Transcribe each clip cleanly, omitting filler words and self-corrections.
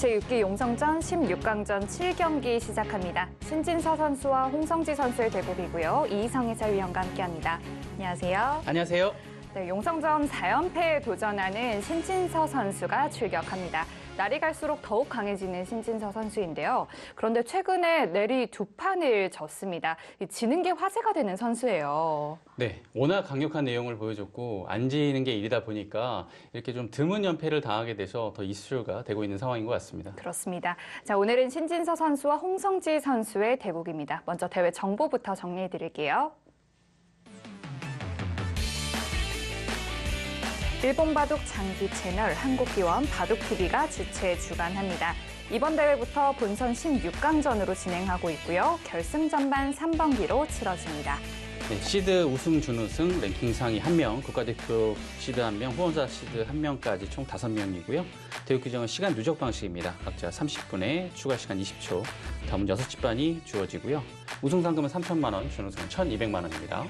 제6기 용성전 16강전 7경기 시작합니다. 신진서 선수와 홍성지 선수의 대국이고요. 이희성 해설위원과 함께합니다. 안녕하세요. 안녕하세요. 네, 용성전 4연패에 도전하는 신진서 선수가 출격합니다. 날이 갈수록 더욱 강해지는 신진서 선수인데요. 그런데 최근에 내리 두 판을 졌습니다. 지는 게 화제가 되는 선수예요. 네, 워낙 강력한 내용을 보여줬고 안 지는 게 일이다 보니까 이렇게 좀 드문 연패를 당하게 돼서 더 이슈가 되고 있는 상황인 것 같습니다. 그렇습니다. 자, 오늘은 신진서 선수와 홍성지 선수의 대국입니다. 먼저 대회 정보부터 정리해 드릴게요. 일본 바둑 장기 채널 한국기원 바둑TV가 주최 주관합니다. 이번 대회부터 본선 16강전으로 진행하고 있고요. 결승 전반 3번기로 치러집니다. 네, 시드 우승, 준우승, 랭킹 상위 1명, 국가대표 시드 1명, 후원사 시드 1명까지 총 5명이고요. 대회 규정은 시간 누적 방식입니다. 각자 30분에 추가 시간 20초, 다음 6집반이 주어지고요. 우승 상금은 3천만 원, 준우승은 1,200만 원입니다.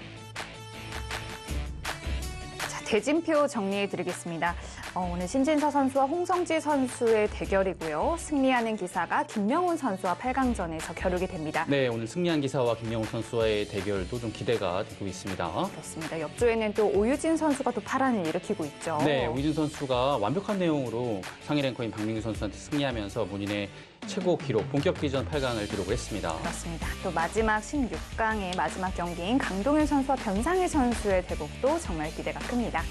대진표 정리해드리겠습니다. 오늘 신진서 선수와 홍성지 선수의 대결이고요. 승리하는 기사가 김명훈 선수와 8강전에서 겨루게 됩니다. 네, 오늘 승리한 기사와 김명훈 선수와의 대결도 좀 기대가 되고 있습니다. 그렇습니다. 옆조에는 또 오유진 선수가 또 파란을 일으키고 있죠. 네, 오유진 선수가 완벽한 내용으로 상위 랭커인 박민규 선수한테 승리하면서 본인의 최고 기록, 본격기전 8강을 기록을 했습니다. 그렇습니다. 또 마지막 16강의 마지막 경기인 강동윤 선수와 변상희 선수의 대국도 정말 기대가 큽니다.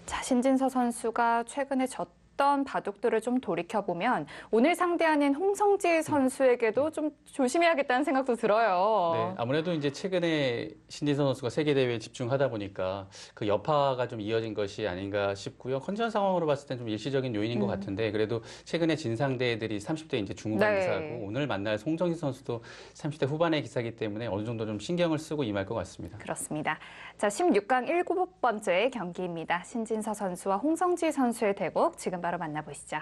자, 신진서 선수가 최근에 졌던 바둑들을 좀 돌이켜보면 오늘 상대하는 홍성지 선수에게도 좀 조심해야겠다는 생각도 들어요. 네, 아무래도 이제 최근에 신진서 선수가 세계대회에 집중하다 보니까 그 여파가 좀 이어진 것이 아닌가 싶고요. 컨디션 상황으로 봤을 땐 좀 일시적인 요인인 것 같은데 그래도 최근에 진 상대들이 30대 이제 중후반 네. 기사고 오늘 만날 홍성지 선수도 30대 후반의 기사이기 때문에 어느 정도 좀 신경을 쓰고 임할 것 같습니다. 그렇습니다. 자, 16강 7번째 경기입니다. 신진서 선수와 홍성지 선수의 대국 지금 바로 만나보시죠.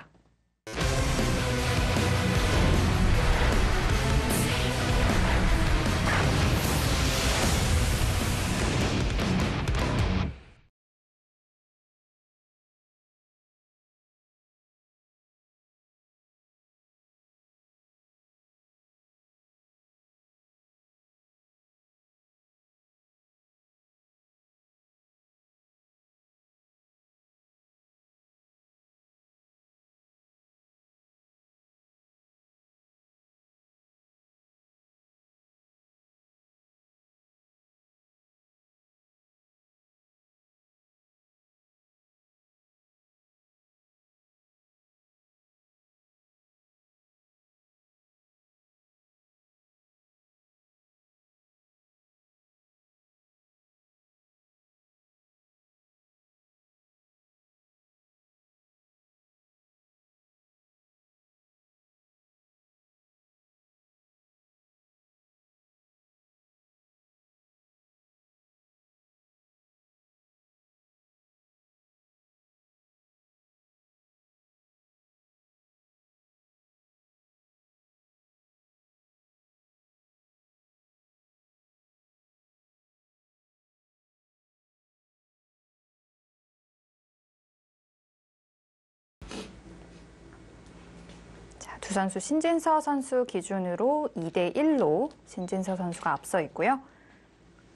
두 선수 신진서 선수 기준으로 2대1로 신진서 선수가 앞서 있고요.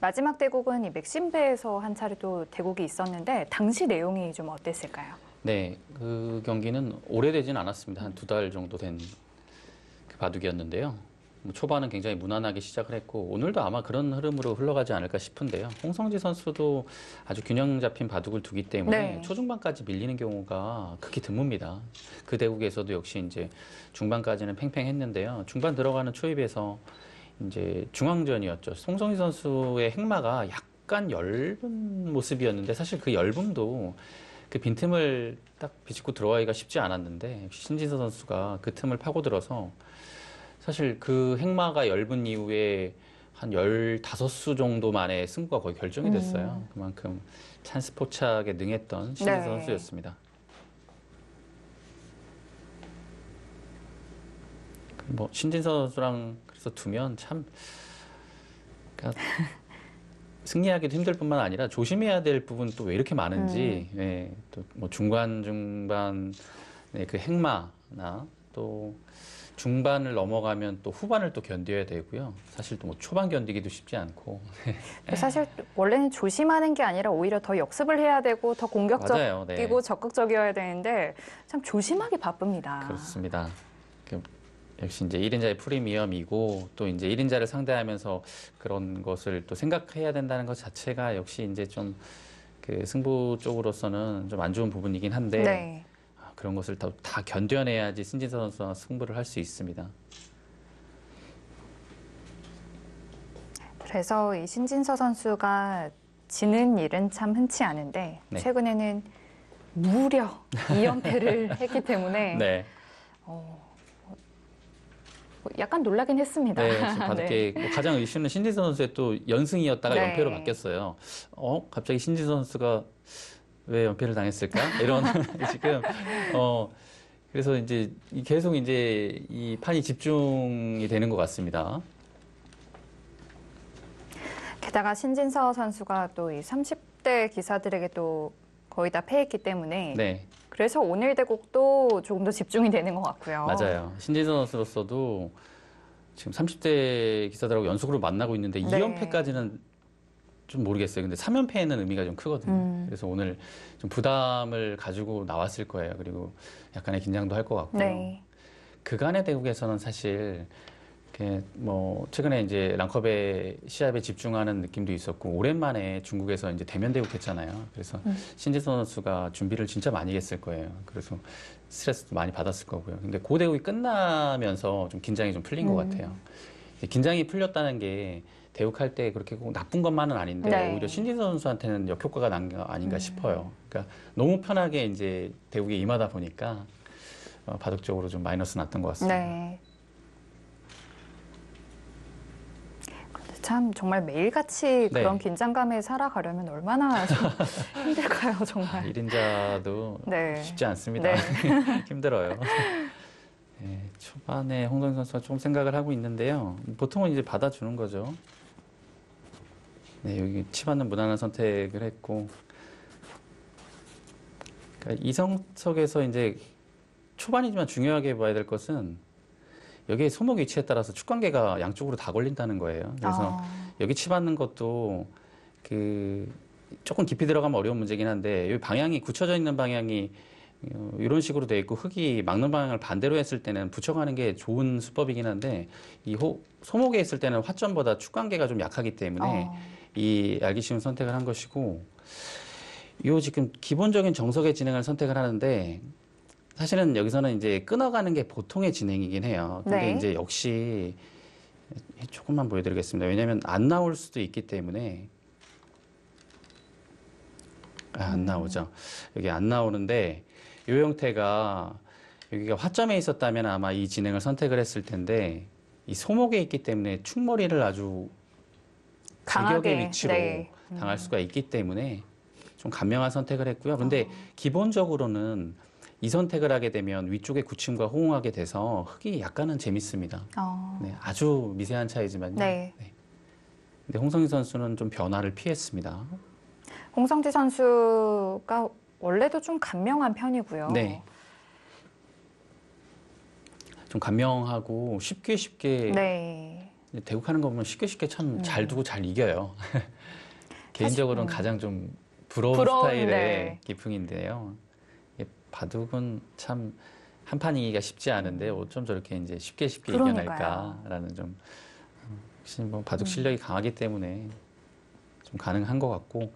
마지막 대국은 이 맥심배에서 한 차례 또 대국이 있었는데 당시 내용이 좀 어땠을까요? 네, 그 경기는 오래되진 않았습니다. 한 2달 정도 된 그 바둑이었는데요. 초반은 굉장히 무난하게 시작을 했고 오늘도 아마 그런 흐름으로 흘러가지 않을까 싶은데요. 홍성지 선수도 아주 균형 잡힌 바둑을 두기 때문에 네. 초중반까지 밀리는 경우가 극히 드뭅니다. 그 대국에서도 역시 이제 중반까지는 팽팽했는데요. 중반 들어가는 초입에서 이제 중앙전이었죠. 홍성지 선수의 행마가 약간 엷은 모습이었는데 사실 그 엷음도 그 빈틈을 딱 비집고 들어가기가 쉽지 않았는데 신진서 선수가 그 틈을 파고들어서 사실 그 행마가 엷은 이후에 한 15수 정도 만에 승부가 거의 결정이 됐어요. 그만큼 찬스 포착에 능했던 신진서 네. 선수였습니다. 뭐 신진서 선수랑 그래서 두면 참 그러니까 승리하기도 힘들 뿐만 아니라 조심해야 될 부분 또 왜 이렇게 많은지, 네, 또 뭐 중간, 중반, 네, 그 행마나 또 중반을 넘어가면 또 후반을 또 견뎌야 되고요. 사실 또 뭐 초반 견디기도 쉽지 않고. 사실 원래는 조심하는 게 아니라 오히려 더 역습을 해야 되고 더 공격적이고 맞아요. 네. 적극적이어야 되는데 참 조심하기 바쁩니다. 그렇습니다. 역시 이제 1인자의 프리미엄이고 또 이제 1인자를 상대하면서 그런 것을 또 생각해야 된다는 것 자체가 역시 이제 좀 그 승부 쪽으로서는 좀 안 좋은 부분이긴 한데 네. 그런 것을 다 견뎌내야지 신진서 선수와 승부를 할 수 있습니다. 그래서 이 신진서 선수가 지는 일은 참 흔치 않은데 네. 최근에는 무려 2연패를 했기 때문에 네. 약간 놀라긴 했습니다. 네, 지금 바둑계 뭐 가장 이슈는 신진서 선수의 또 연승이었다가 네. 연패로 바뀌었어요. 갑자기 신진서 선수가 왜 연패를 당했을까? 이런 지금 그래서 이제 계속 이제 이 판이 집중이 되는 것 같습니다. 게다가 신진서 선수가 또 이 30대 기사들에게 또 거의 다 패했기 때문에 네, 그래서 오늘 대국도 조금 더 집중이 되는 것 같고요. 맞아요. 신진서 선수로서도 지금 30대 기사들하고 연속으로 만나고 있는데 네. 2연패까지는 좀 모르겠어요. 근데 3연패에는 의미가 좀 크거든요. 그래서 오늘 좀 부담을 가지고 나왔을 거예요. 그리고 약간의 긴장도 할 것 같고요. 네. 그간의 대국에서는 사실 이렇게 뭐 최근에 이제 랑컵의 시합에 집중하는 느낌도 있었고 오랜만에 중국에서 이제 대면 대국했잖아요. 그래서 신진서 선수가 준비를 진짜 많이 했을 거예요. 그래서 스트레스도 많이 받았을 거고요. 근데 그 대국이 끝나면서 좀 긴장이 좀 풀린 것 같아요. 이제 긴장이 풀렸다는 게 대국할 때 그렇게 꼭 나쁜 것만은 아닌데 네. 오히려 신진서 선수한테는 역효과가 난 게 아닌가 싶어요. 그러니까 너무 편하게 이제 대국에 임하다 보니까 바둑적으로 좀 마이너스 났던 것 같습니다. 네. 참 정말 매일같이 네. 그런 긴장감에 살아가려면 얼마나 좀 힘들까요, 정말. 1인자도 네. 쉽지 않습니다. 네. 힘들어요. 네, 초반에 홍동희 선수가 좀 생각을 하고 있는데요. 보통은 이제 받아주는 거죠. 네, 여기 치받는 무난한 선택을 했고. 그러니까 이성석에서 이제 초반이지만 중요하게 봐야 될 것은 여기에 소목 위치에 따라서 축관계가 양쪽으로 다 걸린다는 거예요. 그래서 여기 치받는 것도 그 조금 깊이 들어가면 어려운 문제긴 한데 여기 방향이 굳혀져 있는 방향이 이런 식으로 돼 있고 흙이 막는 방향을 반대로 했을 때는 붙여가는 게 좋은 수법이긴 한데 이 소목에 있을 때는 화점보다 축관계가 좀 약하기 때문에 이 알기 쉬운 선택을 한 것이고 요 지금 기본적인 정석의 진행을 선택을 하는데 사실은 여기서는 이제 끊어가는 게 보통의 진행이긴 해요. 근데 네. 이제 역시 조금만 보여드리겠습니다. 왜냐하면 안 나올 수도 있기 때문에 안 나오죠. 여기 안 나오는데 이 형태가 여기가 화점에 있었다면 아마 이 진행을 선택을 했을 텐데 이 소목에 있기 때문에 축머리를 아주 강하게, 제격의 위치로 네. 당할 수가 있기 때문에 좀 간명한 선택을 했고요. 근데 기본적으로는 이 선택을 하게 되면 위쪽의 굳힘과 호응하게 돼서 흙이 약간은 재밌습니다. 네, 아주 미세한 차이지만요. 네. 네. 근데 홍성희 선수는 좀 변화를 피했습니다. 홍성지 선수가 원래도 좀 간명한 편이고요. 네. 좀 간명하고 쉽게 네. 대국하는 거 보면 쉽게 참 잘 두고 잘 이겨요. 개인적으로는 가장 좀 부러운 스타일의 네. 기풍인데요. 바둑은 참 한 판 이기가 쉽지 않은데 어쩜 저렇게 이제 쉽게 그러니까요. 이겨낼까라는 좀 혹시 뭐 바둑 실력이 강하기 때문에 좀 가능한 것 같고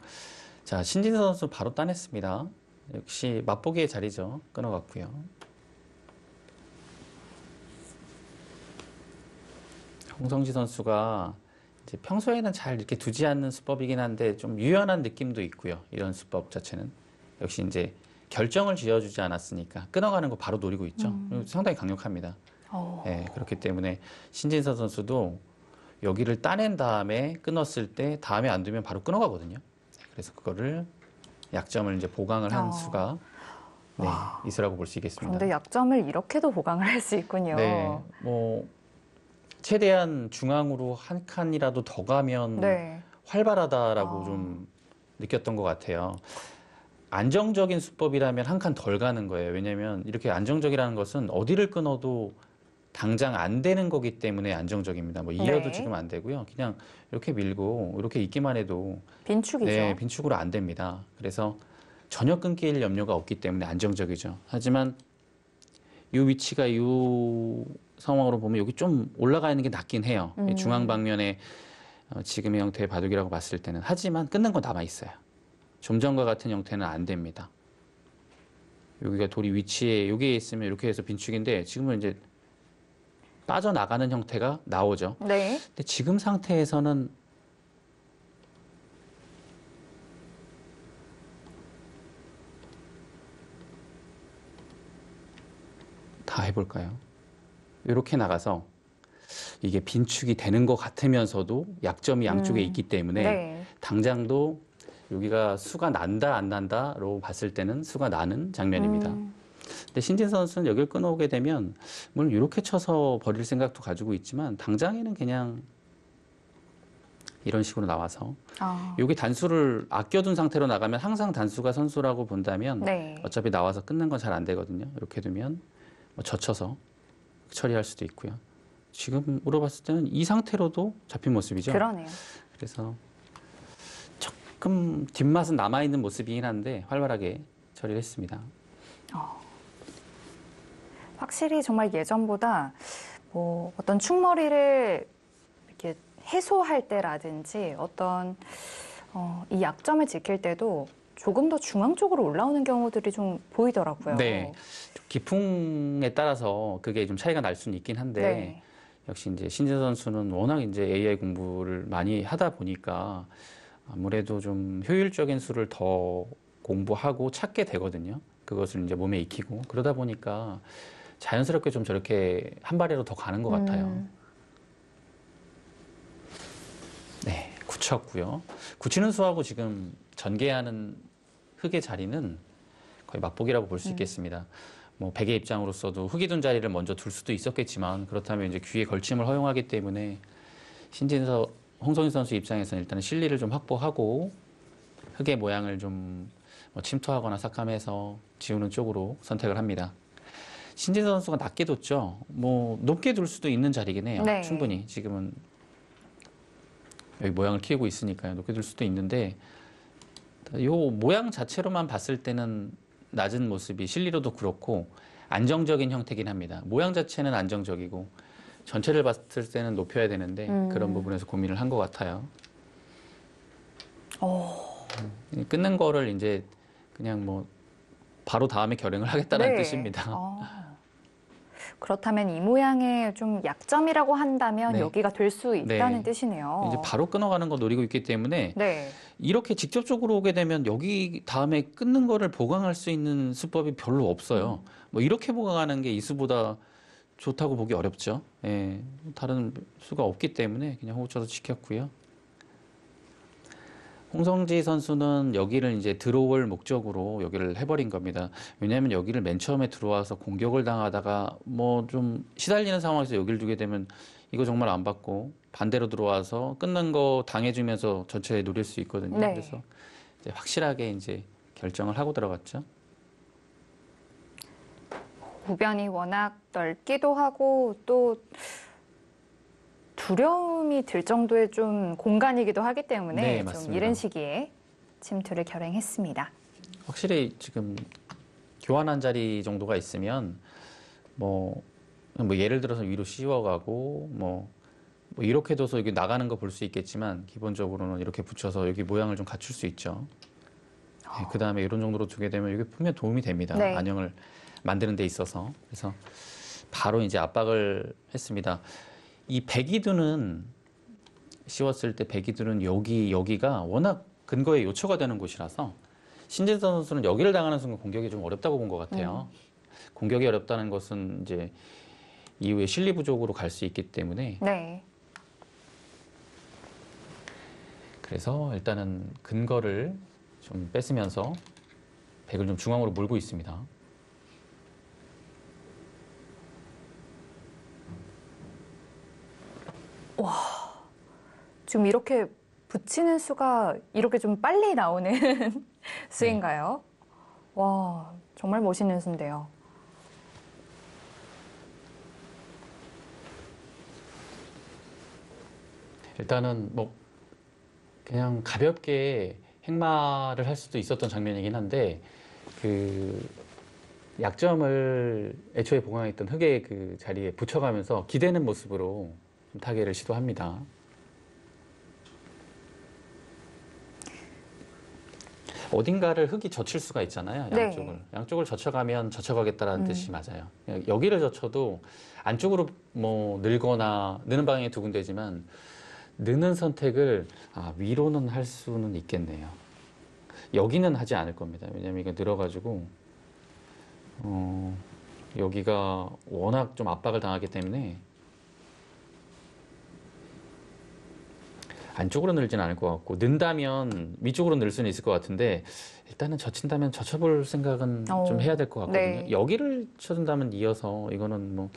자 신진서 선수 바로 따냈습니다. 역시 맛보기의 자리죠. 끊어갔고요. 홍성지 선수가 이제 평소에는 잘 이렇게 두지 않는 수법이긴 한데 좀 유연한 느낌도 있고요. 이런 수법 자체는 역시 이제 결정을 지어주지 않았으니까 끊어가는 거 바로 노리고 있죠. 상당히 강력합니다. 네, 그렇기 때문에 신진서 선수도 여기를 따낸 다음에 끊었을 때 다음에 안 두면 바로 끊어가거든요. 그래서 그거를 약점을 이제 보강을 한 수가 네, 있으라고 볼 수 있겠습니다. 그런데 약점을 이렇게도 보강을 할 수 있군요. 네, 뭐 최대한 중앙으로 한 칸이라도 더 가면 네. 활발하다라고 좀 느꼈던 것 같아요. 안정적인 수법이라면 한 칸 덜 가는 거예요. 왜냐하면 이렇게 안정적이라는 것은 어디를 끊어도 당장 안 되는 거기 때문에 안정적입니다. 뭐 이어도 네. 지금 안 되고요. 그냥 이렇게 밀고 이렇게 있기만 해도 빈축이죠. 네, 빈축으로 안 됩니다. 그래서 전혀 끊길 염려가 없기 때문에 안정적이죠. 하지만 이 위치가 이 상황으로 보면 여기 좀 올라가 있는 게 낫긴 해요. 이 중앙 방면에 지금의 형태의 바둑이라고 봤을 때는. 하지만 끊는 건 남아 있어요. 좀 전과 같은 형태는 안 됩니다. 여기가 돌이 위치에 여기에 있으면 이렇게 해서 빈축인데 지금은 이제 빠져나가는 형태가 나오죠. 네. 근데 지금 상태에서는 다 해볼까요? 이렇게 나가서 이게 빈축이 되는 것 같으면서도 약점이 양쪽에 있기 때문에 네. 당장도 여기가 수가 난다 안 난다로 봤을 때는 수가 나는 장면입니다. 근데 신진 선수는 여기를 끊어오게 되면 물론 이렇게 쳐서 버릴 생각도 가지고 있지만 당장에는 그냥 이런 식으로 나와서 여기 단수를 아껴둔 상태로 나가면 항상 단수가 선수라고 본다면 네. 어차피 나와서 끊는 건 잘 안 되거든요. 이렇게 두면 뭐 젖혀서 처리할 수도 있고요. 지금으로 봤을 때는 이 상태로도 잡힌 모습이죠. 그러네요. 그래서 조금 뒷맛은 남아있는 모습이긴 한데 활발하게 처리를 했습니다. 확실히 정말 예전보다 뭐 어떤 충머리를 이렇게 해소할 때라든지 어떤 이 약점을 지킬 때도 조금 더 중앙 쪽으로 올라오는 경우들이 좀 보이더라고요. 네. 기풍에 따라서 그게 좀 차이가 날 수는 있긴 한데 네. 역시 이제 신진 선수는 워낙 이제 AI 공부를 많이 하다 보니까 아무래도 좀 효율적인 수를 더 공부하고 찾게 되거든요. 그것을 이제 몸에 익히고 그러다 보니까 자연스럽게 좀 저렇게 한 발이라도 더 가는 것 같아요. 네, 굳혔고요. 굳히는 수하고 지금 전개하는 흙의 자리는 거의 맞보기라고 볼 수 있겠습니다. 뭐 백의 입장으로서도 흙이 둔 자리를 먼저 둘 수도 있었겠지만 그렇다면 이제 귀에 걸침을 허용하기 때문에 홍성희 선수 입장에서는 일단은 실리를 좀 확보하고 흙의 모양을 좀 뭐 침투하거나 삭감해서 지우는 쪽으로 선택을 합니다. 신진 선수가 낮게 뒀죠. 뭐 높게 둘 수도 있는 자리긴 해요. 네. 충분히 지금은 여기 모양을 키우고 있으니까요. 높게 둘 수도 있는데 이 모양 자체로만 봤을 때는 낮은 모습이 실리로도 그렇고 안정적인 형태긴 합니다. 모양 자체는 안정적이고 전체를 봤을 때는 높여야 되는데 그런 부분에서 고민을 한 것 같아요. 끊는 거를 이제 그냥 뭐 바로 다음에 결행을 하겠다는 네. 뜻입니다. 그렇다면 이 모양의 좀 약점이라고 한다면 네. 여기가 될 수 있다는 네. 뜻이네요. 이제 바로 끊어가는 거 노리고 있기 때문에 네. 이렇게 직접적으로 오게 되면 여기 다음에 끊는 거를 보강할 수 있는 수법이 별로 없어요. 뭐 이렇게 보강하는 게 이 수보다 좋다고 보기 어렵죠. 예, 다른 수가 없기 때문에 그냥 호구 쳐서 지켰고요. 홍성지 선수는 여기를 이제 들어올 목적으로 여기를 해버린 겁니다. 왜냐하면 여기를 맨 처음에 들어와서 공격을 당하다가 뭐 좀 시달리는 상황에서 여기를 두게 되면 이거 정말 안 받고 반대로 들어와서 끊는 거 당해주면서 전체에 노릴 수 있거든요. 네. 그래서 이제 확실하게 이제 결정을 하고 들어갔죠. 우변이 워낙 넓기도 하고 또 두려움이 들 정도의 좀 공간이기도 하기 때문에 네, 좀 맞습니다. 이른 시기에 침투를 결행했습니다. 확실히 지금 교환한 자리 정도가 있으면 뭐 예를 들어서 위로 씌워가고 뭐 이렇게 둬서 여기 나가는 거 볼 수 있겠지만 기본적으로는 이렇게 붙여서 여기 모양을 좀 갖출 수 있죠. 네, 그 다음에 이런 정도로 두게 되면 이게 분명 도움이 됩니다. 네. 안형을 만드는 데 있어서. 그래서 바로 이제 압박을 했습니다. 이 백이두는 씌웠을 때 백이두는 여기가 워낙 근거에 요초가 되는 곳이라서 신진서 선수는 여기를 당하는 순간 공격이 좀 어렵다고 본 것 같아요. 공격이 어렵다는 것은 이제 이후에 실리 부족으로 갈 수 있기 때문에 네. 그래서 일단은 근거를 좀 뺏으면서 백을 좀 중앙으로 몰고 있습니다. 지금 이렇게 붙이는 수가 이렇게 좀 빨리 나오는 수인가요? 와, 정말 멋있는 수인데요. 일단은 뭐 그냥 가볍게 행마를 할 수도 있었던 장면이긴 한데 그 약점을 애초에 보강했던 흙의 그 자리에 붙여가면서 기대는 모습으로 좀 타개를 시도합니다. 어딘가를 흙이 젖힐 수가 있잖아요. 양쪽을. 네. 양쪽을 젖혀가면 젖혀가겠다라는 뜻이 맞아요. 여기를 젖혀도 안쪽으로 뭐 늘거나 느는 방향이 두 군데지만 느는 선택을 위로는 할 수는 있겠네요. 여기는 하지 않을 겁니다. 왜냐면 이거 늘어가지고 여기가 워낙 좀 압박을 당하기 때문에 안쪽으로 늘지는 않을 것 같고 는다면 위쪽으로 늘 수는 있을 것 같은데 일단은 젖힌다면 젖혀볼 생각은 좀 해야 될 것 같거든요. 네. 여기를 쳐준다면 이어서 이거는 뭐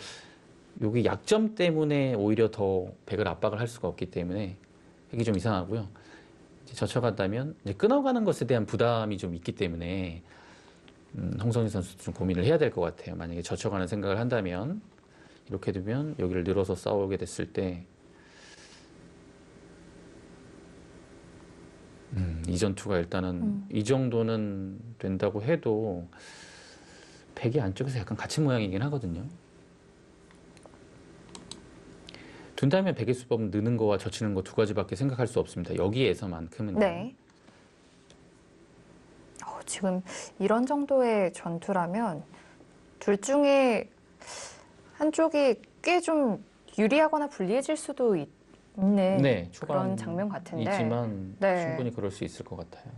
여기 약점 때문에 오히려 더 백을 압박을 할 수가 없기 때문에 이게 좀 이상하고요. 이제 젖혀간다면 이제 끊어가는 것에 대한 부담이 좀 있기 때문에 홍성희 선수도 좀 고민을 해야 될 것 같아요. 만약에 젖혀가는 생각을 한다면 이렇게 두면 여기를 늘어서 싸우게 됐을 때 이 전투가 일단은 이 정도는 된다고 해도 백이 안쪽에서 약간 갇힌 모양이긴 하거든요. 둔다면 백의 수법은 느는 거와 젖히는 거 두 가지밖에 생각할 수 없습니다. 여기에서만큼은요. 네. 지금 이런 정도의 전투라면 둘 중에 한쪽이 꽤 좀 유리하거나 불리해질 수도 있는 네, 그런 장면 같은데. 있지만 네. 충분히 그럴 수 있을 것 같아요.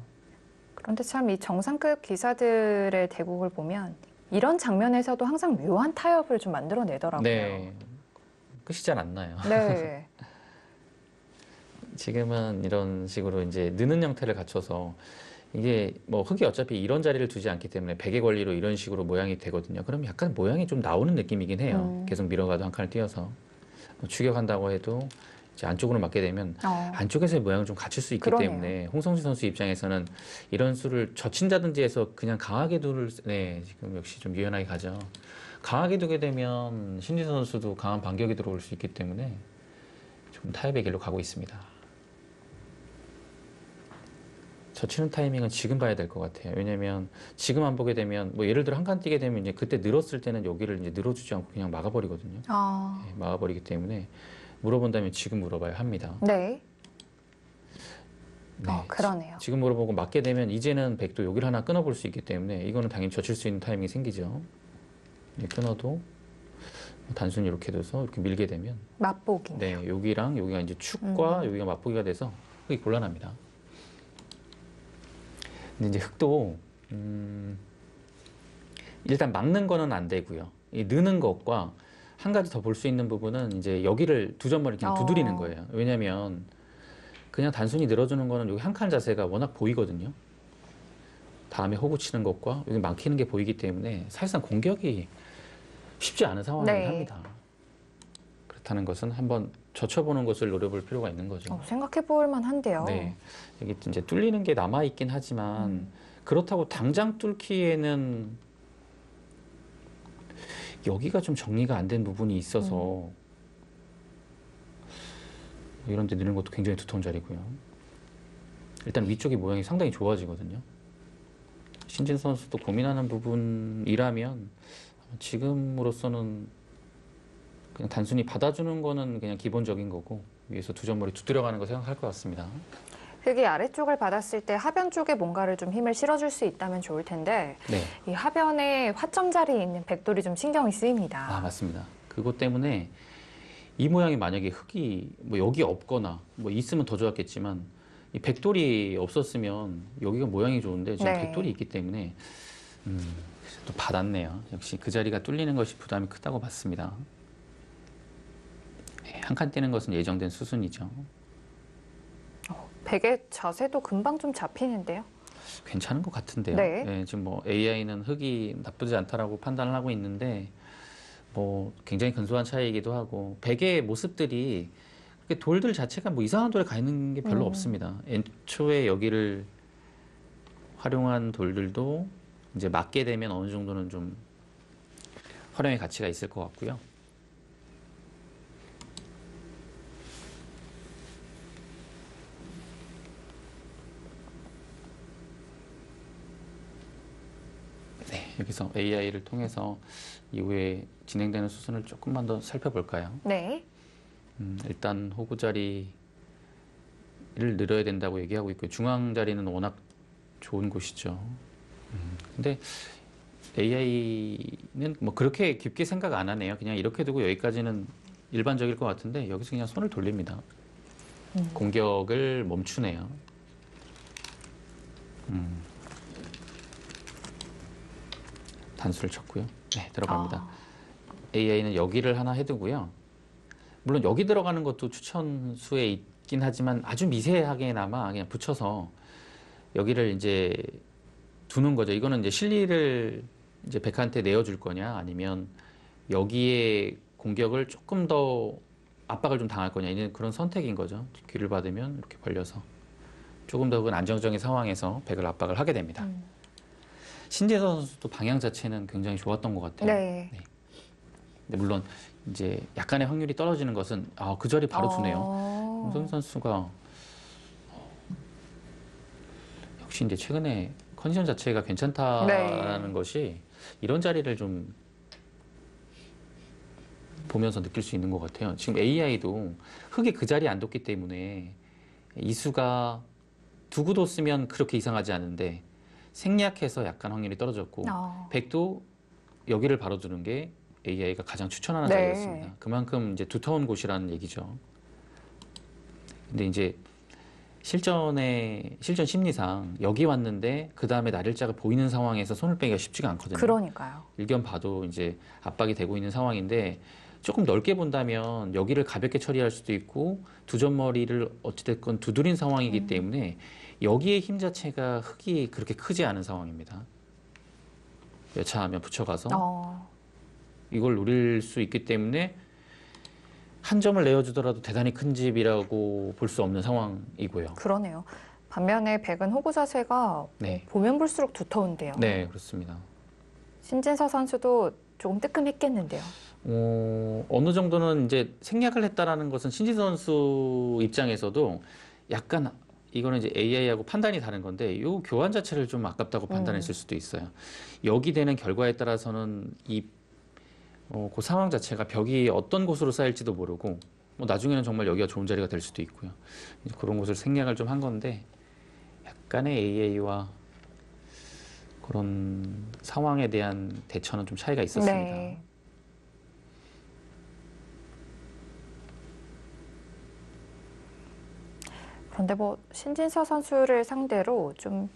그런데 참 이 정상급 기사들의 대국을 보면 이런 장면에서도 항상 묘한 타협을 좀 만들어내더라고요. 네, 끝이 잘 안 나요. 네. 지금은 이런 식으로 이제 느는 형태를 갖춰서 이게 뭐 흙이 어차피 이런 자리를 두지 않기 때문에 백의 권리로 이런 식으로 모양이 되거든요. 그럼 약간 모양이 좀 나오는 느낌이긴 해요. 계속 밀어가도 한 칸을 띄어서 뭐 추격한다고 해도 이제 안쪽으로 맞게 되면 안쪽에서의 모양을 좀 갖출 수 있기 그러네요. 때문에 홍성시 선수 입장에서는 이런 수를 젖힌다든지 해서 그냥 강하게 네, 지금 역시 좀 유연하게 가죠. 강하게 두게 되면 신지선 선수도 강한 반격이 들어올 수 있기 때문에 좀 타협의 길로 가고 있습니다. 젖히는 타이밍은 지금 봐야 될 것 같아요. 왜냐면 지금 안 보게 되면 뭐 예를 들어 한 칸 뛰게 되면 이제 그때 늘었을 때는 여기를 이제 늘어주지 않고 그냥 막아버리거든요. 네, 막아버리기 때문에 물어본다면 지금 물어봐야 합니다. 네. 네, 그러네요. 지금 물어보고 맞게 되면 이제는 백도 여기를 하나 끊어볼 수 있기 때문에 이거는 당연히 젖힐 수 있는 타이밍이 생기죠. 네, 끊어도 단순히 이렇게 둬서 이렇게 밀게 되면 맛보기. 네, 여기랑 여기가 이제 축과 여기가 맞보기가 돼서 흙이 곤란합니다. 근데 이제 흙도 일단 막는 거는 안 되고요. 이 느는 것과 한 가지 더 볼 수 있는 부분은 이제 여기를 두 점머리 그냥 두드리는 거예요. 왜냐면 그냥 단순히 늘어주는 거는 여기 한 칸 자세가 워낙 보이거든요. 다음에 호구 치는 것과 여기 막히는 게 보이기 때문에 사실상 공격이 쉽지 않은 상황이긴 네. 합니다. 그렇다는 것은 한번 젖혀보는 것을 노려볼 필요가 있는 거죠. 생각해 볼 만한데요. 네, 여기 이제 뚫리는 게 남아 있긴 하지만 그렇다고 당장 뚫기에는 여기가 좀 정리가 안 된 부분이 있어서 이런 데 넣는 것도 굉장히 두터운 자리고요. 일단 위쪽이 모양이 상당히 좋아지거든요. 신진 선수도 고민하는 부분이라면 지금으로서는 그냥 단순히 받아주는 거는 그냥 기본적인 거고 위에서 두 점머리 두드려가는 거 생각할 것 같습니다. 흙이 아래쪽을 받았을 때 하변 쪽에 뭔가를 좀 힘을 실어줄 수 있다면 좋을 텐데 네. 이 하변에 화점 자리에 있는 백돌이 좀 신경이 쓰입니다. 맞습니다. 그것 때문에 이 모양이 만약에 흙이 뭐 여기 없거나 뭐 있으면 더 좋았겠지만 이 백돌이 없었으면 여기가 모양이 좋은데 지금 네. 백돌이 있기 때문에 또 받았네요. 역시 그 자리가 뚫리는 것이 부담이 크다고 봤습니다. 한 칸 띄는 것은 예정된 수순이죠. 백의 자세도 금방 좀 잡히는데요. 괜찮은 것 같은데요. 네. 지금 뭐 AI는 흙이 나쁘지 않다라고 판단을 하고 있는데 뭐 굉장히 근소한 차이이기도 하고 백의 모습들이 돌들 자체가 뭐 이상한 돌에 가 있는 게 별로 없습니다. 애초에 여기를 활용한 돌들도 이제 맞게 되면 어느 정도는 좀 활용의 가치가 있을 것 같고요. 네, 여기서 AI를 통해서 이후에 진행되는 수순을 조금만 더 살펴볼까요? 네. 일단 호구 자리를 늘어야 된다고 얘기하고 있고요. 중앙 자리는 워낙 좋은 곳이죠. 근데 AI는 뭐 그렇게 깊게 생각 안 하네요. 그냥 이렇게 두고 여기까지는 일반적일 것 같은데 여기서 그냥 손을 돌립니다. 공격을 멈추네요. 단수를 쳤고요. 네, 들어갑니다. AI는 여기를 하나 해두고요. 물론 여기 들어가는 것도 추천수에 있긴 하지만 아주 미세하게나마 그냥 붙여서 여기를 이제 두는 거죠. 이거는 이제 실리를 이제 백한테 내어줄 거냐, 아니면 여기에 공격을 조금 더 압박을 좀 당할 거냐, 이런 그런 선택인 거죠. 귀를 받으면 이렇게 벌려서 조금 더 그건 안정적인 상황에서 백을 압박을 하게 됩니다. 신재선 선수도 방향 자체는 굉장히 좋았던 것 같아요. 네. 네. 근데 물론 이제 약간의 확률이 떨어지는 것은 그 자리 바로 두네요. 홍성희 선수가 역시 이제 최근에 컨디션 자체가 괜찮다라는 것이 이런 자리를 좀 보면서 느낄 수 있는 것 같아요. 지금 AI도 흙이 그 자리에 안 뒀기 때문에 이수가 두고 뒀으면 그렇게 이상하지 않은데 생략해서 약간 확률이 떨어졌고 백도 여기를 바로 두는 게 AI가 가장 추천하는 자리였습니다. 그만큼 이제 두터운 곳이라는 얘기죠. 근데 이제 실전 심리상 여기 왔는데 그 다음에 날일자가 보이는 상황에서 손을 빼기가 쉽지가 않거든요. 그러니까요. 일견 봐도 이제 압박이 되고 있는 상황인데 조금 넓게 본다면 여기를 가볍게 처리할 수도 있고 두점머리를 어찌됐건 두드린 상황이기 때문에 여기의 힘 자체가 흙이 그렇게 크지 않은 상황입니다. 여차하면 붙여가서 이걸 노릴 수 있기 때문에 한 점을 내어주더라도 대단히 큰 집이라고 볼 수 없는 상황이고요. 그러네요. 반면에 백은 호구 자세가 네. 보면 볼수록 두터운데요. 네, 그렇습니다. 신진서 선수도 조금 뜨끔했겠는데요. 어느 정도는 이제 생략을 했다라는 것은 신지 선수 입장에서도 약간 이거는 이제 AI하고 판단이 다른 건데 이 교환 자체를 좀 아깝다고 판단했을 수도 있어요. 여기 되는 결과에 따라서는 그 상황 자체가 벽이 어떤 곳으로 쌓일지도 모르고 나중에는 정말 여기가 좋은 자리가 될 수도 있고요. 이제 그런 곳을 생략을 좀 한 건데 약간의 AI와 그런 상황에 대한 대처는 좀 차이가 있었습니다. 네. 그런데 뭐 신진서 선수를 상대로 좀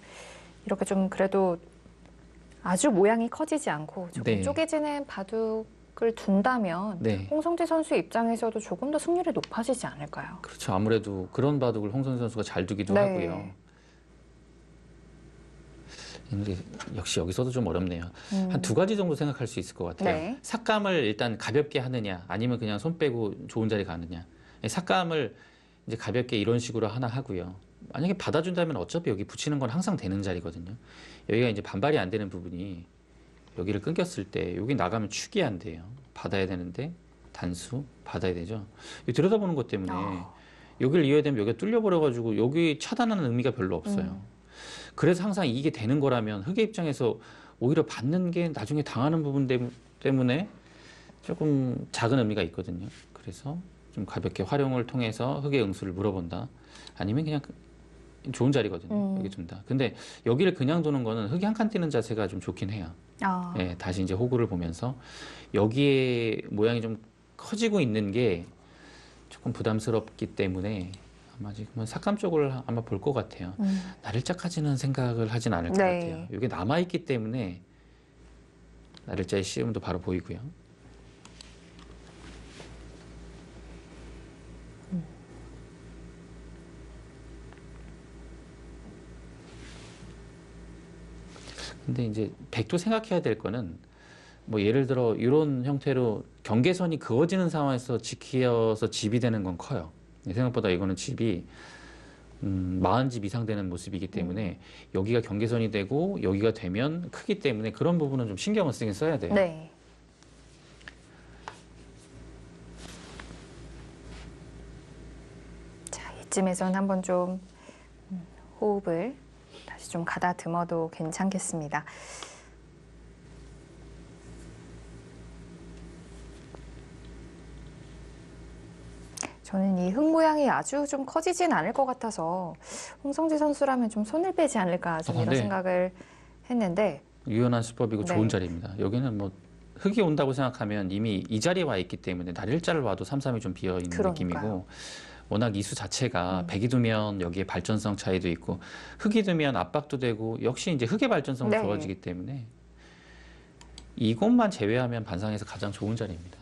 이렇게 좀 그래도 아주 모양이 커지지 않고 조금 쪼개지는 바둑을 둔다면 홍성재 선수 입장에서도 조금 더 승률이 높아지지 않을까요? 그렇죠. 아무래도 그런 바둑을 홍성재 선수가 잘 두기도 하고요. 근데 역시 여기서도 좀 어렵네요. 한 두 가지 정도 생각할 수 있을 것 같아요. 삭감을 일단 가볍게 하느냐, 아니면 그냥 손 빼고 좋은 자리 가느냐. 삭감을 이제 가볍게 이런 식으로 하나 하고요. 만약에 받아준다면 어차피 여기 붙이는 건 항상 되는 자리거든요. 여기가 이제 반발이 안 되는 부분이 여기를 끊겼을 때 여기 나가면 축이 안 돼요. 받아야 되는데 단수 받아야 되죠. 들여다보는 것 때문에 여기를 이어야 되면 여기가 뚫려버려가지고 여기 차단하는 의미가 별로 없어요. 그래서 항상 이게 되는 거라면 흑의 입장에서 오히려 받는 게 나중에 당하는 부분 때문에 조금 작은 의미가 있거든요. 그래서 좀 가볍게 활용을 통해서 흑의 응수를 물어본다. 아니면 그냥 좋은 자리거든요. 여기 둔다. 근데 여기를 그냥 두는 거는 흑이 한 칸 뛰는 자세가 좀 좋긴 해요. 네, 다시 이제 호구를 보면서 여기에 모양이 좀 커지고 있는 게 조금 부담스럽기 때문에 아마 지금은 삭감 쪽을 아마 볼 것 같아요. 날일자까지는 생각을 하진 않을 것 같아요. 이게 남아있기 때문에 날일자의 시음도 바로 보이고요. 근데 이제 백도 생각해야 될 거는 뭐 예를 들어 이런 형태로 경계선이 그어지는 상황에서 지키어서 집이 되는 건 커요. 생각보다 이거는 집이 40집 이상 되는 모습이기 때문에 여기가 경계선이 되고 여기가 되면 크기 때문에 그런 부분은 좀 신경을 쓰긴 써야 돼요. 네. 자, 이쯤에선 한번 좀 호흡을 다시 좀 가다듬어도 괜찮겠습니다. 저는 이 흙 모양이 아주 좀 커지진 않을 것 같아서 홍성지 선수라면 좀 손을 빼지 않을까 좀 이런 네. 생각을 했는데 유연한 수법이고 네. 좋은 자리입니다. 여기는 뭐 흙이 온다고 생각하면 이미 이 자리에 와 있기 때문에 날일자를 와도 3-3이 좀 비어 있는 그러니까요. 느낌이고 워낙 이수 자체가 백이 두면 여기에 발전성 차이도 있고 흙이 두면 압박도 되고 역시 이제 흙의 발전성도 네. 좋아지기 때문에 이것만 제외하면 반상에서 가장 좋은 자리입니다.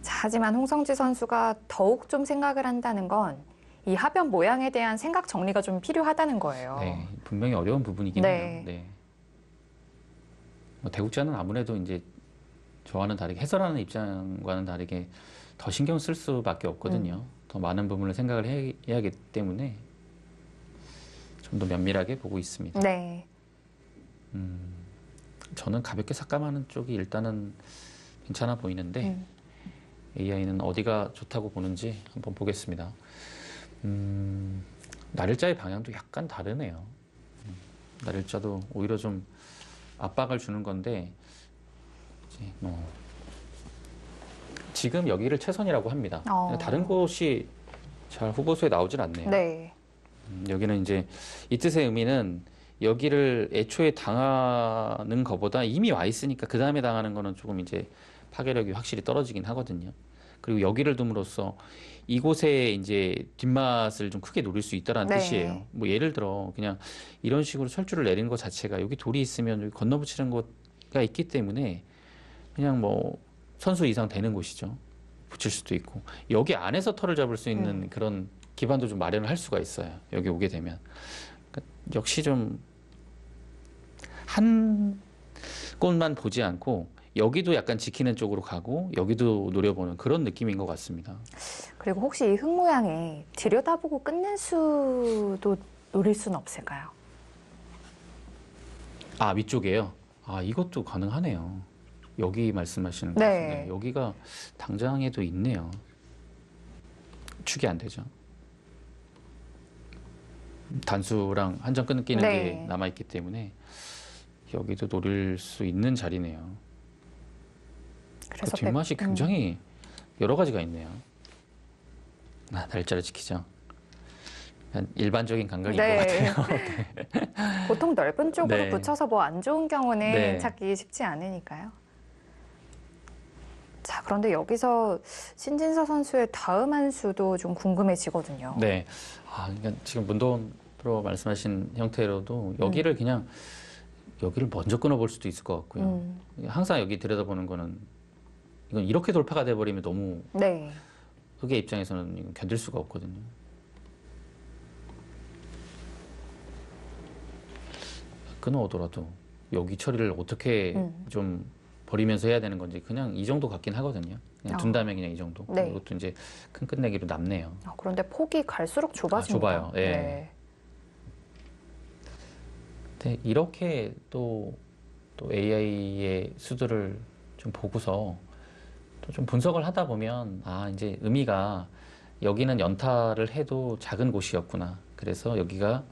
자, 하지만 홍성지 선수가 더욱 좀 생각을 한다는 건 이 하변 모양에 대한 생각 정리가 좀 필요하다는 거예요. 네, 분명히 어려운 부분이긴 네. 해요. 네. 뭐 대국자는 아무래도 이제 저와는 다르게 해설하는 입장과는 다르게 더 신경 쓸 수밖에 없거든요. 더 많은 부분을 생각을 해야 하기 때문에 좀 더 면밀하게 보고 있습니다. 네. 저는 가볍게 삭감하는 쪽이 일단은 괜찮아 보이는데 AI는 어디가 좋다고 보는지 한번 보겠습니다. 날일자의 방향도 약간 다르네요. 날일자도 오히려 좀 압박을 주는 건데 이제 뭐 지금 여기를 최선이라고 합니다. 다른 곳이 잘 후보수에 나오질 않네요. 네. 여기는 이제 이 뜻의 의미는 여기를 애초에 당하는 것보다 이미 와 있으니까 그 다음에 당하는 거는 조금 이제 파괴력이 확실히 떨어지긴 하거든요. 그리고 여기를 둠으로써 이곳에 이제 뒷맛을 좀 크게 노릴 수 있다라는 네. 뜻이에요. 뭐 예를 들어 그냥 이런 식으로 철줄을 내리는 것 자체가 여기 돌이 있으면 여기 건너붙이는 곳가 있기 때문에 그냥 뭐 선수 이상 되는 곳이죠. 붙일 수도 있고 여기 안에서 털을 잡을 수 있는 그런 기반도 좀 마련을 할 수가 있어요. 여기 오게 되면 그러니까 역시 좀 한 곳만 보지 않고 여기도 약간 지키는 쪽으로 가고 여기도 노려보는 그런 느낌인 것 같습니다. 그리고 혹시 이 흙 모양에 들여다보고 끝낼 수도 노릴 수는 없을까요? 아, 위쪽에요? 아, 이것도 가능하네요. 여기 말씀하시는 것 네. 같은데 여기가 당장에도 있네요. 축이 안 되죠. 단수랑 한 점 끊기는 네. 게 남아있기 때문에 여기도 노릴 수 있는 자리네요. 그 그래서 뒷맛이 굉장히 여러 가지가 있네요. 날짜를 지키죠. 일반적인 감각인 네. 것 같아요. 보통 넓은 쪽으로 네. 붙여서 뭐 안 좋은 경우는 네. 찾기 쉽지 않으니까요. 자, 그런데 여기서 신진서 선수의 다음 한 수도 좀 궁금해지거든요. 네. 아, 그러니까 지금 문도원 프로 말씀하신 형태로도 여기를 그냥 여기를 먼저 끊어볼 수도 있을 것 같고요. 항상 여기 들여다보는 거는 이건 이렇게 돌파가 돼버리면 너무 네. 흑의 입장에서는 이건 견딜 수가 없거든요. 끊어오더라도 여기 처리를 어떻게 좀 버리면서 해야 되는 건지 그냥 이 정도 같긴 하거든요. 그냥 둔 다음에 그냥 이 정도. 네. 이것도 이제 큰 끝내기로 남네요. 그런데 폭이 갈수록 좁아집니다. 좁아요. 예. 근데 이렇게 또 AI의 수들을 좀 보고서 또 좀 분석을 하다 보면 아 이제 의미가 여기는 연타를 해도 작은 곳이었구나. 그래서 여기가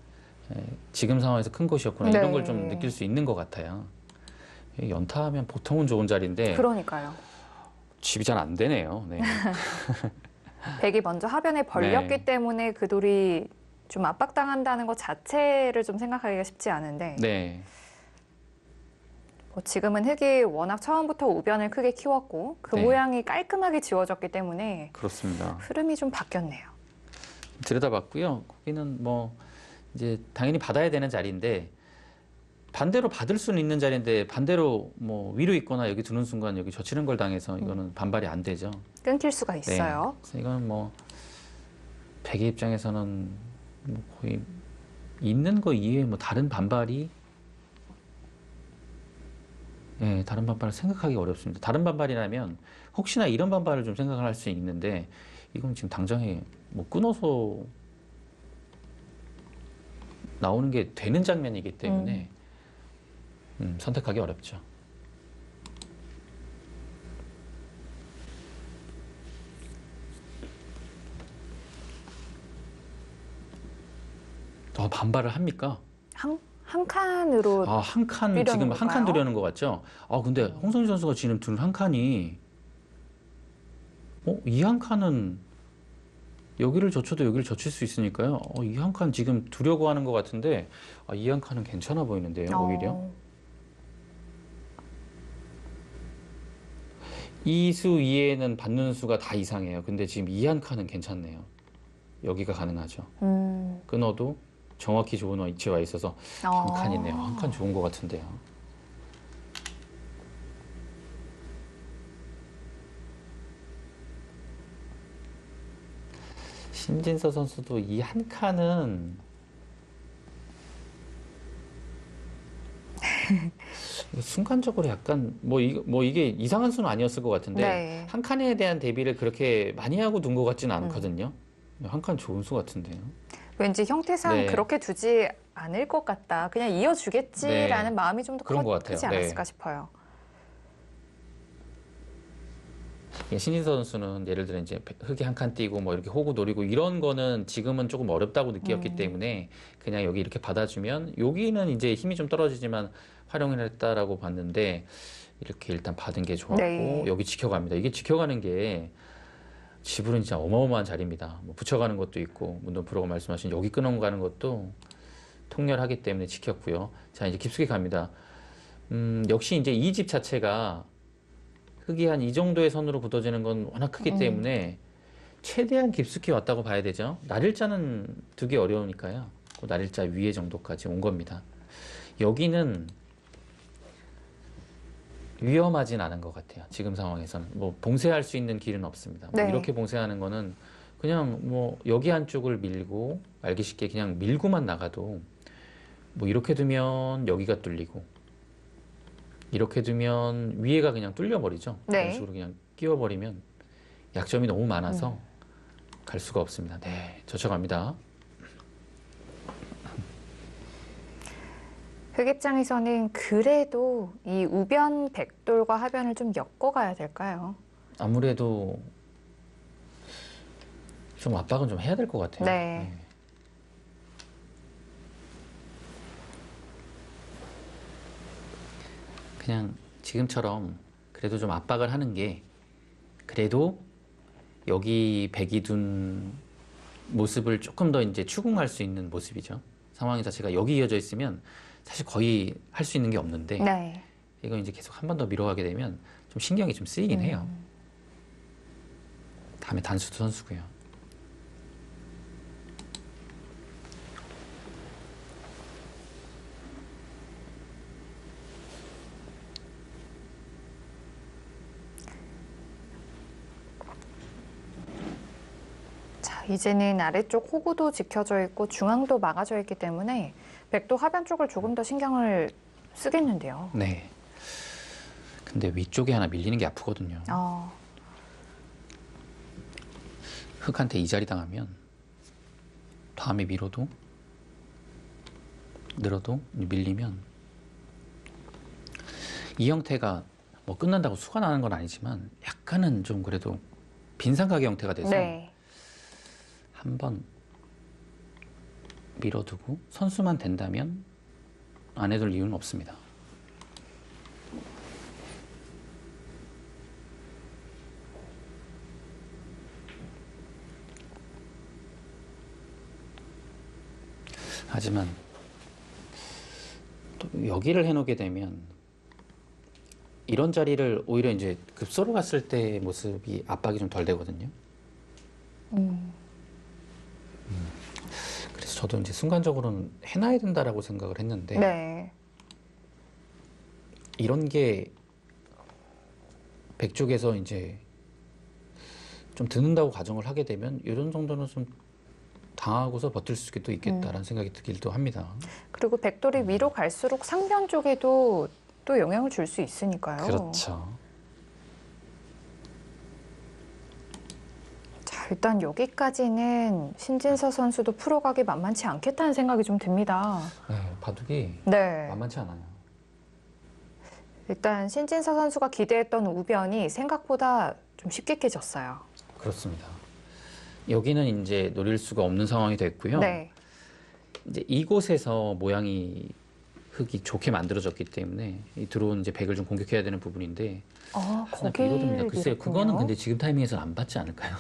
지금 상황에서 큰 곳이었구나. 이런 네. 걸 좀 느낄 수 있는 것 같아요. 연타하면 보통은 좋은 자리인데 그러니까요. 집이 잘 안 되네요. 네. 백이 먼저 하변에 벌렸기 네. 때문에 그 돌이 좀 압박당한다는 것 자체를 좀 생각하기가 쉽지 않은데 네. 뭐 지금은 흙이 워낙 처음부터 우변을 크게 키웠고 그 네. 모양이 깔끔하게 지워졌기 때문에 그렇습니다. 흐름이 좀 바뀌었네요. 들여다봤고요. 거기는 뭐 이제 당연히 받아야 되는 자리인데 반대로 받을 수는 있는 자리인데 반대로 뭐 위로 있거나 여기 두는 순간 여기 젖히는 걸 당해서 이거는 반발이 안 되죠. 끊길 수가 있어요. 네. 그래서 이거는 뭐 백의 입장에서는 뭐 거의 있는 거 이외에 뭐 다른 반발이 다른 반발을 생각하기 어렵습니다. 다른 반발이라면 혹시나 이런 반발을 좀 생각을 할 수 있는데 이건 지금 당장에 뭐 끊어서 나오는 게 되는 장면이기 때문에 선택하기 어렵죠. 반발을 합니까? 한 칸으로 한 칸, 뛰려는 지금 한 칸 걸까요? 두려는 것 같죠? 근데 홍성희 선수가 지금 둔 한 칸이, 이 한 칸은 여기를 젖혀도 여기를 젖힐 수 있으니까요. 이 한 칸 지금 두려고 하는 것 같은데, 이 한 칸은 괜찮아 보이는데요, 오히려. 이 수 이외에는 받는 수가 다 이상해요. 근데 지금 이 한 칸은 괜찮네요. 여기가 가능하죠. 끊어도 정확히 좋은 위치에 와 있어서 한 칸이네요. 한 칸 좋은 것 같은데요. 신진서 선수도 이 한 칸은 순간적으로 약간 이게 이상한 수는 아니었을 것 같은데 네. 한 칸에 대한 대비를 그렇게 많이 하고 둔 것 같지는 않거든요. 한 칸 좋은 수 같은데요. 왠지 형태상 네. 그렇게 두지 않을 것 같다. 그냥 이어주겠지라는 네. 마음이 좀 더 그런 것 같아요. 크지 않았을까 싶어요. 신진서 선수는 예를 들어 이제 흙에 한 칸 띄고 뭐 이렇게 호구 노리고 이런 거는 지금은 조금 어렵다고 느꼈기 때문에 그냥 여기 이렇게 받아주면 여기는 이제 힘이 좀 떨어지지만 활용을 했다라고 봤는데 이렇게 일단 받은 게 좋았고 네. 여기 지켜갑니다. 이게 지켜가는 게 지불은 진짜 어마어마한 자리입니다. 뭐 붙여가는 것도 있고 문돈 프로가 말씀하신 여기 끊어가는 것도 통렬하기 때문에 지켰고요. 자 이제 깊숙이 갑니다. 역시 이제 이 집 자체가 흙이 한 이 정도의 선으로 굳어지는 건 워낙 크기 때문에 최대한 깊숙이 왔다고 봐야 되죠. 날일자는 두기 어려우니까요. 그 날일자 위에 정도까지 온 겁니다. 여기는 위험하진 않은 것 같아요. 지금 상황에서는 뭐 봉쇄할 수 있는 길은 없습니다. 네. 뭐 이렇게 봉쇄하는 거는 그냥 뭐 여기 한쪽을 밀고 알기 쉽게 그냥 밀고만 나가도 뭐 이렇게 두면 여기가 뚫리고 이렇게 두면 위에가 그냥 뚫려버리죠. 네. 이런 식으로 그냥 끼워버리면 약점이 너무 많아서 갈 수가 없습니다. 네, 젖혀갑니다. 흑 입장에서는 그래도 이 우변 백돌과 하변을 좀 엮어가야 될까요? 아무래도 좀 압박은 좀 해야 될 것 같아요. 네. 그냥 지금처럼 그래도 좀 압박을 하는 게 그래도 여기 백이 둔 모습을 조금 더 이제 추궁할 수 있는 모습이죠. 상황 자체가 여기 이어져 있으면 사실 거의 할 수 있는 게 없는데 네. 이거 이제 계속 한 번 더 밀어가게 되면 좀 신경이 좀 쓰이긴 해요. 다음에 단수도 선수고요. 자, 이제는 아래쪽 호구도 지켜져 있고 중앙도 막아져 있기 때문에 백도 하변 쪽을 조금 더 신경을 쓰겠는데요. 네. 근데 위쪽에 하나 밀리는 게 아프거든요. 흑한테 이 자리 당하면 다음에 밀어도 늘어도 밀리면 이 형태가 뭐 끝난다고 수가 나는 건 아니지만 약간은 좀 그래도 빈삼각의 형태가 돼서 네. 한번 밀어두고 선수만 된다면 안 해둘 이유는 없습니다. 하지만 또 여기를 해놓게 되면 이런 자리를 오히려 이제 급소로 갔을 때 모습이 압박이 좀 덜 되거든요. 그래서 저도 이제 순간적으로는 해놔야 된다라고 생각을 했는데 네. 이런 게 백쪽에서 이제 좀 드는다고 가정을 하게 되면 이런 정도는 좀 당하고서 버틸 수도 있겠다라는 생각이 들기도 합니다. 그리고 백돌이 위로 갈수록 상변 쪽에도 또 영향을 줄 수 있으니까요. 그렇죠. 자, 일단 여기까지는 신진서 선수도 풀어가기 만만치 않겠다는 생각이 좀 듭니다. 네, 바둑이 네. 만만치 않아요. 일단 신진서 선수가 기대했던 우변이 생각보다 좀 쉽게 깨졌어요. 그렇습니다. 여기는 이제 노릴 수가 없는 상황이 됐고요. 네. 이제 이곳에서 모양이 흙이 좋게 만들어졌기 때문에 이 들어온 이제 백을 좀 공격해야 되는 부분인데 하나 거기를 밀어둡니다. 글쎄요, 밀었군요. 그거는 근데 지금 타이밍에서는 안 받지 않을까요?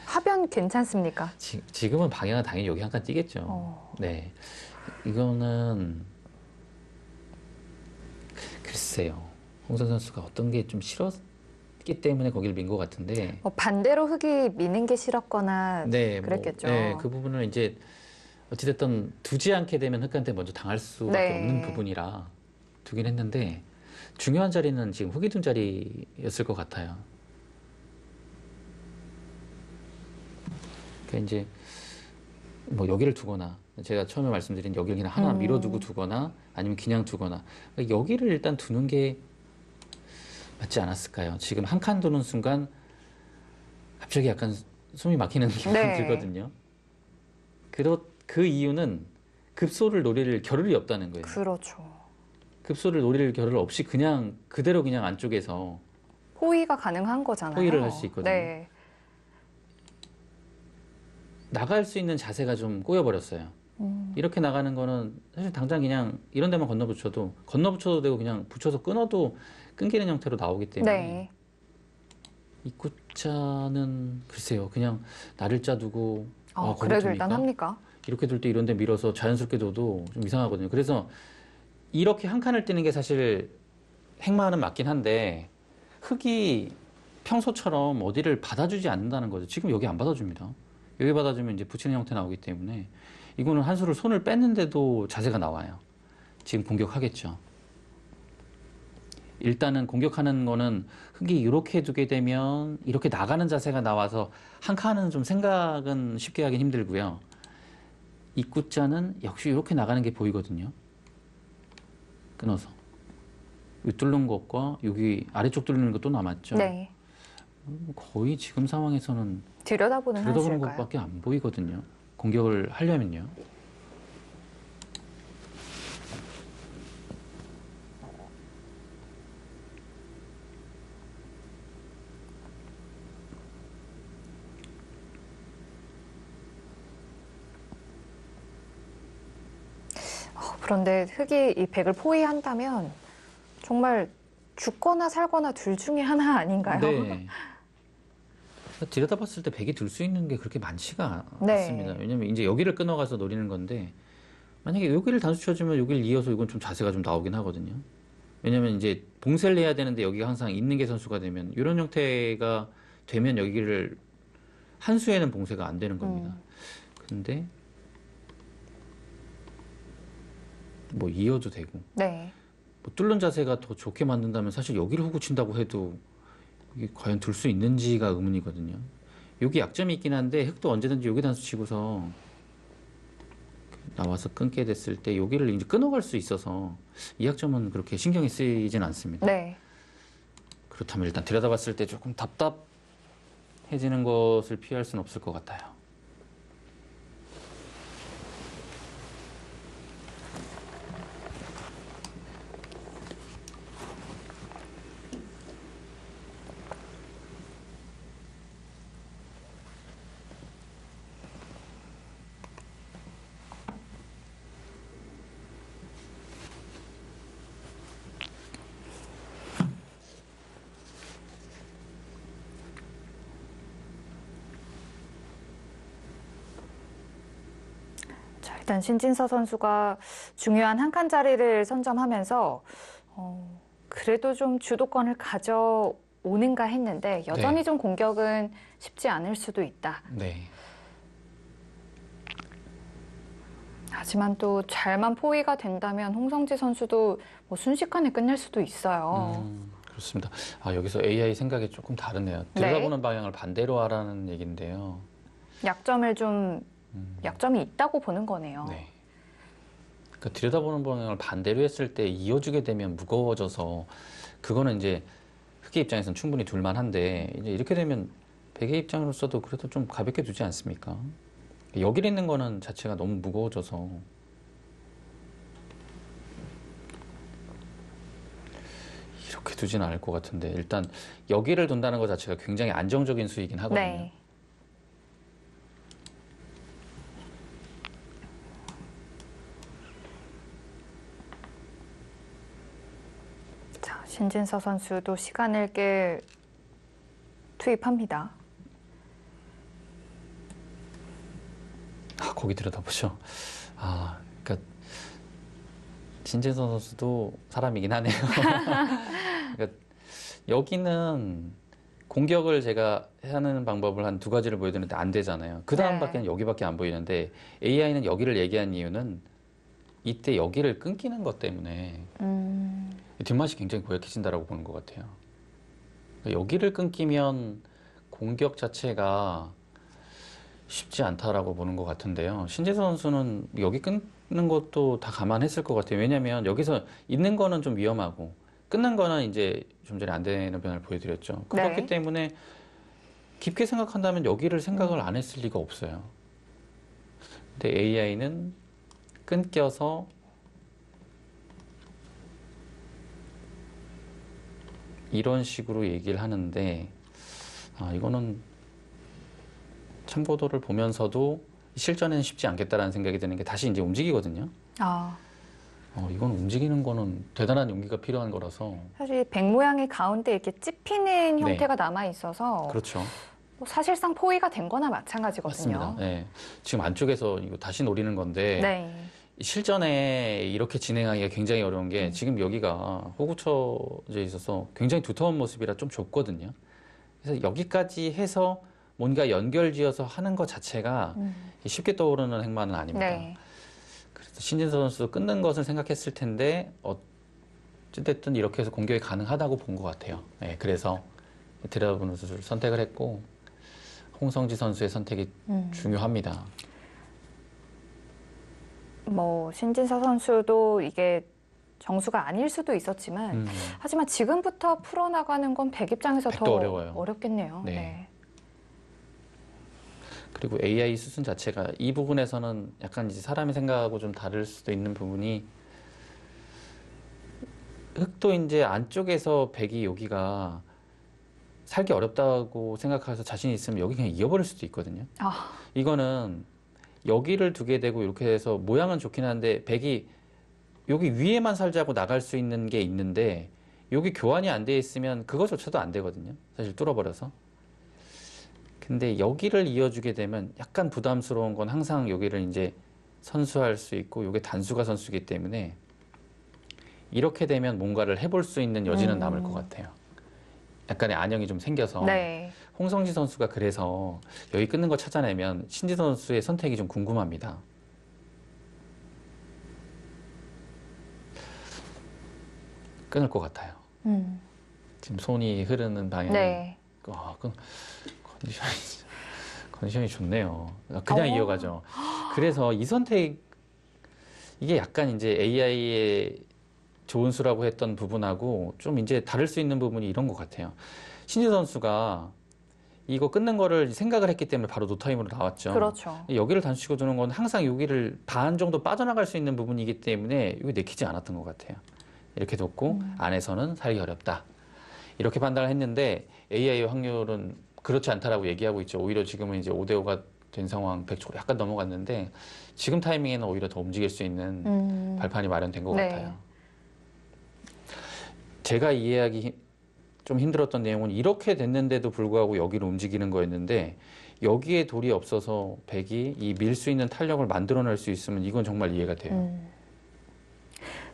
하변 괜찮습니까? 지금은 방향은 당연히 여기 한 칸 뛰겠죠. 네, 이거는 글쎄요. 홍선 선수가 어떤 게 좀 싫었기 때문에 거기를 민 것 같은데. 반대로 흙이 미는 게 싫었거나 네, 그랬겠죠. 네, 그 부분을 이제 어찌됐든 두지 않게 되면 흙한테 먼저 당할 수밖에 네. 없는 부분이라 두긴 했는데 중요한 자리는 지금 흙이 둔 자리였을 것 같아요. 그러니까 이제 뭐 여기를 두거나 제가 처음에 말씀드린 여기를 그냥 하나 밀어두고 두거나 아니면 그냥 두거나 그러니까 여기를 일단 두는 게 맞지 않았을까요? 지금 한 칸 두는 순간 갑자기 약간 숨이 막히는 기분이 네. 들거든요. 그 이유는 급소를 노릴 겨를이 없다는 거예요. 그렇죠. 급소를 노릴 겨를 없이 그냥 그대로 그냥 안쪽에서 호위가 가능한 거잖아요. 호위를 할 수 있거든요. 네. 나갈 수 있는 자세가 좀 꼬여버렸어요. 이렇게 나가는 거는 사실 당장 그냥 이런 데만 건너붙여도 되고 그냥 붙여서 끊어도 끊기는 형태로 나오기 때문에 네. 입구자는 글쎄요. 그냥 나를자 두고 거기 그래도 둡니까? 일단 합니까? 이렇게 둘 때 이런 데 밀어서 자연스럽게 둬도 좀 이상하거든요. 그래서 이렇게 한 칸을 뛰는 게 사실 행마는 맞긴 한데 흙이 평소처럼 어디를 받아주지 않는다는 거죠. 지금 여기 안 받아줍니다. 여기 받아주면 이제 붙이는 형태 나오기 때문에 이거는 한 수를 손을 뺐는데도 자세가 나와요. 지금 공격하겠죠. 일단은 공격하는 거는 흙이 이렇게 두게 되면 이렇게 나가는 자세가 나와서 한 칸은 좀 생각은 쉽게 하긴 힘들고요. 입구자는 역시 이렇게 나가는 게 보이거든요. 끊어서. 이 뚫는 것과 여기 아래쪽 뚫는 것도 남았죠. 네. 거의 지금 상황에서는 들여다보는 들여다보는 한수일까요? 것밖에 안 보이거든요. 공격을 하려면요. 그런데 흙이 이 백을 포위한다면 정말 죽거나 살거나 둘 중에 하나 아닌가요? 네. 들여다봤을 때 백이 들 수 있는 게 그렇게 많지가 네. 않습니다. 왜냐면 이제 여기를 끊어가서 노리는 건데 만약에 여기를 단수 쳐주면 여기를 이어서 이건 좀 자세가 좀 나오긴 하거든요. 왜냐면 이제 봉쇄를 해야 되는데 여기가 항상 있는 게 선수가 되면 이런 형태가 되면 여기를 한 수에는 봉쇄가 안 되는 겁니다. 근데 뭐 이어도 되고 네. 뭐 뚫는 자세가 더 좋게 만든다면 사실 여기를 후구 친다고 해도 이게 과연 둘 수 있는지가 의문이거든요. 여기 약점이 있긴 한데 흙도 언제든지 여기 단수 치고서 나와서 끊게 됐을 때 여기를 이제 끊어갈 수 있어서 이 약점은 그렇게 신경이 쓰이진 않습니다. 네. 그렇다면 일단 들여다봤을 때 조금 답답해지는 것을 피할 수는 없을 것 같아요. 자, 일단 신진서 선수가 중요한 한 칸 자리를 선점하면서 그래도 좀 주도권을 가져오는가 했는데 여전히 네. 좀 공격은 쉽지 않을 수도 있다. 네. 하지만 또 잘만 포위가 된다면 홍성지 선수도 뭐 순식간에 끝낼 수도 있어요. 그렇습니다. 여기서 AI 생각이 조금 다르네요. 들여다보는 방향을 반대로 하라는 얘기인데요. 약점을 좀 약점이 있다고 보는 거네요. 네. 그러니까 들여다보는 방향을 반대로 했을 때 이어주게 되면 무거워져서 그거는 이제 흑의 입장에서는 충분히 둘만한데 이제 이렇게 되면 백의 입장으로서도 그래도 좀 가볍게 두지 않습니까? 여기를 있는 거는 자체가 너무 무거워져서 이렇게 두지는 않을 것 같은데 일단 여기를 둔다는 것 자체가 굉장히 안정적인 수이긴 하거든요. 네. 자, 신진서 선수도 시간을 꽤 투입합니다. 아, 거기 들여다보죠. 아, 그러니까 신진서 선수도 사람이긴 하네요. 그러니까 여기는 공격을 제가 하는 방법을 한 두 가지를 보여드렸는데 안 되잖아요. 그 다음밖에는 여기밖에 안 보이는데 AI는 여기를 얘기한 이유는 이때 여기를 끊기는 것 때문에 뒷맛이 굉장히 고약해진다라고 보는 것 같아요. 여기를 끊기면 공격 자체가 쉽지 않다라고 보는 것 같은데요. 신재서 선수는 여기 끊는 것도 다 감안했을 것 같아요. 왜냐하면 여기서 있는 거는 좀 위험하고 끊는 거는 이제 좀 전에 안 되는 변화를 보여드렸죠. 그렇기 네. 때문에 깊게 생각한다면 여기를 생각을 안 했을 리가 없어요. 근데 AI는 끊겨서 이런 식으로 얘기를 하는데 이거는 참고도를 보면서도 실전에는 쉽지 않겠다라는 생각이 드는 게 다시 이제 움직이거든요. 아, 이건 움직이는 거는 대단한 용기가 필요한 거라서. 사실 백 모양이 가운데 이렇게 찝히는 네. 형태가 남아 있어서 그렇죠. 뭐 사실상 포위가 된 거나 마찬가지거든요. 맞습니다. 네. 지금 안쪽에서 이거 다시 노리는 건데 네. 실전에 이렇게 진행하기가 굉장히 어려운 게 지금 여기가 호구쳐져 있어서 굉장히 두터운 모습이라 좀 좁거든요. 그래서 여기까지 해서 뭔가 연결지어서 하는 것 자체가 쉽게 떠오르는 행만은 아닙니다. 네. 그래서 신진서 선수 끊는 것을 생각했을 텐데 어쨌든 이렇게 해서 공격이 가능하다고 본 것 같아요. 네, 그래서 드라군 선수를 선택을 했고 홍성지 선수의 선택이 중요합니다. 뭐 신진서 선수도 이게 정수가 아닐 수도 있었지만 하지만 지금부터 풀어나가는 건 백 입장에서 더 백도 어려워요. 어렵겠네요. 네. 네. 그리고 AI 수준 자체가 이 부분에서는 약간 이제 사람의 생각하고 좀 다를 수도 있는 부분이 흑도 이제 안쪽에서 백이 여기가 살기 어렵다고 생각해서 자신 있으면 여기 그냥 이어버릴 수도 있거든요. 아, 이거는 여기를 두게 되고 이렇게 해서 모양은 좋긴 한데 백이 여기 위에만 살자고 나갈 수 있는 게 있는데 여기 교환이 안 돼 있으면 그거조차도 안 되거든요. 사실 뚫어버려서. 근데 여기를 이어주게 되면 약간 부담스러운 건 항상 여기를 이제 선수할 수 있고 이게 단수가 선수이기 때문에 이렇게 되면 뭔가를 해볼 수 있는 여지는 남을 것 같아요. 약간의 안형이 좀 생겨서 네. 홍성지 선수가 그래서 여기 끊는 거 찾아내면 신지 선수의 선택이 좀 궁금합니다. 끊을 것 같아요. 지금 손이 흐르는 방향이 네. 컨디션이 좋네요. 그냥 이어가죠. 그래서 이 선택 이게 약간 이제 AI의 좋은 수라고 했던 부분하고 좀 이제 다를 수 있는 부분이 이런 것 같아요. 신지 선수가 이거 끊는 거를 생각을 했기 때문에 바로 노타임으로 나왔죠. 그렇죠. 여기를 단수치고 두는 건 항상 여기를 반 정도 빠져나갈 수 있는 부분이기 때문에 이거 내키지 않았던 것 같아요. 이렇게 뒀고 안에서는 살기 어렵다. 이렇게 판단을 했는데 AI의 확률은 그렇지 않다라고 얘기하고 있죠. 오히려 지금은 이제 5대5가 된 상황 100초로 약간 넘어갔는데 지금 타이밍에는 오히려 더 움직일 수 있는 발판이 마련된 것 네. 같아요. 제가 이해하기 좀 힘들었던 내용은 이렇게 됐는데도 불구하고 여기를 움직이는 거였는데 여기에 돌이 없어서 백이 이 밀 수 있는 탄력을 만들어낼 수 있으면 이건 정말 이해가 돼요.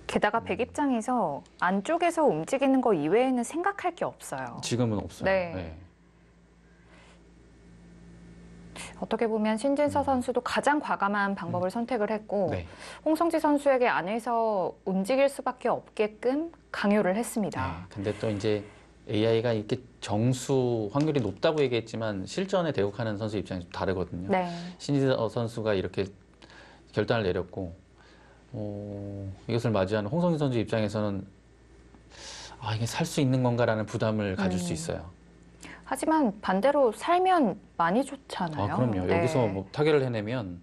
게다가 백 입장에서 안쪽에서 움직이는 거 이외에는 생각할 게 없어요. 지금은 없어요. 네. 네. 어떻게 보면 신진서 선수도 가장 과감한 방법을 선택을 했고 네. 홍성지 선수에게 안에서 움직일 수밖에 없게끔 강요를 했습니다. 네. 근데 또 이제 AI가 이렇게 정수 확률이 높다고 얘기했지만 실전에 대국하는 선수 입장이 좀 다르거든요. 네. 신지서 선수가 이렇게 결단을 내렸고 이것을 맞이하는 홍성희 선수 입장에서는 이게 살 수 있는 건가라는 부담을 가질 수 있어요. 하지만 반대로 살면 많이 좋잖아요. 아, 그럼요. 네. 여기서 뭐 타결을 해내면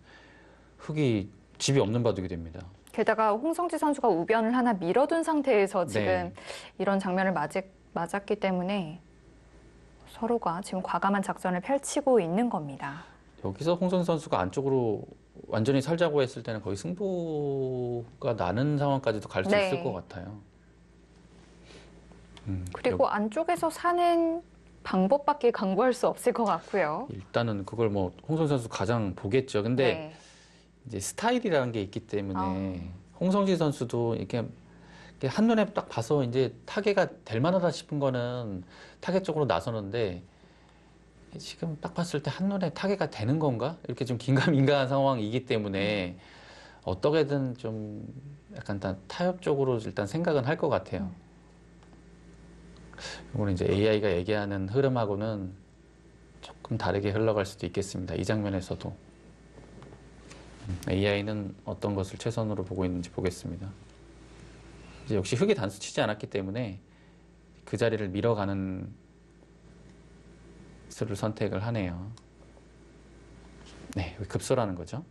흙이 집이 없는 바둑이 됩니다. 게다가 홍성지 선수가 우변을 하나 밀어둔 상태에서 지금 네. 이런 장면을 맞았기 때문에 서로가 지금 과감한 작전을 펼치고 있는 겁니다. 여기서 홍성희 선수가 안쪽으로 완전히 살자고 했을 때는 거의 승부가 나는 상황까지도 갈 수 네. 있을 것 같아요. 그리고 안쪽에서 사는 방법밖에 강구할 수 없을 것 같고요. 일단은 그걸 뭐 홍성희 선수 가장 보겠죠. 근데 네. 이제 스타일이라는 게 있기 때문에 홍성지 선수도 이렇게 한눈에 딱 봐서 이제 타겟가 될 만하다 싶은 거는 타겟 쪽으로 나서는데 지금 딱 봤을 때 한눈에 타겟가 되는 건가? 이렇게 좀 긴가민가한 상황이기 때문에 어떻게든 좀 약간 타협 쪽으로 일단 생각은 할 것 같아요. 이거는 이제 AI가 얘기하는 흐름하고는 조금 다르게 흘러갈 수도 있겠습니다. 이 장면에서도. AI는 어떤 것을 최선으로 보고 있는지 보겠습니다. 이제 역시 흙이 단수 치지 않았기 때문에 그 자리를 밀어가는 수를 선택을 하네요. 네, 급소라는 거죠.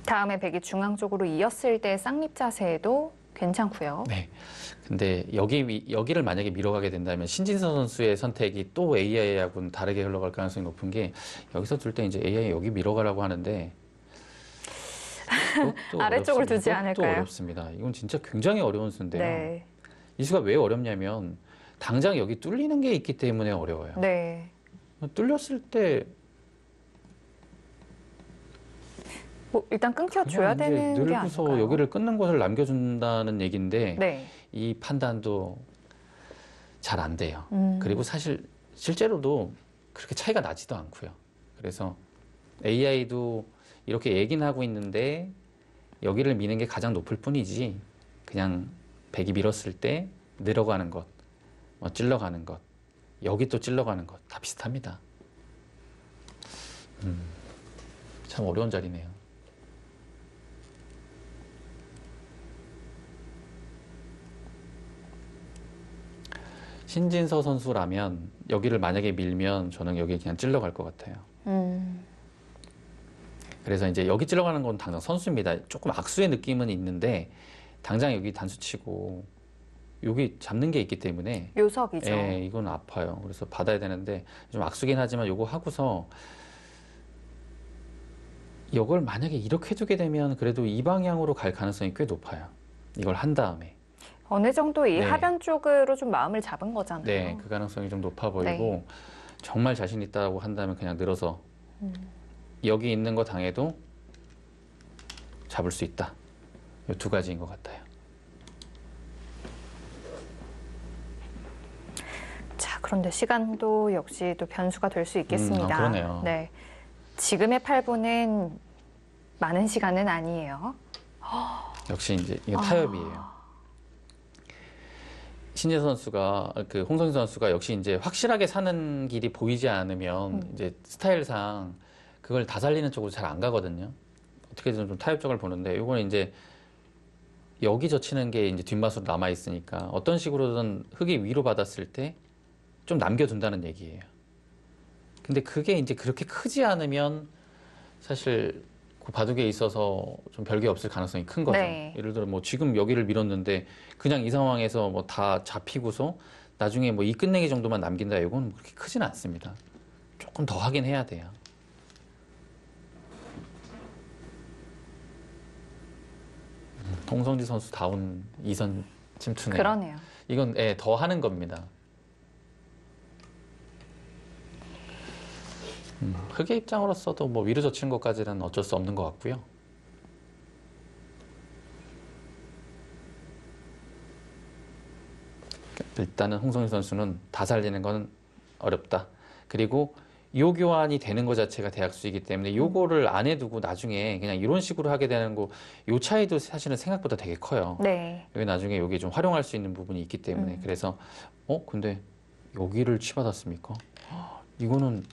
다음에 백이 중앙 쪽으로 이었을 때 쌍립 자세도 괜찮고요. 네. 근데 여기를 만약에 밀어가게 된다면 신진서 선수의 선택이 또 AI하고는 다르게 흘러갈 가능성이 높은 게 여기서 둘 때 이제 AI 여기 밀어가라고 하는데 그것도 아래쪽으로 두지 그것도 않을까요? 어렵습니다. 이건 진짜 굉장히 어려운 수인데요. 네. 이 수가 왜 어렵냐면 당장 여기 뚫리는 게 있기 때문에 어려워요. 네. 뚫렸을 때 뭐 일단 끊겨줘야 그냥 이제 되는 게 늙어서 아닐까요? 여기를 끊는 것을 남겨준다는 얘기인데 네. 이 판단도 잘 안 돼요. 음. 그리고 사실 실제로도 그렇게 차이가 나지도 않고요. 그래서 AI도 이렇게 얘기는 하고 있는데 여기를 미는 게 가장 높을 뿐이지 그냥 백이 밀었을 때 늘어가는 것, 뭐 찔러가는 것, 여기 또 찔러가는 것 다 비슷합니다. 참 어려운 자리네요. 신진서 선수라면 여기를 만약에 밀면 저는 여기 그냥 찔러갈 것 같아요. 그래서 이제 여기 찔러가는 건 당장 선수입니다. 조금 악수의 느낌은 있는데 당장 여기 단수 치고 여기 잡는 게 있기 때문에 요석이죠. 예, 이건 아파요. 그래서 받아야 되는데 좀 악수긴 하지만 요거 하고서 이걸 만약에 이렇게 두게 되면 그래도 이 방향으로 갈 가능성이 꽤 높아요. 이걸 한 다음에. 어느 정도 이 네. 하변 쪽으로 좀 마음을 잡은 거잖아요. 네, 그 가능성이 좀 높아 보이고 정말 자신 있다고 한다면 그냥 늘어서 여기 있는 거 당해도 잡을 수 있다. 이 두 가지인 것 같아요. 자, 그런데 시간도 역시 또 변수가 될 수 있겠습니다. 그러네요. 네. 지금의 8분은 많은 시간은 아니에요. 역시 이제 이게 타협이에요. 신재 선수가 그 홍성희 선수가 역시 이제 확실하게 사는 길이 보이지 않으면 이제 스타일상 그걸 다 살리는 쪽으로 잘 안 가거든요. 어떻게든 좀 타협적을 보는데 이거는 이제 여기 젖히는 게 이제 뒷맛으로 남아 있으니까 어떤 식으로든 흙이 위로 받았을 때 좀 남겨둔다는 얘기예요. 근데 그게 이제 그렇게 크지 않으면 사실 그 바둑에 있어서 좀 별게 없을 가능성이 큰 거죠. 네. 예를 들어 뭐 지금 여기를 밀었는데 그냥 이 상황에서 뭐 다 잡히고서 나중에 뭐 이 끝내기 정도만 남긴다 이건 그렇게 크진 않습니다. 조금 더 하긴 해야 돼요. 홍성지 선수 다운 2선 침투네요. 그러네요. 이건 더 하는 겁니다. 흑의 입장으로서도 뭐 위로 젖힌 것까지는 어쩔 수 없는 것 같고요. 일단은 홍성희 선수는 다 살리는 건 어렵다. 그리고 요 교환이 되는 것 자체가 대학수이기 때문에 요거를 안 해두고 나중에 그냥 이런 식으로 하게 되는 거, 요 차이도 사실은 생각보다 되게 커요. 네. 여기 나중에 여기 좀 활용할 수 있는 부분이 있기 때문에 그래서 근데 여기를 치받았습니까? 이거는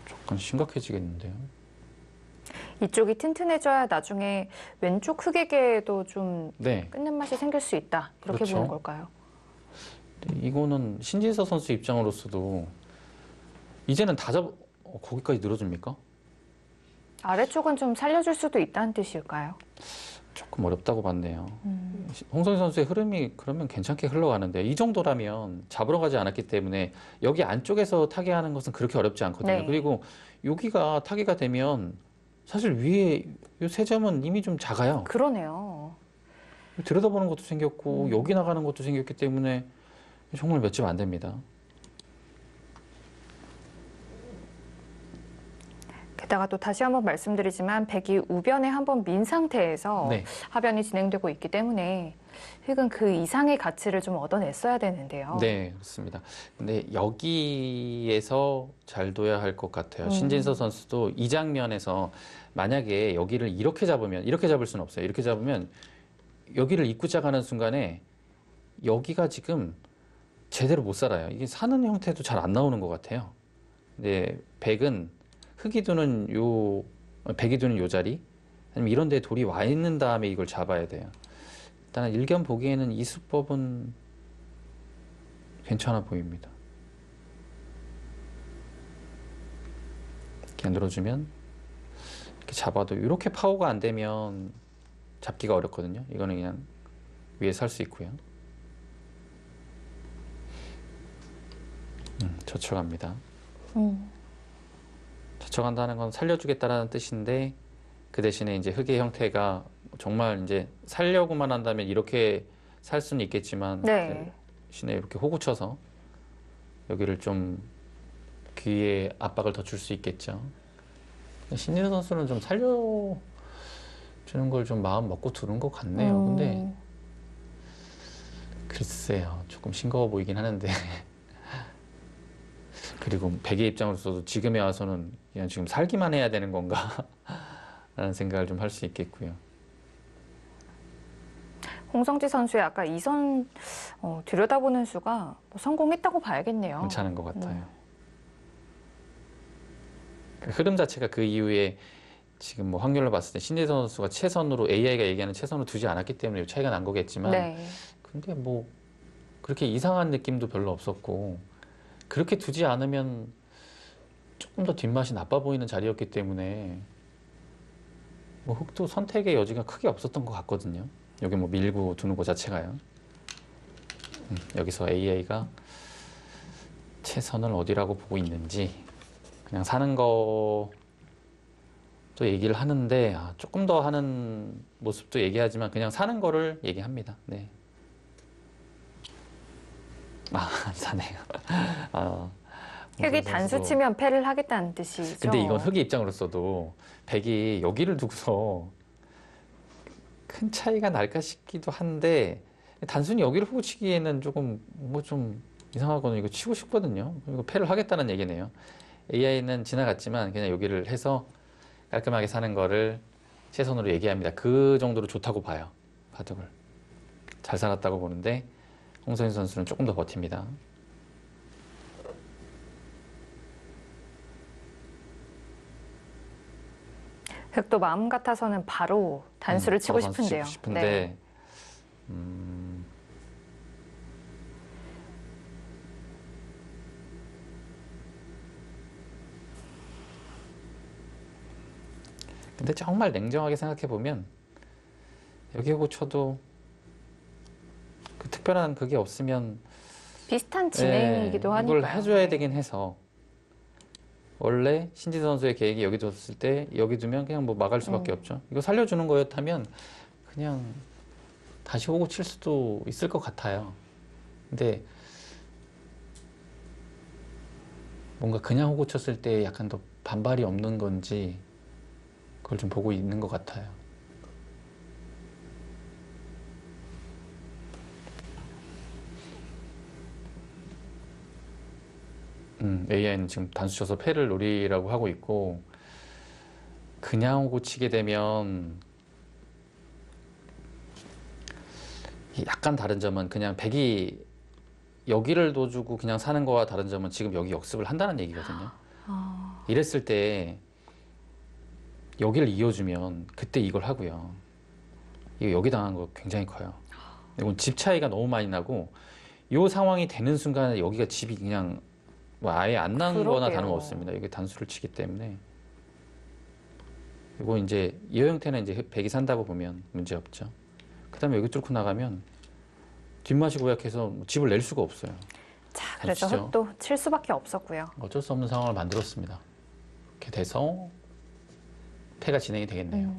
조금 심각해지겠는데요. 이쪽이 튼튼해져야 나중에 왼쪽 흑에게도 좀 네, 끊는 맛이 생길 수 있다. 이렇게 그렇죠. 보는 걸까요? 이거는 신진서 선수 입장으로서도 이제는 거기까지 늘어줍니까? 아래쪽은 좀 살려줄 수도 있다는 뜻일까요? 조금 어렵다고 봤네요. 홍성희 선수의 흐름이 그러면 괜찮게 흘러가는데 이 정도라면 잡으러 가지 않았기 때문에 여기 안쪽에서 타개하는 것은 그렇게 어렵지 않거든요. 네. 그리고 여기가 타개가 되면 사실 위에 이 세 점은 이미 좀 작아요. 그러네요. 들여다보는 것도 생겼고 여기 나가는 것도 생겼기 때문에 정말 몇 점 안 됩니다. 게다가 또 다시 한번 말씀드리지만 백이 우변에 한번 민 상태에서 네. 하변이 진행되고 있기 때문에 흙은 그 이상의 가치를 좀 얻어냈어야 되는데요. 네, 그렇습니다. 근데 여기에서 잘 둬야 할 것 같아요. 신진서 선수도 이 장면에서 만약에 여기를 이렇게 잡으면, 이렇게 잡을 수는 없어요. 이렇게 잡으면 여기를 입구자 가는 순간에 여기가 지금 제대로 못 살아요. 이게 사는 형태도 잘 안 나오는 것 같아요. 근데 백은 백이 두는 요 자리, 아니면 이런 데 돌이 와 있는 다음에 이걸 잡아야 돼요. 일단 일견 보기에는 이 수법은 괜찮아 보입니다. 이렇게 늘어주면 이렇게 잡아도 이렇게 파워가 안 되면 잡기가 어렵거든요. 이거는 그냥 위에 살 수 있고요. 젖혀갑니다. 젖혀간다는 건 살려주겠다라는 뜻인데 그 대신에 이제 흙의 형태가 정말 이제 살려고만 한다면 이렇게 살 수는 있겠지만 네. 대신에 이렇게 호구쳐서 여기를 좀 귀에 압박을 더 줄 수 있겠죠. 신진서 선수는 좀 살려주는 걸 좀 마음 먹고 두는 것 같네요. 근데 글쎄요, 조금 싱거워 보이긴 하는데 그리고 백의 입장으로서도 지금에 와서는 그냥 지금 살기만 해야 되는 건가 라는 생각을 좀 할 수 있겠고요. 홍성지 선수의 아까 이선 들여다보는 수가 뭐 성공했다고 봐야겠네요. 괜찮은 것 같아요. 그 흐름 자체가 그 이후에 지금 뭐 확률로 봤을 때 신재선 선수가 최선으로 AI가 얘기하는 최선으로 두지 않았기 때문에 차이가 난 거겠지만 네. 근데 뭐 그렇게 이상한 느낌도 별로 없었고 그렇게 두지 않으면 조금 더 뒷맛이 나빠 보이는 자리였기 때문에 뭐 흑도 선택의 여지가 크게 없었던 것 같거든요. 여기 뭐 밀고 두는 것 자체가요. 여기서 AI가 최선을 어디라고 보고 있는지 그냥 사는 것도 얘기를 하는데 조금 더 하는 모습도 얘기하지만 그냥 사는 거를 얘기합니다. 네. 안 사네요. 흙이 단수 치면 패를 하겠다는 뜻이죠. 근데 이건 흙의 입장으로서도 백이 여기를 두고서 큰 차이가 날까 싶기도 한데 단순히 여기를 후고 치기에는 조금 뭐 좀 이상하거든요. 이거 치고 싶거든요. 이거 패를 하겠다는 얘기네요. AI는 지나갔지만 그냥 여기를 해서 깔끔하게 사는 거를 최선으로 얘기합니다. 그 정도로 좋다고 봐요. 바둑을. 잘 살았다고 보는데 홍성희 선수는 조금 더 버팁니다. 흙도 마음 같아서는 바로 단수를 치고 바로 단수 싶은데요. 치고 싶은데 네. 근데 정말 냉정하게 생각해 보면 여기 하고 쳐도 그 특별한 그게 없으면 비슷한 진행이기도 하니까요. 이걸 해줘야 되긴 해서 원래 신지 선수의 계획이 여기 뒀을 때 여기 두면 그냥 뭐 막을 수밖에 없죠. 이거 살려주는 거였다면 그냥 다시 호구 칠 수도 있을 것 같아요. 근데 뭔가 그냥 호구 쳤을 때 약간 더 반발이 없는 건지 그걸 좀 보고 있는 것 같아요. AI는 지금 단수 쳐서 패를 노리라고 하고 있고 그냥 호구 치게 되면 약간 다른 점은 그냥 백이 여기를 둬주고 그냥 사는 거와 다른 점은 지금 여기 역습을 한다는 얘기거든요. 이랬을 때 여기를 이어주면 그때 이걸 하고요. 이거 여기 당한 거 굉장히 커요. 이건 집 차이가 너무 많이 나고 요 상황이 되는 순간에 여기가 집이 그냥 뭐 아예 안 난 거나 그러게요. 다름없습니다. 여기 단수를 치기 때문에. 이거 이제 이 형태는 이제 백이 산다고 보면 문제 없죠. 그다음에 여기 뚫고 나가면 뒷맛이 고약해서 집을 낼 수가 없어요. 자, 그래서 아시죠? 흙도 칠 수밖에 없었고요. 어쩔 수 없는 상황을 만들었습니다. 이렇게 돼서 패가 진행이 되겠네요.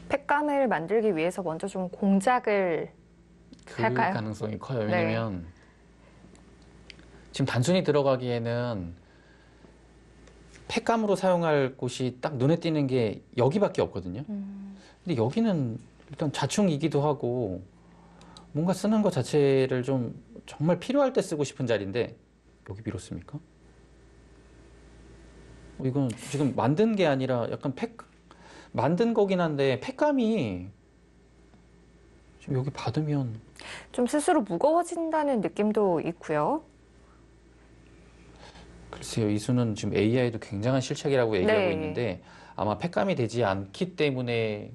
팩감을 만들기 위해서 먼저 좀 공작을 그 할까요? 가능성이 커요. 네. 왜냐면 지금 단순히 들어가기에는 팩감으로 사용할 곳이 딱 눈에 띄는 게 여기밖에 없거든요. 근데 여기는 일단 자충이기도 하고 뭔가 쓰는 것 자체를 좀 정말 필요할 때 쓰고 싶은 자리인데 여기 비롯습니까? 이건 지금 만든 게 아니라 약간 만든 거긴 한데 팩감이 지금 여기 받으면 좀 스스로 무거워진다는 느낌도 있고요. 글쎄요, 이 수는 지금 AI도 굉장한 실책이라고 얘기하고 네. 있는데 아마 팩감이 되지 않기 때문에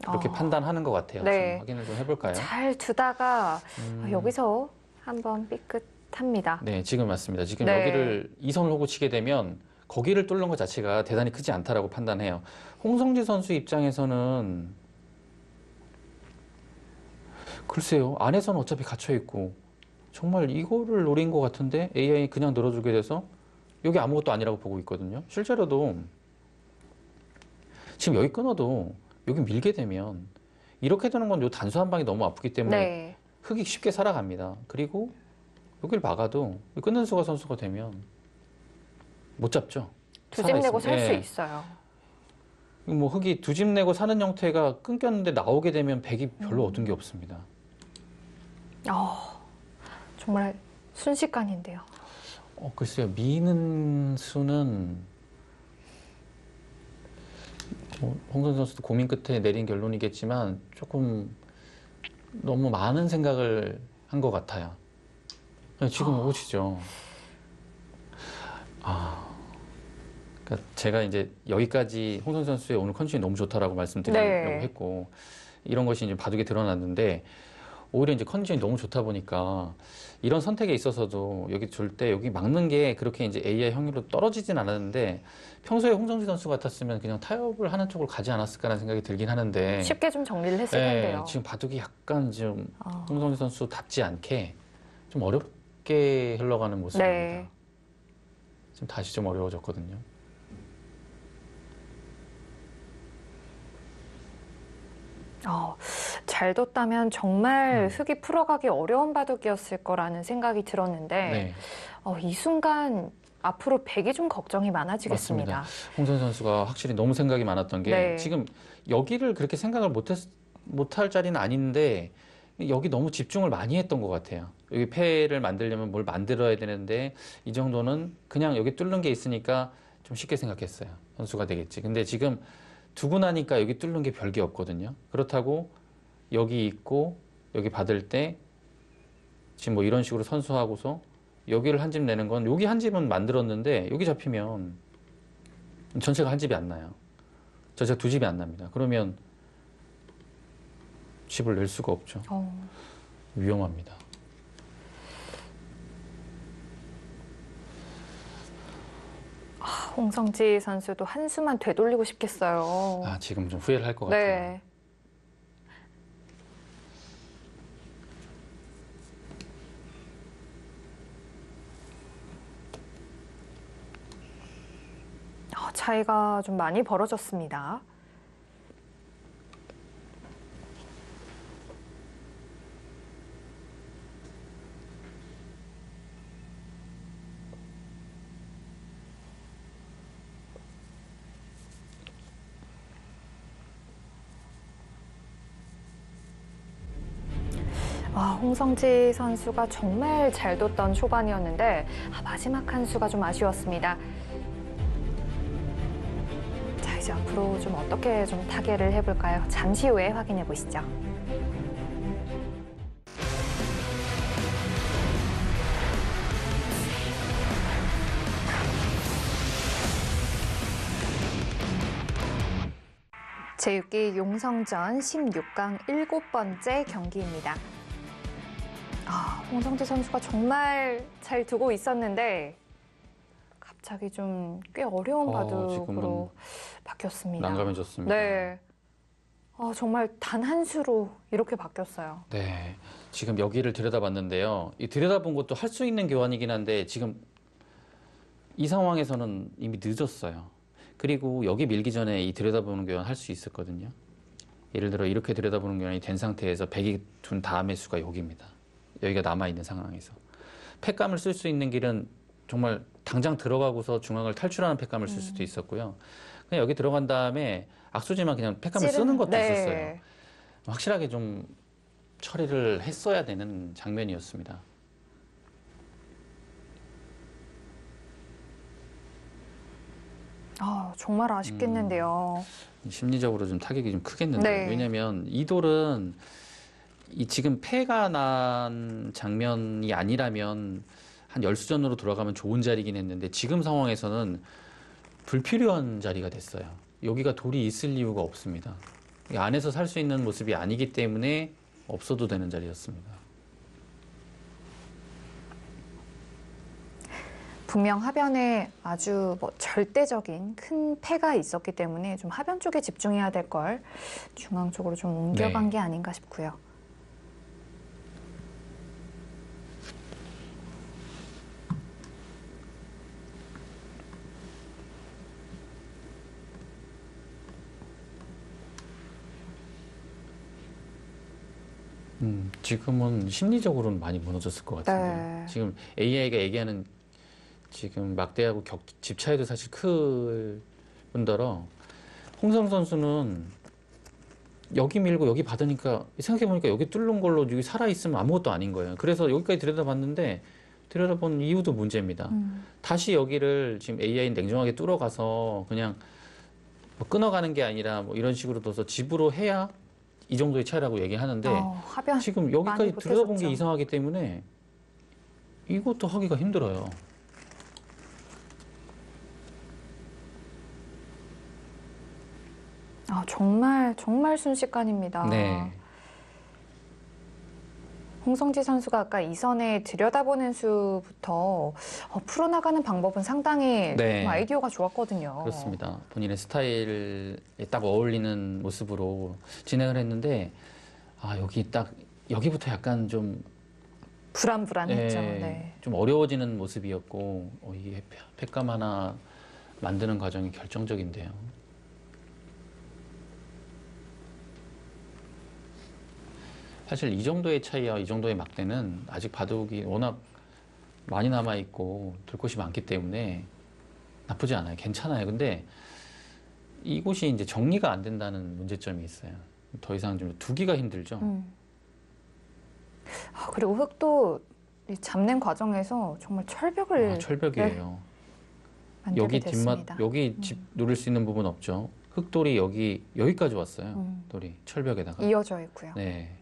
그렇게 판단하는 것 같아요. 네. 지금 확인을 좀 해볼까요? 잘 두다가 여기서 한번 삐끗합니다. 네, 지금 맞습니다. 지금 네. 여기를 이선을 호구 치게 되면 거기를 뚫는 것 자체가 대단히 크지 않다라고 판단해요. 홍성지 선수 입장에서는 글쎄요, 안에서는 어차피 갇혀 있고 정말 이거를 노린 것 같은데 AI 그냥 늘어주게 돼서 여기 아무것도 아니라고 보고 있거든요. 실제로도 지금 여기 끊어도 여기 밀게 되면 이렇게 되는 건 요 단수 한 방이 너무 아프기 때문에 네. 흙이 쉽게 살아갑니다. 그리고 여기를 막아도 끊는 수가 선수가 되면 못 잡죠. 두 집 내고 살 수 예. 있어요. 뭐 흙이 두 집 내고 사는 형태가 끊겼는데 나오게 되면 백이 별로 얻은 게 없습니다. 정말 순식간인데요. 글쎄요. 미는 수는 홍선 선수도 고민 끝에 내린 결론이겠지만 조금 너무 많은 생각을 한 것 같아요. 지금 오시죠. 그러니까 제가 이제 여기까지 홍선 선수의 오늘 컨디션이 너무 좋다라고 말씀드리려고 네. 했고 이런 것이 이제 바둑에 드러났는데 오히려 이제 컨디션이 너무 좋다 보니까 이런 선택에 있어서도 여기 줄 때 여기 막는 게 그렇게 이제 AI 확률로 떨어지진 않았는데 평소에 홍성지 선수 같았으면 그냥 타협을 하는 쪽으로 가지 않았을까라는 생각이 들긴 하는데 쉽게 좀 정리를 했을 네, 텐데요. 지금 바둑이 약간 좀 어. 홍성지 선수답지 않게 좀 어렵게 흘러가는 모습입니다. 네. 지금 다시 좀 어려워졌거든요. 잘 뒀다면 정말 흙이 풀어가기 어려운 바둑이었을 거라는 생각이 들었는데 네. 이 순간 앞으로 백이 좀 걱정이 많아지겠습니다. 홍선 선수가 확실히 너무 생각이 많았던 게 네. 지금 여기를 그렇게 생각을 못할 자리는 아닌데 여기 너무 집중을 많이 했던 것 같아요. 여기 패를 만들려면 뭘 만들어야 되는데 이 정도는 그냥 여기 뚫는 게 있으니까 좀 쉽게 생각했어요. 선수가 되겠지. 근데 지금 두고 나니까 여기 뚫는 게 별게 없거든요. 그렇다고 여기 있고 여기 받을 때 지금 뭐 이런 식으로 선수하고서 여기를 한 집 내는 건 여기 한 집은 만들었는데 여기 잡히면 전체가 한 집이 안 나요. 전체가 두 집이 안 납니다. 그러면 집을 낼 수가 없죠. 위험합니다. 홍성지 선수도 한수만 되돌리고 싶겠어요. 지금 좀 후회를 할 것 같아요. 네. 차이가 좀 많이 벌어졌습니다. 홍성지 선수가 정말 잘 뒀던 초반이었는데 마지막 한 수가 좀 아쉬웠습니다. 자, 이제 앞으로 좀 어떻게 좀 타개를 해볼까요? 잠시 후에 확인해 보시죠. 제6기 용성전 16강 7번째 경기입니다. 홍성지 선수가 정말 잘 두고 있었는데 갑자기 좀 꽤 어려운 바둑으로 바뀌었습니다. 난감해졌습니다. 네. 정말 단 한 수로 이렇게 바뀌었어요. 네, 지금 여기를 들여다봤는데요. 이 들여다본 것도 할 수 있는 교환이긴 한데 지금 이 상황에서는 이미 늦었어요. 그리고 여기 밀기 전에 이 들여다보는 교환 할 수 있었거든요. 예를 들어 이렇게 들여다보는 교환이 된 상태에서 백이 둔 다음의 수가 여기입니다. 여기가 남아있는 상황에서. 팩감을 쓸 수 있는 길은 정말 당장 들어가고서 중앙을 탈출하는 팩감을 쓸 수도 있었고요. 그냥 여기 들어간 다음에 악수지만 그냥 팩감을 쓰는 것도 네. 있었어요. 확실하게 좀 처리를 했어야 되는 장면이었습니다. 정말 아쉽겠는데요. 심리적으로 좀 타격이 좀 크겠는데요. 네. 왜냐하면 이 돌은 이 지금 패가 난 장면이 아니라면 한 열수전으로 돌아가면 좋은 자리긴 했는데 지금 상황에서는 불필요한 자리가 됐어요. 여기가 돌이 있을 이유가 없습니다. 이 안에서 살 수 있는 모습이 아니기 때문에 없어도 되는 자리였습니다. 분명 하변에 아주 절대적인 큰 패가 있었기 때문에 좀 하변 쪽에 집중해야 될 걸 중앙 쪽으로 좀 옮겨간 게 아닌가 싶고요. 지금은 심리적으로는 많이 무너졌을 것 같은데 네. 지금 AI가 얘기하는 지금 막대하고 집 차이도 사실 클 뿐더러 홍성 선수는 여기 밀고 여기 받으니까 생각해보니까 여기 뚫는 걸로 여기 살아있으면 아무것도 아닌 거예요. 그래서 여기까지 들여다봤는데 들여다본 이유도 문제입니다. 다시 여기를 지금 AI는 냉정하게 뚫어가서 그냥 뭐 끊어가는 게 아니라 뭐 이런 식으로 둬서 집으로 해야 이 정도의 차이라고 얘기하는데 하변 지금 여기까지 많이 들여다본 게 못해줬죠. 이상하기 때문에 이것도 하기가 힘들어요. 정말 순식간입니다. 네. 홍성지 선수가 아까 이선에 들여다보는 수부터 풀어나가는 방법은 상당히 네. 좀 아이디어가 좋았거든요. 그렇습니다. 본인의 스타일에 딱 어울리는 모습으로 진행을 했는데 여기부터 약간 좀 불안했죠. 네. 좀 어려워지는 모습이었고 이게 팩감 하나 만드는 과정이 결정적인데요. 사실 이 정도의 차이와 이 정도의 막대는 아직 바둑이 워낙 많이 남아있고 들 곳이 많기 때문에 나쁘지 않아요. 괜찮아요. 근데 이곳이 이제 정리가 안 된다는 문제점이 있어요. 더 이상 좀 두기가 힘들죠. 그리고 흙도 이 잡는 과정에서 정말 철벽을 철벽이에요. 만들게 여기 됐습니다. 여기 집 누를 수 있는 부분 없죠. 흙돌이 여기까지 왔어요. 돌이 철벽에다가. 이어져 있고요. 네.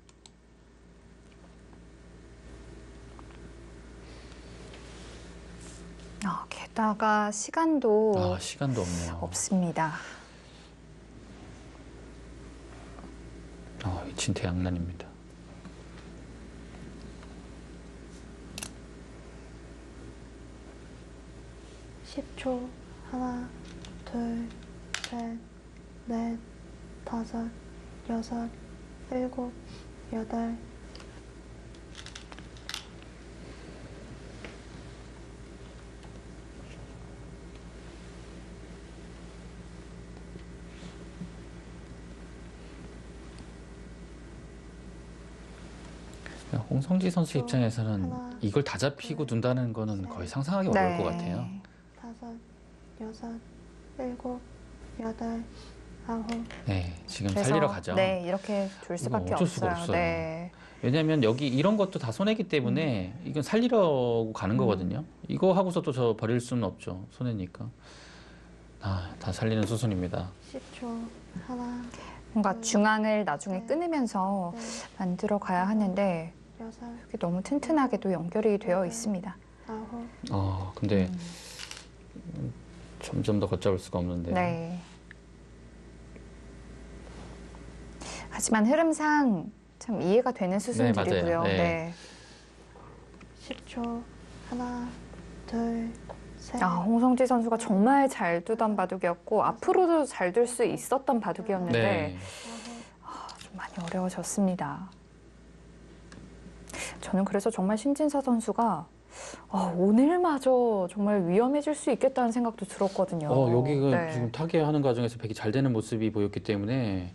게다가 시간도 시간도 없네요. 없습니다. 진퇴양난입니다. (10초) 하나, 둘, 셋, 넷, 다섯, 여섯, 일곱, 여덟. 홍성지 선수 입장에서는 하나, 이걸 다 잡히고 둔다는 거는 거의 상상하기 어려울 것 같아요. 다섯, 여섯, 일곱, 여덟, 아홉. 네, 지금 그래서, 살리러 가죠. 네, 이렇게 둘 수밖에 어쩔 수가 없어요. 없어요. 네. 왜냐하면 여기 이런 것도 다 손해기 때문에 이건 살리려고 가는 거거든요. 이거 하고서 또 저 버릴 수는 없죠. 손해니까. 다 살리는 수순입니다. 10초. 하나, 뭔가 중앙을 나중에 네. 끊으면서 넷, 만들어 가야 하는데 여섯, 이게 너무 튼튼하게도 연결이 되어 있습니다. 아홉. 근데 점점 더 걷잡을 수가 없는데. 네. 하지만 흐름상 참 이해가 되는 수순들이고요. 맞아요. 네. 네. 10초. 하나, 둘, 셋. 홍성지 선수가 정말 잘 두던 바둑이었고 앞으로도 잘 둘 수 있었던 바둑이었는데 네. 아홉. 좀 많이 어려워졌습니다. 저는 그래서 정말 신진서 선수가 오늘마저 정말 위험해질 수 있겠다는 생각도 들었거든요. 여기가 네. 지금 타개하는 과정에서 백이 잘 되는 모습이 보였기 때문에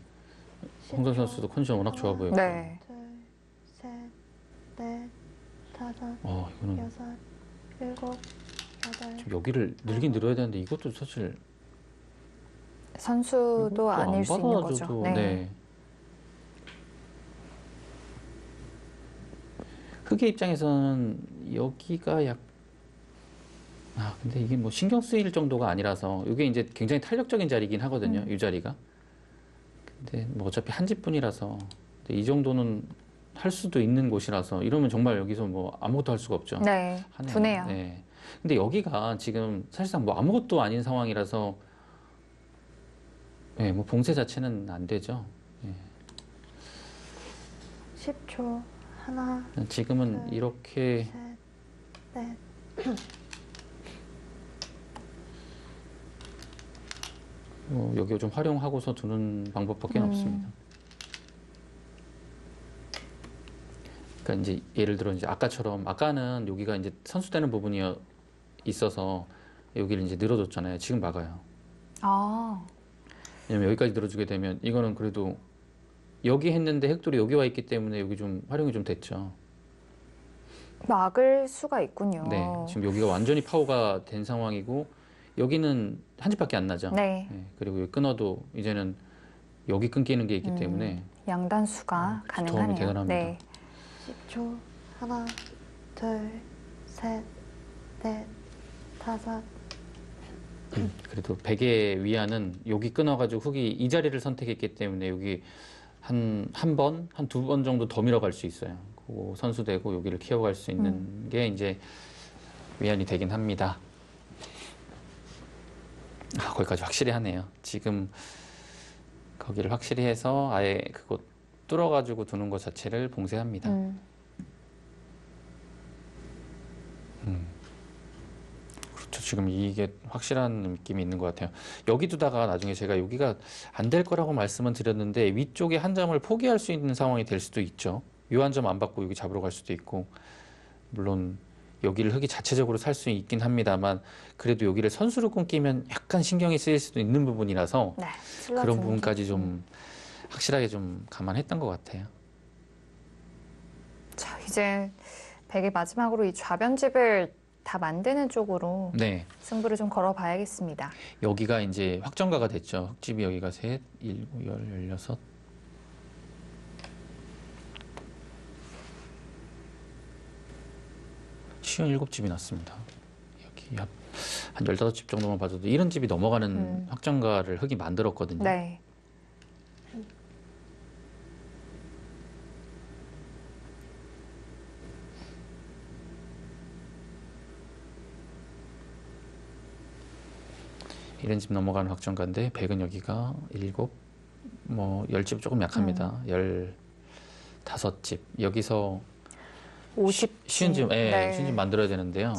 홍선 10초. 선수도 컨디션 워낙 좋아 보였고. 네. 둘, 셋, 넷, 다섯, 이거는 여섯, 일곱, 여덟. 좀 여기를 늘긴 늘어야 되는데 이것도 사실 선수도 이것도 안 아닐 수 있는 거죠. 받아줘도, 네. 네. 흑의 입장에서는 여기가 근데 이게 뭐 신경 쓰일 정도가 아니라서 이게 이제 굉장히 탄력적인 자리긴 하거든요. 이 자리가. 근데 뭐 어차피 한 집뿐이라서 이 정도는 할 수도 있는 곳이라서 이러면 정말 여기서 뭐 아무것도 할 수가 없죠. 네. 하네요. 두네요. 네. 근데 여기가 지금 사실상 뭐 아무것도 아닌 상황이라서 뭐 봉쇄 자체는 안 되죠. 10초. 하나, 지금은 네. 이렇게 셋, 넷. 여기 좀 활용하고서 두는 방법밖에 없습니다. 그러니까 이제 예를 들어 이제 아까는 여기가 이제 선수되는 부분이 있어서 여기를 이제 늘어줬잖아요. 지금 막아요. 왜냐면 여기까지 늘어주게 되면 이거는 그래도 여기 했는데 획돌이 여기 와 있기 때문에 여기 좀 활용이 좀 됐죠. 막을 수가 있군요. 네, 지금 여기가 완전히 파워가 된 상황이고 여기는 한 집밖에 안 나죠. 네. 그리고 여기 끊어도 이제는 여기 끊기는 게 있기 때문에 양단수가 도움이 가능하네요. 대단합니다. 네. 10초. 하나, 둘, 셋, 넷, 다섯. 그래도 백의 위안은 여기 끊어가지고 흑이 이 자리를 선택했기 때문에 여기 한 번, 한 두 번 정도 더 밀어갈 수 있어요. 그 선수되고 여기를 키워갈 수 있는 게 이제 위안이 되긴 합니다. 거기까지 확실히 하네요. 지금 거기를 확실히 해서 아예 그거 뚫어가지고 두는 것 자체를 봉쇄합니다. 그렇죠. 지금 이게 확실한 느낌이 있는 것 같아요. 여기 두다가 나중에 제가 여기가 안 될 거라고 말씀은 드렸는데 위쪽에 한 점을 포기할 수 있는 상황이 될 수도 있죠. 요 한 점 안 받고 여기 잡으러 갈 수도 있고 물론 여기를 흑이 자체적으로 살 수 있긴 합니다만 그래도 여기를 선수로 끊기면 약간 신경이 쓰일 수도 있는 부분이라서 네. 그런 부분까지 좀 확실하게 좀 감안했던 것 같아요. 자, 이제 백의 마지막으로 이 좌변집을 다 만드는 쪽으로 네, 승부를 좀 걸어봐야겠습니다. 여기가 이제 확정가가 됐죠. 흑집이 여기가 셋, 일곱, 열여섯. 쉬운 7집이 났습니다. 여기 한 15집 정도만 봐줘도 이런 집이 넘어가는 확정가를 흑이 만들었거든요. 네. 이런 집 넘어가는 확정가인데 백은 여기가 7, 뭐 10집 조금 약합니다. 15집. 여기서 50. 쉬운 집, 네. 쉬운 집 만들어야 되는데요.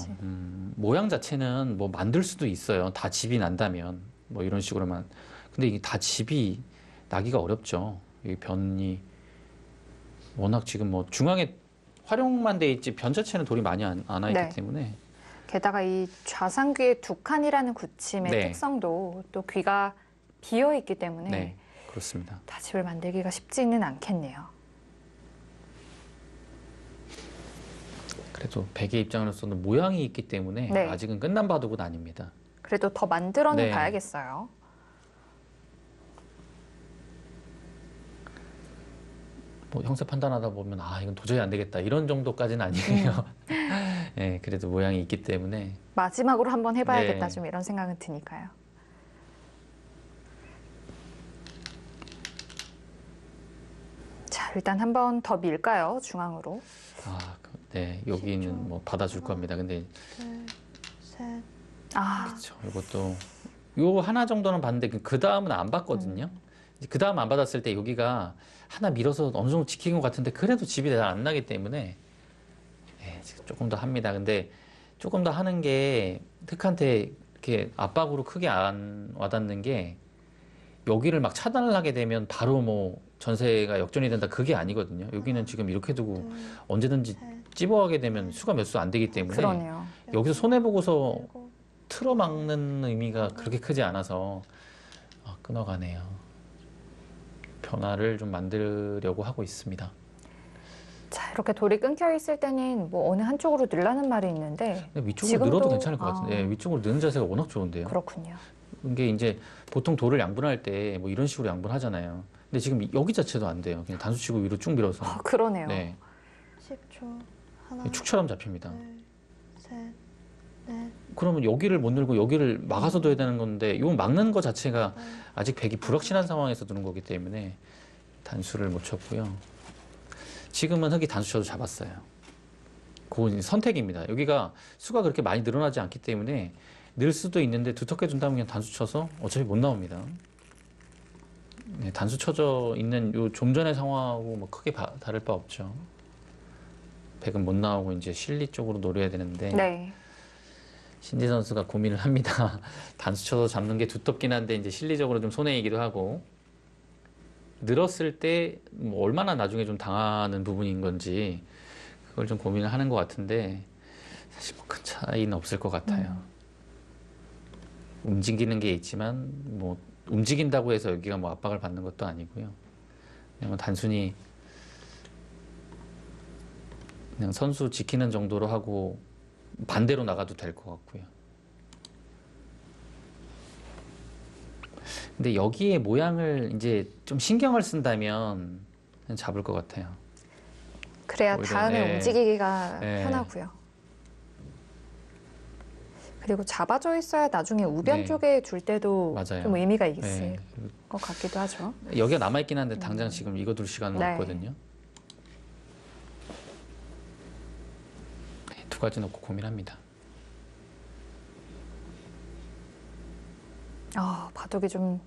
모양 자체는 뭐 만들 수도 있어요. 다 집이 난다면 뭐 이런 식으로만. 근데 이게 다 집이 나기가 어렵죠. 이 변이 워낙 지금 뭐 중앙에 활용만 돼 있지 변 자체는 돌이 많이 안 와 있기 네. 때문에. 게다가 이 좌상귀의 두 칸이라는 굳힘의 네. 특성도 또 귀가 비어 있기 때문에 네, 그렇습니다. 다 집을 만들기가 쉽지는 않겠네요. 그래도 백의 입장으로서는 모양이 있기 때문에 네. 아직은 끝난 바둑은 아닙니다. 그래도 더 만들어는 네. 봐야겠어요. 뭐 형세 판단하다 보면 이건 도저히 안 되겠다 이런 정도까지는 아니에요. 네, 그래도 모양이 있기 때문에 마지막으로 한번 해봐야겠다 네. 좀 이런 생각은 드니까요. 자, 일단 한 번 더 밀까요? 중앙으로. 네, 여기는 뭐 받아줄 겁니다. 근데 둘, 셋. 아, 그렇죠. 이것도 요 하나 정도는 봤는데 그 다음은 안 봤거든요. 그 다음 안 받았을 때 여기가 하나 밀어서 어느 정도 지킨 것 같은데 그래도 집이 잘 안 나기 때문에 네, 조금 더 합니다. 근데 조금 더 하는 게 득한테 이렇게 압박으로 크게 안 와닿는 게 여기를 막 차단을 하게 되면 바로 뭐 전세가 역전이 된다 그게 아니거든요. 여기는 지금 이렇게 두고 둘, 언제든지 셋, 찝어가게 되면 수가 몇 수 안 되기 때문에 그러네요. 여기서 손해보고서 일곱. 틀어막는 의미가 그렇게 크지 않아서 끊어가네요. 변화를 좀 만들려고 하고 있습니다. 자, 이렇게 돌이 끊겨 있을 때는 뭐 어느 한쪽으로 늘라는 말이 있는데 근데 위쪽으로 지금도- 늘어도 괜찮을 것 같은데 위쪽으로 느는 자세가 워낙 좋은데요. 그렇군요. 이게 이제 보통 돌을 양분할 때 뭐 이런 식으로 양분하잖아요. 근데 지금 여기 자체도 안 돼요. 그냥 단수 치고 위로 쭉 밀어서 그러네요. 네, 10초. 하나, 축처럼 잡힙니다. 둘, 셋, 넷, 그러면 여기를 못 늘고 여기를 막아서 둬야 되는 건데 이건 막는 거 자체가 다섯. 아직 백이 불확실한 상황에서 두는 거기 때문에 단수를 못 쳤고요. 지금은 흙이 단수 쳐도 잡았어요. 그건 선택입니다. 여기가 수가 그렇게 많이 늘어나지 않기 때문에 늘 수도 있는데 두텁게 둔다면 그냥 단수 쳐서 어차피 못 나옵니다. 네, 단수 쳐져 있는 요 좀 전의 상황하고 뭐 크게 다를 바 없죠. 백은 못 나오고 이제 실리 쪽으로 노려야 되는데 네. 신지 선수가 고민을 합니다. 단수 쳐서 잡는 게 두텁긴 한데 이제 실리적으로 좀 손해이기도 하고 늘었을 때 뭐 얼마나 나중에 좀 당하는 부분인 건지 그걸 좀 고민을 하는 것 같은데 사실 뭐 큰 차이는 없을 것 같아요. 움직이는 게 있지만 뭐 움직인다고 해서 여기가 뭐 압박을 받는 것도 아니고요. 그냥 단순히 그냥 선수 지키는 정도로 하고 반대로 나가도 될 것 같고요. 근데 여기에 모양을 이제 좀 신경을 쓴다면 그냥 잡을 것 같아요. 그래야 오히려, 다음에 네. 움직이기가 네. 편하고요. 그리고 잡아져 있어야 나중에 우변 네. 쪽에 둘 때도 맞아요. 좀 의미가 있을 네. 것 같기도 하죠. 여기가 남아있긴 한데 당장 지금 이거 둘 시간은 네. 없거든요. 네, 두 가지 놓고 고민합니다. 바둑이 좀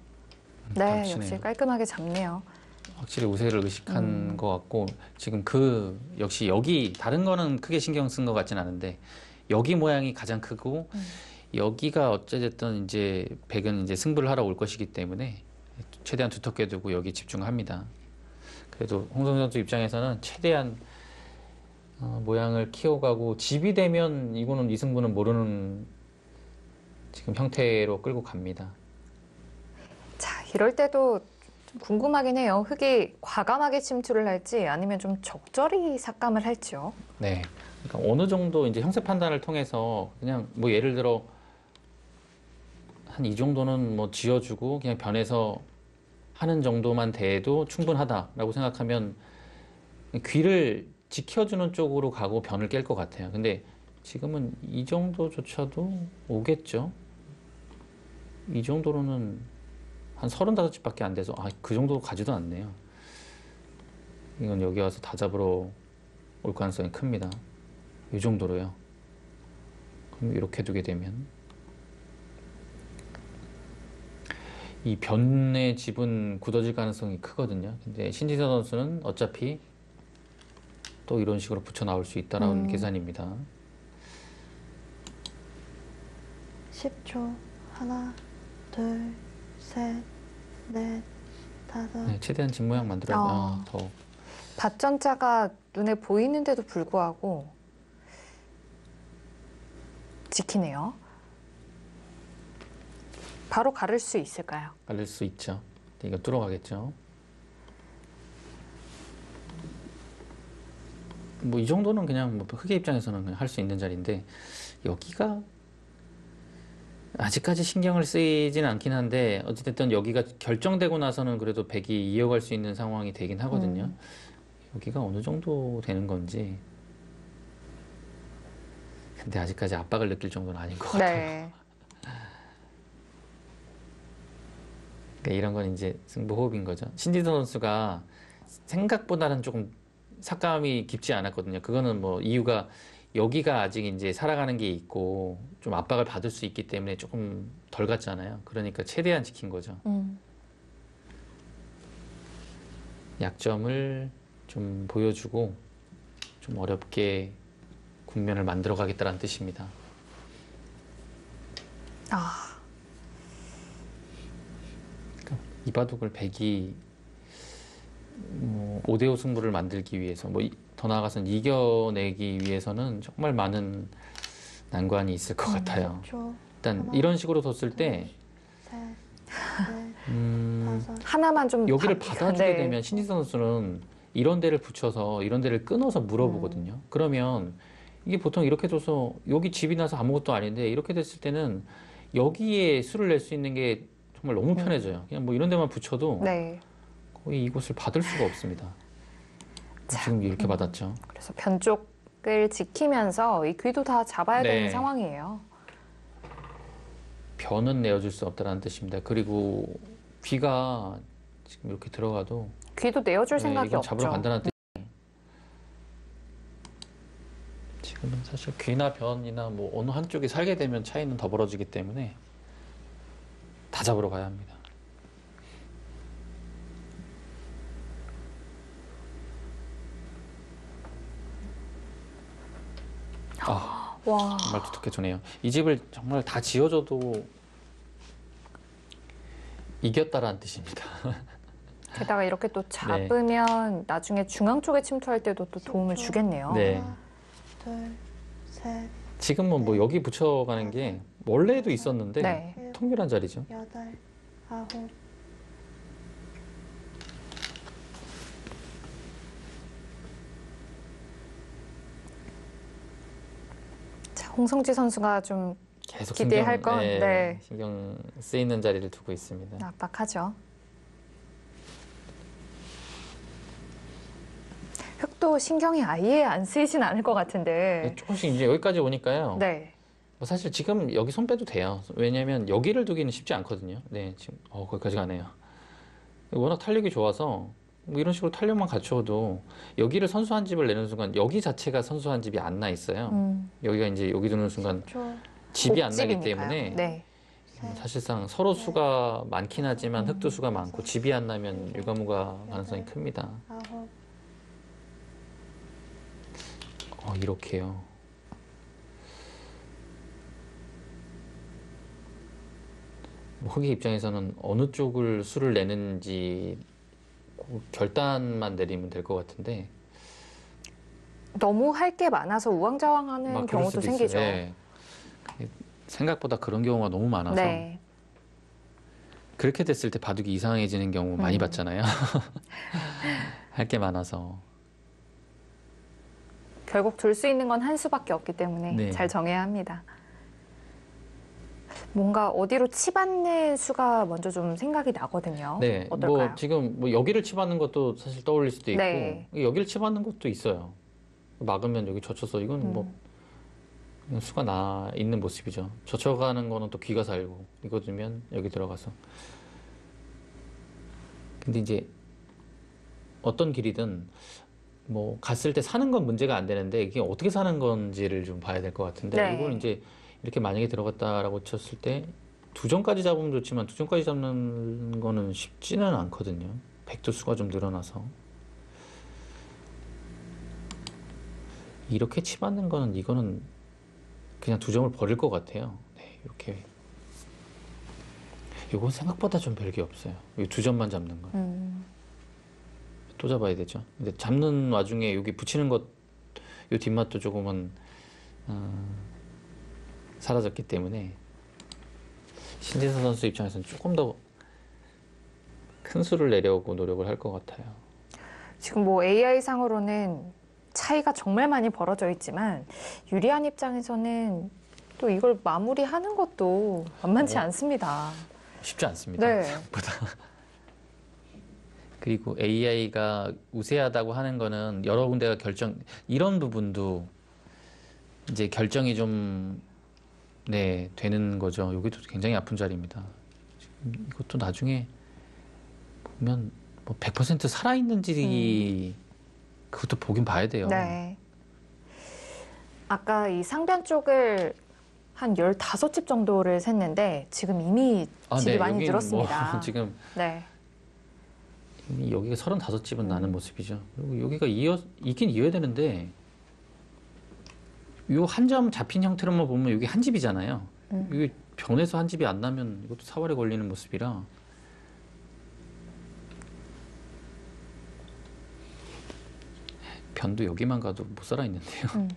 네, 겹치네요. 역시 깔끔하게 잡네요. 확실히 우세를 의식한 것 같고 지금 역시 여기 다른 거는 크게 신경 쓴 것 같진 않은데 여기 모양이 가장 크고 여기가 어찌됐든 이제 백은 이제 승부를 하러 올 것이기 때문에 최대한 두텁게 두고 여기 집중합니다. 그래도 홍성 선수 입장에서는 최대한 모양을 키워가고 집이 되면 이거는 이 승부는 모르는 지금 형태로 끌고 갑니다. 자, 이럴 때도 좀 궁금하긴 해요. 흙이 과감하게 침투를 할지 아니면 좀 적절히 삭감을 할지요. 네. 그러니까 어느 정도 이제 형세 판단을 통해서 그냥 뭐 예를 들어 한 이 정도는 뭐 지어주고 그냥 변해서 하는 정도만 돼도 충분하다라고 생각하면 귀를 지켜주는 쪽으로 가고 변을 깰 것 같아요. 근데 지금은 이 정도조차도 오겠죠. 이 정도로는 한 35집밖에 안 돼서 그 정도 가지도 않네요. 이건 여기 와서 다 잡으러 올 가능성이 큽니다. 이 정도로요. 그럼 이렇게 두게 되면 이 변의 집은 굳어질 가능성이 크거든요. 근데 신지선 선수는 어차피 또 이런 식으로 붙여 나올 수 있다라는 계산입니다. 10초. 하나, 둘, 셋, 넷, 다섯. 네, 최대한 집 모양 만들어야 더 밭전자가 눈에 보이는데도 불구하고 지키네요. 바로 가를 수 있을까요? 깔릴 수 있죠. 이거 뚫어가겠죠. 뭐 이 정도는 그냥 뭐 흑의 입장에서는 그냥 할 수 있는 자리인데 여기가 아직까지 신경을 쓰이진 않긴 한데 어찌됐든 여기가 결정되고 나서는 그래도 백이 이어갈 수 있는 상황이 되긴 하거든요. 여기가 어느 정도 되는 건지 근데 아직까지 압박을 느낄 정도는 아닌 것 같아요. 네. 그러니까 이런 건 이제 승부 호흡인 거죠. 신지선 선수가 생각보다는 조금 삭감이 깊지 않았거든요. 그거는 뭐 이유가 여기가 아직 이제 살아가는 게 있고 좀 압박을 받을 수 있기 때문에 조금 덜 갔잖아요. 그러니까 최대한 지킨 거죠. 약점을 좀 보여주고 좀 어렵게 국면을 만들어 가겠다는 뜻입니다. 아, 이바둑을 백이 5대5 승부를 만들기 위해서 더 나아가서는 이겨내기 위해서는 정말 많은 난관이 있을 것 같아요. 10초. 일단 하나, 이런 식으로 뒀을 때 셋, 넷, 다섯. 하나만 좀 여기를 바- 받아주게 네. 되면 신지선 선수는 이런 데를 붙여서 이런 데를 끊어서 물어보거든요. 그러면 이게 보통 이렇게 둬서 여기 집이 나서 아무것도 아닌데 이렇게 됐을 때는 여기에 수를 낼 수 있는 게 정말 너무 편해져요. 그냥 뭐 이런 데만 붙여도 네. 거의 이곳을 받을 수가 없습니다. 지금 이렇게 받았죠. 그래서 변쪽을 지키면서 이 귀도 다 잡아야 네. 되는 상황이에요. 변은 내어줄 수 없다는 뜻입니다. 그리고 귀가 지금 이렇게 들어가도 귀도 내어줄 생각이 이건 없죠. 잡으러 간다는 뜻. 지금은 사실 귀나 변이나 뭐 어느 한쪽이 살게 되면 차이는 더 벌어지기 때문에 다 잡으러 가야 합니다. 아, 와, 정말 두텁게 주네요. 이 집을 정말 다 지어줘도 이겼다라는 뜻입니다. 게다가 이렇게 또 잡으면 나중에 중앙 쪽에 침투할 때도 또 도움을 10초. 주겠네요. 네. 하나, 둘, 셋, 지금은 뭐 여기 붙여가는 게 원래도 있었는데 네. 일, 통일한 자리죠. 여덟, 아홉. 자, 홍성지 선수가 좀 계속 기대할 건, 네. 신경 쓰이는 자리를 두고 있습니다. 압박하죠. 흙도 신경이 아예 안 쓰이진 않을 것 같은데. 조금씩 이제 여기까지 오니까요. 네. 뭐 사실 지금 여기 손 빼도 돼요. 왜냐하면 여기를 두기는 쉽지 않거든요. 네, 지금 거기까지 가네요. 워낙 탄력이 좋아서 뭐 이런 식으로 탄력만 갖춰도 여기를 선수한 집을 내는 순간 여기 자체가 선수한 집이 안 나 있어요. 여기가 이제 여기 두는 순간 10초. 집이 안 나기 곡집이니까요. 때문에 네. 사실상 서로 수가 많긴 하지만 흙도 수가 많고 집이 안 나면 유가무가 가능성이 큽니다. 아홉. 이렇게요. 뭐 흙의 입장에서는 어느 쪽을 수를 내는지 그 결단만 내리면 될 것 같은데 너무 할 게 많아서 우왕좌왕하는 막 그럴 경우도 수도 생기죠. 있어요. 네. 생각보다 그런 경우가 너무 많아서 네. 그렇게 됐을 때 바둑이 이상해지는 경우 많이 음. 봤잖아요. 할 게 많아서. 결국 둘 수 있는 건 한 수밖에 없기 때문에 네. 잘 정해야 합니다. 뭔가 어디로 치받는 수가 먼저 좀 생각이 나거든요. 네, 어떨까요? 뭐 지금 뭐 여기를 치받는 것도 사실 떠올릴 수도 있고 네. 여기를 치받는 것도 있어요. 막으면 여기 젖혀서 이건 뭐 그냥 수가 나 있는 모습이죠. 젖혀가는 거는 또 귀가 살고 이거 두면 여기 들어가서. 근데 이제 어떤 길이든 뭐 갔을 때 사는 건 문제가 안 되는데 이게 어떻게 사는 건지를 좀 봐야 될 것 같은데 네. 이건 이제 이렇게 만약에 들어갔다라고 쳤을 때 두 점까지 잡으면 좋지만 두 점까지 잡는 거는 쉽지는 않거든요. 백도 수가 좀 늘어나서 이렇게 치받는 거는 이거는 그냥 두 점을 버릴 것 같아요. 네, 이렇게 이건 생각보다 좀 별게 없어요. 이 두 점만 잡는 건. 또 잡아야 되죠. 근데 잡는 와중에 여기 붙이는 것, 이 뒷맛도 조금은 사라졌기 때문에 신진서 선수 입장에서는 조금 더 큰 수를 내려고 노력을 할 것 같아요. 지금 뭐 AI 상으로는 차이가 정말 많이 벌어져 있지만 유리한 입장에서는 또 이걸 마무리하는 것도 만만치 않습니다. 쉽지 않습니다. 네. 생각보다. 그리고 AI가 우세하다고 하는 거는 여러 군데가 이런 부분도 이제 결정이 좀, 네, 되는 거죠. 여기도 굉장히 아픈 자리입니다. 지금 이것도 나중에 보면 뭐 100% 살아있는지 그것도 보긴 봐야 돼요. 네. 아까 이 상변 쪽을 한 15집 정도를 샜는데 지금 이미 집이 많이 여기는 늘었습니다. 뭐 지금 네. 이미 여기가 35집은 나는 모습이죠. 그리고 여기가 있긴 이어야 되는데 요 한 점 잡힌 형태로만 보면 여기 한 집이잖아요. 여기 변해서 한 집이 안 나면 이것도 사활에 걸리는 모습이라 변도 여기만 가도 못 살아 있는데요.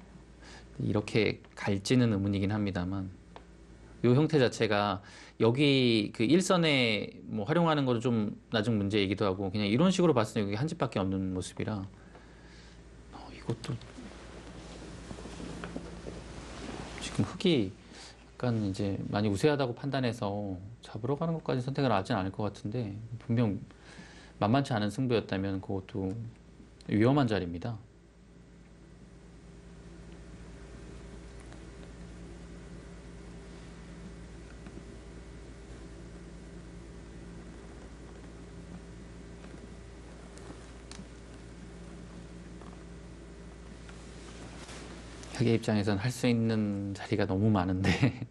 이렇게 갈지는 의문이긴 합니다만 요 형태 자체가 여기 그 일선에 뭐 활용하는 것도 좀 나중 문제이기도 하고 그냥 이런 식으로 봤을 때 여기 한 집밖에 없는 모습이라 이것도 지금 흙이 약간 이제 많이 우세하다고 판단해서 잡으러 가는 것까지 선택을 하진 않을 것 같은데 분명 만만치 않은 승부였다면 그것도 위험한 자리입니다. 흑의 입장에선 할 수 있는 자리가 너무 많은데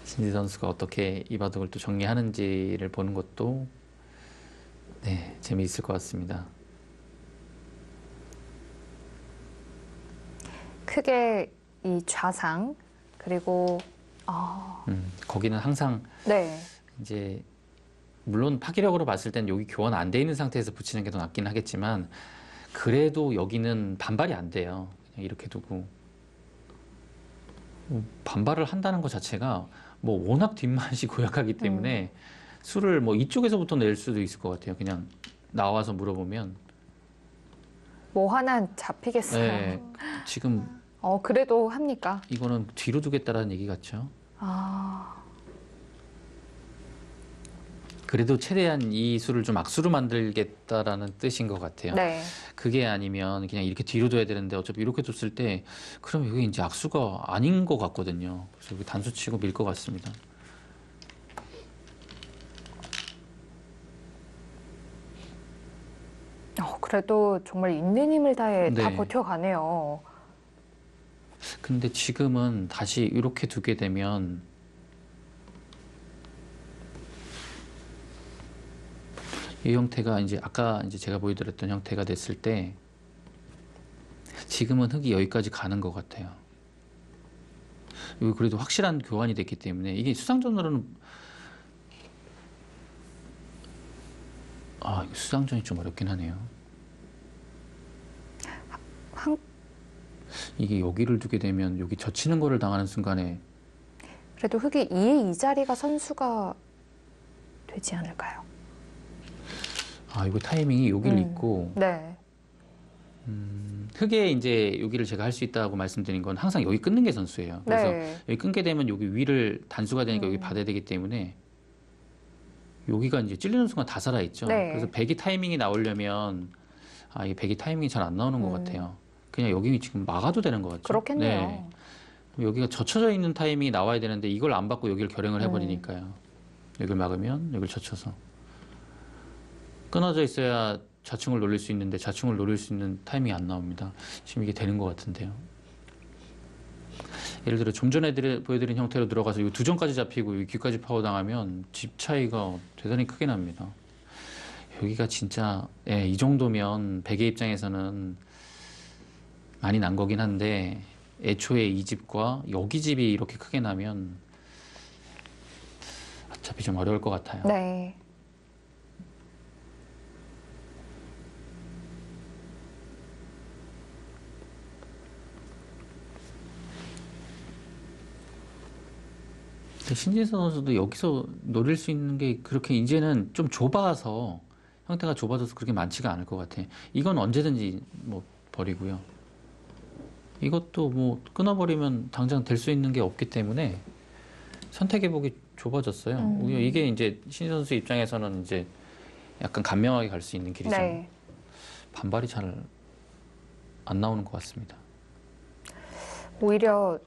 신지 선수가 어떻게 이 바둑을 또 정리하는지를 보는 것도 네, 재미있을 것 같습니다. 크게 이 좌상 그리고 거기는 항상 네. 이제 물론 파기력으로 봤을 땐 여기 교환 안 돼 있는 상태에서 붙이는 게 더 낫긴 하겠지만 그래도 여기는 반발이 안 돼요. 그냥 이렇게 두고 반발을 한다는 것 자체가 뭐 워낙 뒷맛이 고약하기 때문에 수를 뭐 이쪽에서부터 낼 수도 있을 것 같아요. 그냥 나와서 물어보면 뭐 하나 잡히겠어요. 네, 지금 그래도 합니까? 이거는 뒤로 두겠다라는 얘기 같죠. 그래도 최대한 이 수를 좀 악수로 만들겠다라는 뜻인 것 같아요. 네. 그게 아니면 그냥 이렇게 뒤로 둬야 되는데 어차피 이렇게 뒀을 때 그럼 여기 이제 악수가 아닌 것 같거든요. 그래서 여기 단수 치고 밀 것 같습니다. 그래도 정말 있는 힘을 다해 다 네. 버텨가네요. 근데 지금은 다시 이렇게 두게 되면 이 형태가 이제 아까 이제 제가 보여드렸던 형태가 됐을 때 지금은 흙이 여기까지 가는 것 같아요. 여기 그래도 확실한 교환이 됐기 때문에 이게 수상전으로는 이거 수상전이 좀 어렵긴 하네요. 이게 여기를 두게 되면 여기 젖히는 거를 당하는 순간에 그래도 흙이 2의 2자리가 선수가 되지 않을까요? 이거 타이밍이 여기를 잇고 네. 흙에 이제 여기를 제가 할 수 있다고 말씀드린 건 항상 여기 끊는 게 선수예요. 그래서 네. 여기 끊게 되면 여기 위를 단수가 되니까 여기 받아야 되기 때문에 여기가 이제 찔리는 순간 다 살아있죠. 네. 그래서 배기 타이밍이 나오려면 이 배기 타이밍이 잘 안 나오는 것 같아요. 그냥 여기 지금 막아도 되는 것 같죠. 그렇겠네요. 네. 여기가 젖혀져 있는 타이밍이 나와야 되는데 이걸 안 받고 여기를 결행을 해버리니까요. 여기를 막으면 여기를 젖혀서 끊어져 있어야 좌충을 노릴 수 있는데 좌충을 노릴 수 있는 타이밍이 안 나옵니다. 지금 이게 되는 것 같은데요. 예를 들어 좀 전에 보여드린 형태로 들어가서 이 두 점까지 잡히고 이 귀까지 파고당하면 집 차이가 대단히 크게 납니다. 여기가 진짜 이 정도면 백의 입장에서는 많이 난 거긴 한데 애초에 이 집과 여기 집이 이렇게 크게 나면 어차피 좀 어려울 것 같아요. 네. 신진서 선수도 여기서 노릴 수 있는 게 그렇게 이제는 좀 좁아서 형태가 좁아져서 그렇게 많지가 않을 것 같아. 이건 언제든지 뭐 버리고요. 이것도 뭐 끊어버리면 당장 될 수 있는 게 없기 때문에 선택의 폭이 좁아졌어요. 오히려 이게 이제 신진 선수 입장에서는 이제 약간 간명하게 갈 수 있는 길이죠. 네. 반발이 잘 안 나오는 것 같습니다. 오히려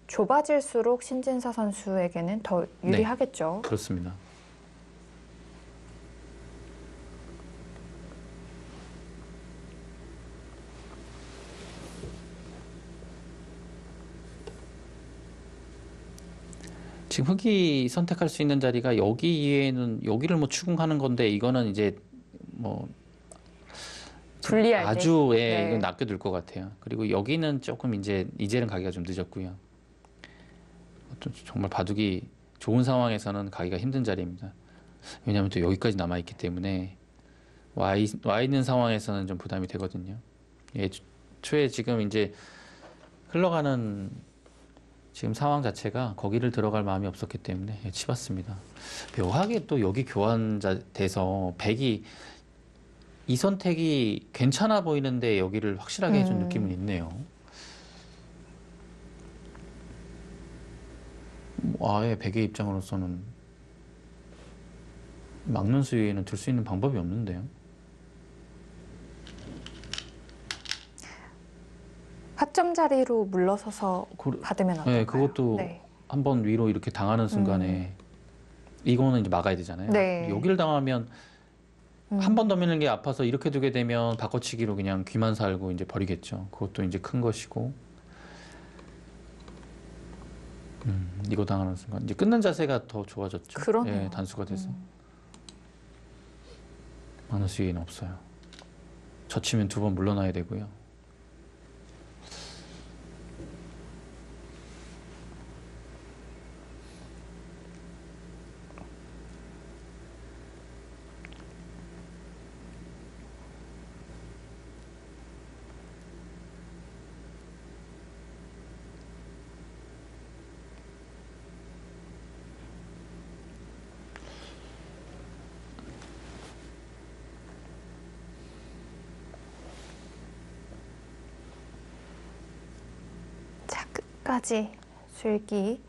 좁아질수록 신진서 선수에게는 더 유리하겠죠. 그렇습니다. 지금 흑이 선택할 수 있는 자리가 여기 이외에는 여기를 뭐 추궁하는 건데 이거는 이제 뭐 불리할 때. 아주 예, 네. 이건 낚여들 것 같아요. 그리고 여기는 조금 이제는 가기가 좀 늦었고요. 또 정말 바둑이 좋은 상황에서는 가기가 힘든 자리입니다. 왜냐하면 또 여기까지 남아 있기 때문에 와 있는 상황에서는 좀 부담이 되거든요. 예, 초에 지금 이제 흘러가는 지금 상황 자체가 거기를 들어갈 마음이 없었기 때문에 예, 치봤습니다. 묘하게 또 여기 교환돼서 백이 이 선택이 괜찮아 보이는데 여기를 확실하게 해준 느낌은 있네요. 아예 백의 입장으로서는 막는 수위에는 둘 수 있는 방법이 없는데요. 파점 자리로 물러서서 받으면 어떨까요? 네, 그것도 네. 한번 위로 이렇게 당하는 순간에 이거는 이제 막아야 되잖아요. 네. 여기를 당하면 한 번 더 미는 게 아파서 이렇게 두게 되면 바꿔치기로 그냥 귀만 살고 이제 버리겠죠. 그것도 이제 큰 것이고. 이거 당하는 순간 이제 끊는 자세가 더 좋아졌죠. 그러네요. 예, 단수가 돼서. 막는 수위는 없어요. 젖히면 2번 물러나야 되고요. 자, 끝까지 술기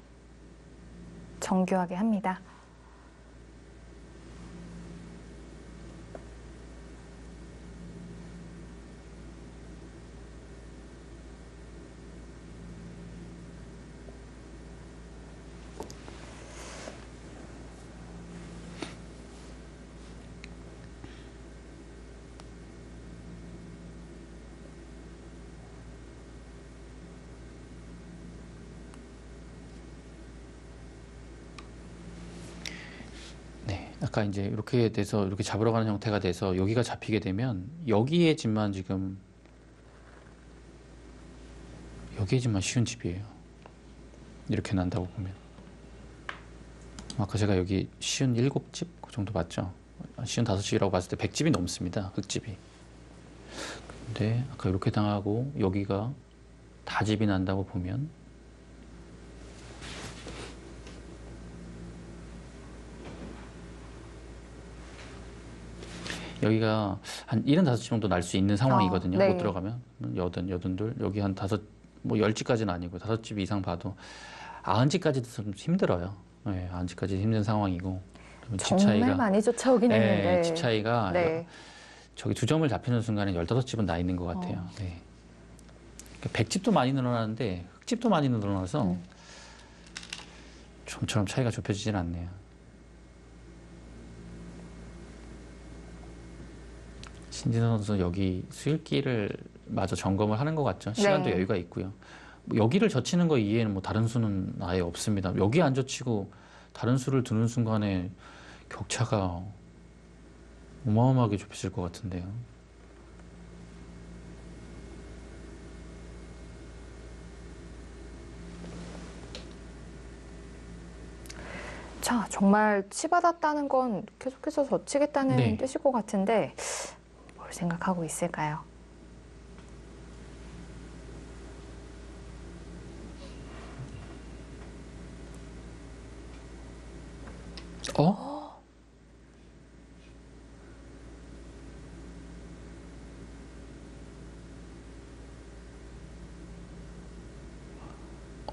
정교하게 합니다. 네, 아까 이제 이렇게 돼서 이렇게 잡으러 가는 형태가 돼서 여기가 잡히게 되면 여기에 집만 지금 여기에 집만 쉬운 집이에요. 이렇게 난다고 보면 아까 제가 여기 쉬운 7집 그 정도 봤죠. 쉬운 5집이라고 봤을 때 100집이 넘습니다. 흑집이. 근데 아까 이렇게 당하고 여기가 다 집이 난다고 보면 여기가 한 75집 정도 날 수 있는 상황이거든요. 네. 못 들어가면 82 여기 한 5, 10집까지는 아니고 5집 이상 봐도 90집까지도 좀 힘들어요. 네, 90집까지 힘든 상황이고 집 정말 차이가 많이 쫓아오긴 했는데. 집 차이가 네. 저기 2점을 잡히는 순간에 15집은 나 있는 것 같아요. 네. 그러니까 100집도 많이 늘어나는데 흑집도 많이 늘어나서 좀처럼 차이가 좁혀지진 않네요. 신진선 선수 여기 수일기를 마저 점검을 하는 것 같죠. 시간도 네. 여유가 있고요. 뭐 여기를 젖히는 거 이외에는 뭐 다른 수는 아예 없습니다. 여기 안 젖히고 다른 수를 두는 순간에 격차가 어마어마하게 좁혀질 것 같은데요. 자, 정말 치받았다는 건 계속해서 젖히겠다는 네. 뜻일 것 같은데 뭘 생각하고 있을까요?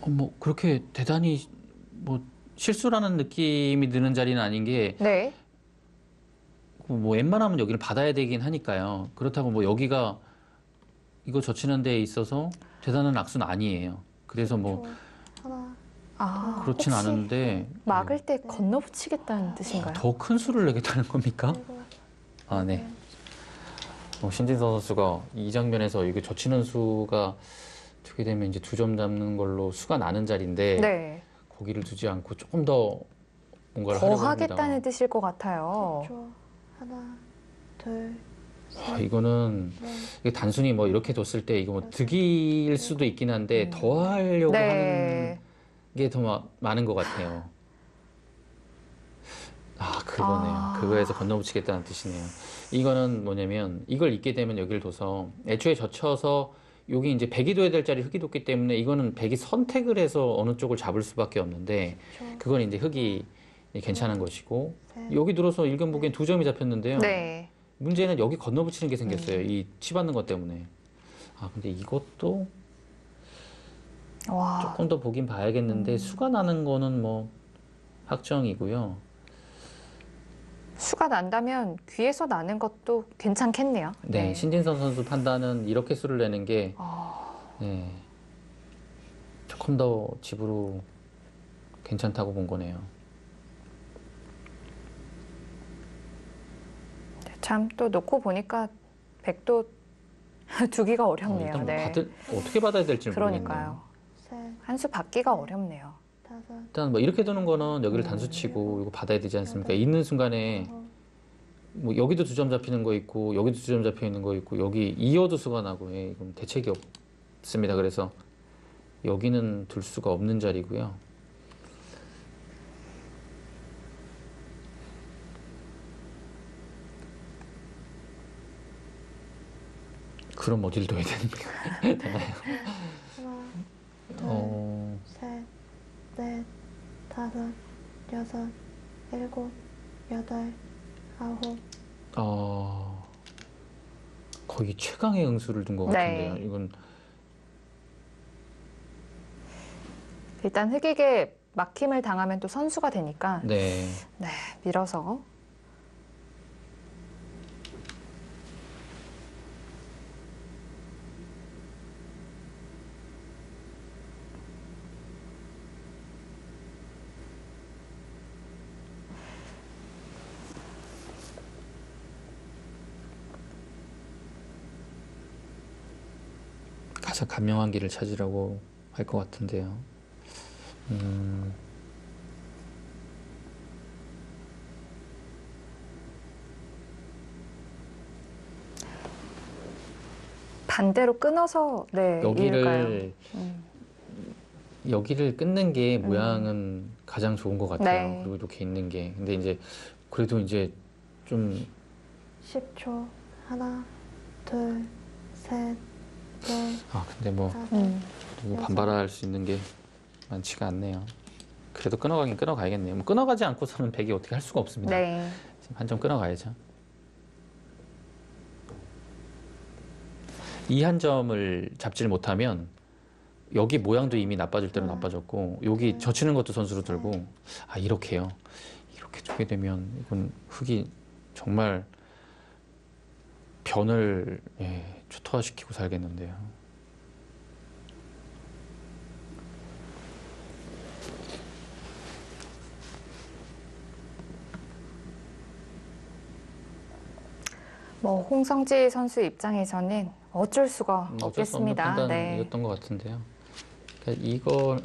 뭐 그렇게 대단히 뭐 실수라는 느낌이 드는 자리는 아닌 게 네. 뭐 웬만하면 여기를 받아야 되긴 하니까요. 그렇다고 뭐 여기가 이거 젖히는 데 있어서 대단한 악수는 아니에요. 그래서 뭐 하나, 아, 그렇진 혹시 않은데 막을 때 건너붙이겠다는 뜻인가요? 더 큰 수를 내겠다는 겁니까? 그리고 아, 네. 신진서 선수가 이 장면에서 이게 젖히는 수가 되게 되면 이제 2점 잡는 걸로 수가 나는 자리인데 네. 고기를 두지 않고 조금 더 뭔가를 더 하려고 합니다. 하겠다는 뜻일 것 같아요. 10초. 하나, 둘, 아, 이거는 넷, 이게 단순히 뭐 이렇게 뒀을 때 이거 뭐 득일 수도 있긴 한데 더 하려고 하는 네. 게 더 많은 것 같아요. 아, 그거네요. 아. 그거에서 건너붙이겠다는 뜻이네요. 이거는 뭐냐면 이걸 잊게 되면 여기를 둬서 애초에 젖혀서 여기 이제 백이 둬야 될 자리 흙이 뒀기 때문에 이거는 백이 선택을 해서 어느 쪽을 잡을 수밖에 없는데 10초. 그건 이제 흙이 괜찮은 것이고 셋, 여기 들어서 일견 보기엔 2점이 잡혔는데요. 네. 문제는 여기 건너붙이는 게 생겼어요. 이 치받는 것 때문에. 아, 근데 이것도 와. 조금 더 보긴 봐야겠는데 수가 나는 거는 뭐 확정이고요. 수가 난다면 귀에서 나는 것도 괜찮겠네요. 네, 신진선 선수 판단은 이렇게 수를 내는 게 네, 조금 더 집으로 괜찮다고 본 거네요. 참 또 놓고 보니까 백도 두기가 어렵네요. 일단 뭐 네. 어떻게 받아야 될지 모르겠네요. 그러니까요. 셋, 한 수 받기가 어렵네요. 다섯, 일단 뭐 이렇게 두는 거는 여기를 단수 치고 이거 받아야 되지 않습니까? 있는 순간에 아홉, 뭐 여기도 2점 잡히는 거 있고 여기도 2점 잡혀 있는 거 있고 여기 이어도 수가 나고 예, 이건 대책이 없습니다. 그래서 여기는 둘 수가 없는 자리고요. 그럼 어딜 둬야 되나요? 하나, 어, 셋, 넷, 다섯, 여섯, 일곱, 여덟, 아홉, 거의 최강의 응수를 둔 것 네. 같은데요. 이건 일단 흑에게 막힘을 당하면 또 선수가 되니까 네. 네, 밀어서 가장 간명한 길을 찾으려고 할 것 같은데요. 반대로 끊어서 네, 이을까요? 여기를 여기를 끊는 게 모양은 가장 좋은 것 같아요. 네. 그리고 이렇게 있는 게. 근데 이제 그래도 이제 좀 10초. 하나, 둘, 셋, 넷, 근데 뭐 다섯, 그리고 반발할 수 있는 게 많지가 않네요. 그래도 끊어가긴 끊어가야겠네요. 뭐 끊어가지 않고서는 백이 어떻게 할 수가 없습니다. 네. 지금 한 점 끊어가야죠. 이 한 점을 잡지를 못하면 여기 모양도 이미 나빠질 대로 나빠졌고 여기 젖히는 것도 선수로 들고 이렇게요. 이렇게 두게 되면 이건 흙이 정말 변을 초토화시키고 살겠는데요. 뭐 홍성지 선수 입장에서는 어쩔 수가 어쩔 수 없는 없겠습니다. 네. 판단이었던 것 같은데요. 그러니까 이걸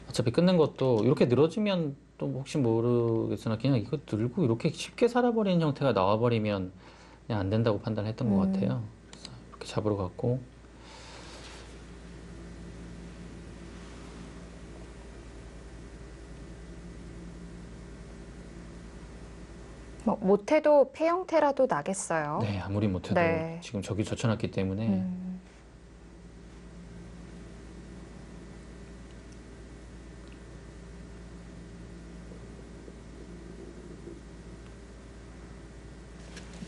어차피 끊는 것도 이렇게 늘어지면 또 혹시 모르겠으나 그냥 이거 들고 이렇게 쉽게 살아버리는 형태가 나와버리면 그냥 안 된다고 판단했던 것 같아요. 그래서 이렇게 잡으러 갔고 뭐 못해도 폐 형태라도 나겠어요. 네, 아무리 못해도 네. 지금 저기 젖혀놨기 때문에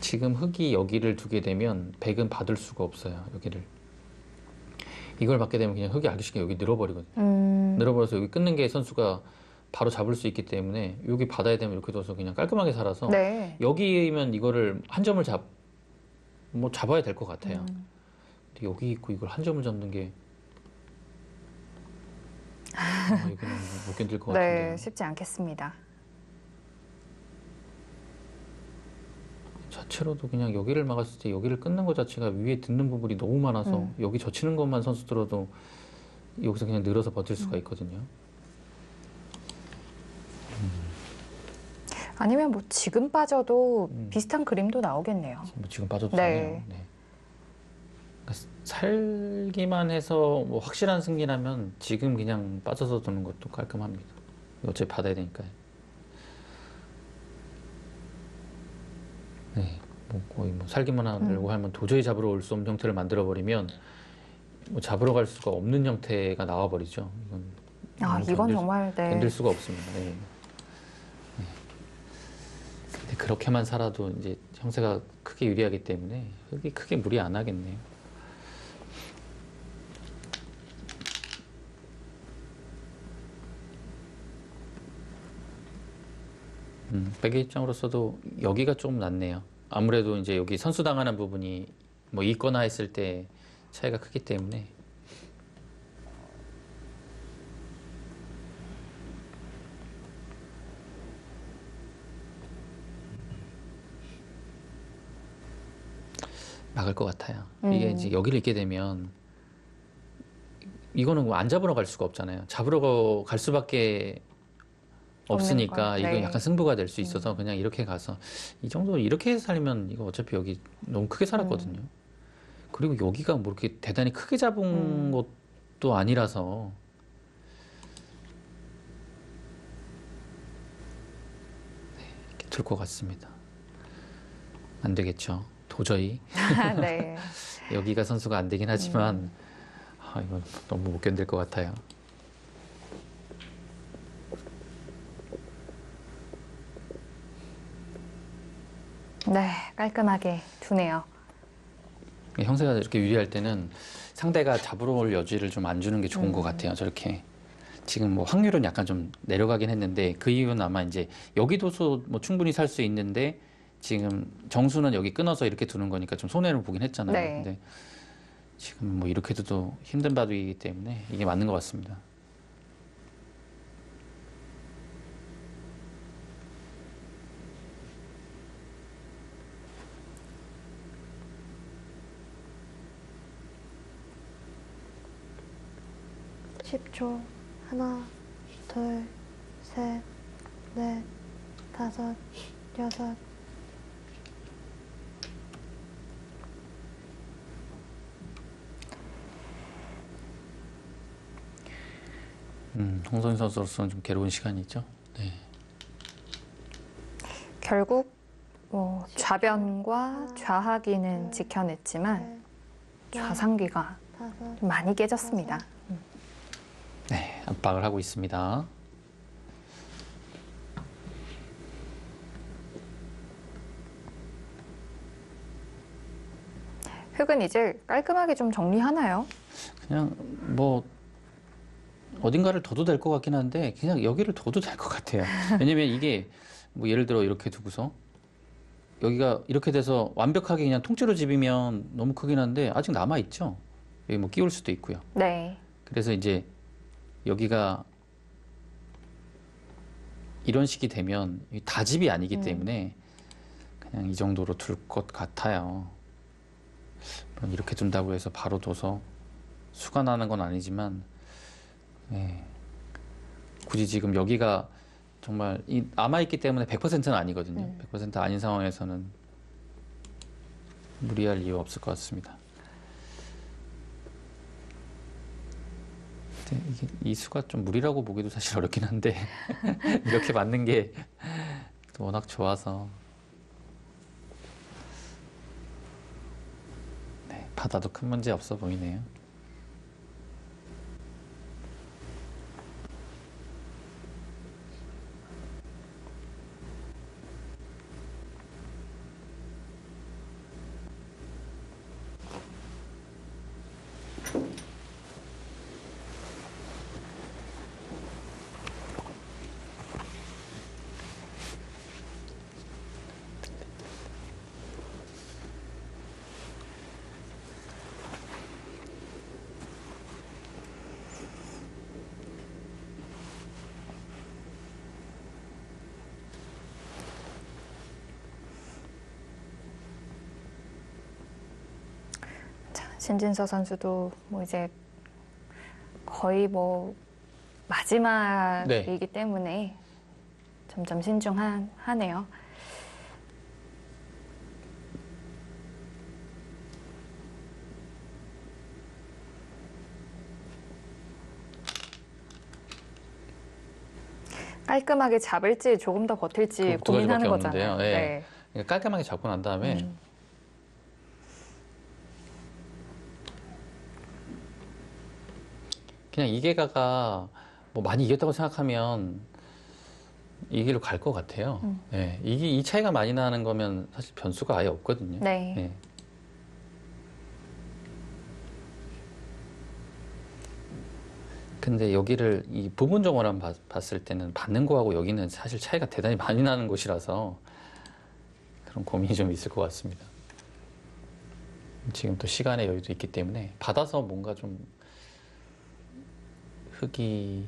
지금 흙이 여기를 두게 되면 백은 받을 수가 없어요. 여기를. 이걸 받게 되면 그냥 흙이 아기쉽게 여기 늘어버리거든요. 늘어버려서 여기 끊는 게 선수가 바로 잡을 수 있기 때문에 여기 받아야 되면 이렇게 둬서 그냥 깔끔하게 살아서 네. 여기면 이거를 한 점을 잡아야 될 것 같아요. 근데 여기 있고 이걸 한 점을 잡는 게 여기는 못 견딜 것 같은데요. 네, 쉽지 않겠습니다. 자체로도 그냥 여기를 막았을 때 여기를 끊는 것 자체가 위에 듣는 부분이 너무 많아서 여기 젖히는 것만 선수 들어도 여기서 그냥 늘어서 버틸 수가 있거든요. 아니면 뭐 지금 빠져도 비슷한 그림도 나오겠네요. 뭐 지금 빠져도 네. 되네요. 네. 그러니까 살기만 해서 뭐 확실한 승리라면 지금 그냥 빠져서 두는 것도 깔끔합니다. 어차피 받아야 되니까요. 네, 뭐 거의 뭐 살기만 하려고 하면 도저히 잡으러 올 수 없는 형태를 만들어 버리면 뭐 잡으러 갈 수가 없는 형태가 나와 버리죠. 이건 정말 견딜 수가 없습니다. 네. 네. 근데 그렇게만 살아도 이제 형세가 크게 유리하기 때문에 흙이 크게 무리 안 하겠네요. 백의 입장으로서도 여기가 좀 낫네요. 아무래도 이제 여기 선수 당하는 부분이 뭐 있거나 했을 때 차이가 크기 때문에. 막을 것 같아요. 이게 이제 여기를 있게 되면 이거는 안 잡으러 갈 수가 없잖아요. 잡으러 갈 수밖에 없으니까 이건 네. 약간 승부가 될 수 있어서 그냥 이렇게 가서 이 정도 이렇게 살면 이거 어차피 여기 너무 크게 살았거든요. 그리고 여기가 뭐 이렇게 대단히 크게 잡은 것도 아니라서 네, 이렇게 들 것 같습니다. 안 되겠죠. 도저히 네. 여기가 선수가 안 되긴 하지만 이건 너무 못 견딜 것 같아요. 네, 깔끔하게 두네요. 형세가 이렇게 유리할 때는 상대가 잡으러 올 여지를 좀 안 주는 게 좋은 것 같아요. 저렇게. 지금 뭐 확률은 약간 좀 내려가긴 했는데 그 이유는 아마 이제 여기도서 뭐 충분히 살 수 있는데 지금 정수는 여기 끊어서 이렇게 두는 거니까 좀 손해를 보긴 했잖아요. 네. 근데 지금 뭐 이렇게 둬도 힘든 바둑이기 때문에 이게 맞는 것 같습니다. 십 초. 하나, 둘, 셋, 넷, 다섯, 여섯. 홍성희 선수로서는 좀 괴로운 시간이죠. 네. 결국 뭐 좌변과 좌하기는 지켜냈지만 좌상기가 다섯. 좀 많이 깨졌습니다. 네, 압박을 하고 있습니다. 흙은 이제 깔끔하게 좀 정리하나요? 그냥 뭐 어딘가를 둬도 될 것 같긴 한데 그냥 여기를 둬도 될 것 같아요. 왜냐면 이게 뭐 예를 들어 이렇게 두고서 여기가 이렇게 돼서 완벽하게 그냥 통째로 집이면 너무 크긴 한데 아직 남아 있죠. 여기 뭐 끼울 수도 있고요. 네. 그래서 이제 여기가 이런 식이 되면 다 집이 아니기 때문에 그냥 이 정도로 둘 것 같아요. 물론 이렇게 둔다고 해서 바로 둬서 수가 나는 건 아니지만 네. 굳이 지금 여기가 정말 남아있기 때문에 100%는 아니거든요. 100% 아닌 상황에서는 무리할 이유 없을 것 같습니다. 근데 이 수가 좀 무리라고 보기도 사실 어렵긴 한데 이렇게 맞는 게 워낙 좋아서 네, 받아도 큰 문제 없어 보이네요. 신진서 선수도 뭐 이제 거의 뭐 마지막이기 때문에 점점 신중하네요. 깔끔하게 잡을지 조금 더 버틸지 두 가지밖에 고민하는 없는데요. 거잖아요. 예. 네. 그러니까 깔끔하게 잡고 난 다음에 그냥 이계가가 뭐 많이 이겼다고 생각하면 이 길로 갈 것 같아요. 예. 이 차이가 많이 나는 거면 사실 변수가 아예 없거든요. 네. 예. 근데 여기를 이 부분적으로만 봤을 때는 받는 거하고 여기는 사실 차이가 대단히 많이 나는 곳이라서 그런 고민이 좀 있을 것 같습니다. 지금 또 시간의 여유도 있기 때문에 받아서 뭔가 좀 흙이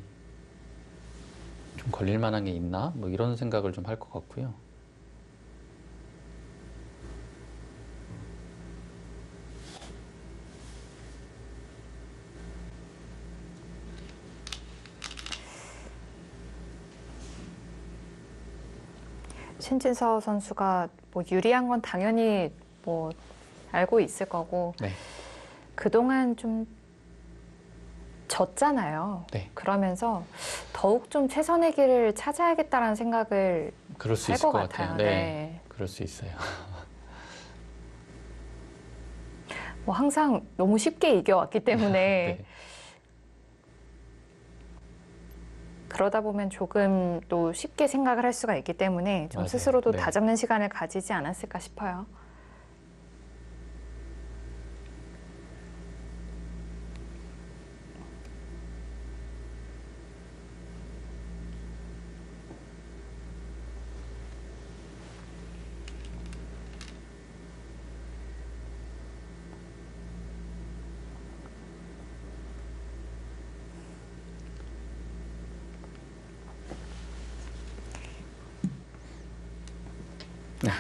좀 걸릴 만한 게 있나? 뭐 이런 생각을 좀 할 것 같고요. 신진서 선수가 뭐 유리한 건 당연히 뭐 알고 있을 거고 네. 그동안 좀 졌잖아요. 네. 그러면서 더욱 좀 최선의 길을 찾아야겠다라는 생각을 그럴 수 할 있을 것 것 같아요. 같아요. 네. 그럴 수 있어요. 뭐 항상 너무 쉽게 이겨왔기 때문에 네. 그러다 보면 조금 또 쉽게 생각을 할 수가 있기 때문에 좀 맞아요. 스스로도 네. 다잡는 시간을 가지지 않았을까 싶어요.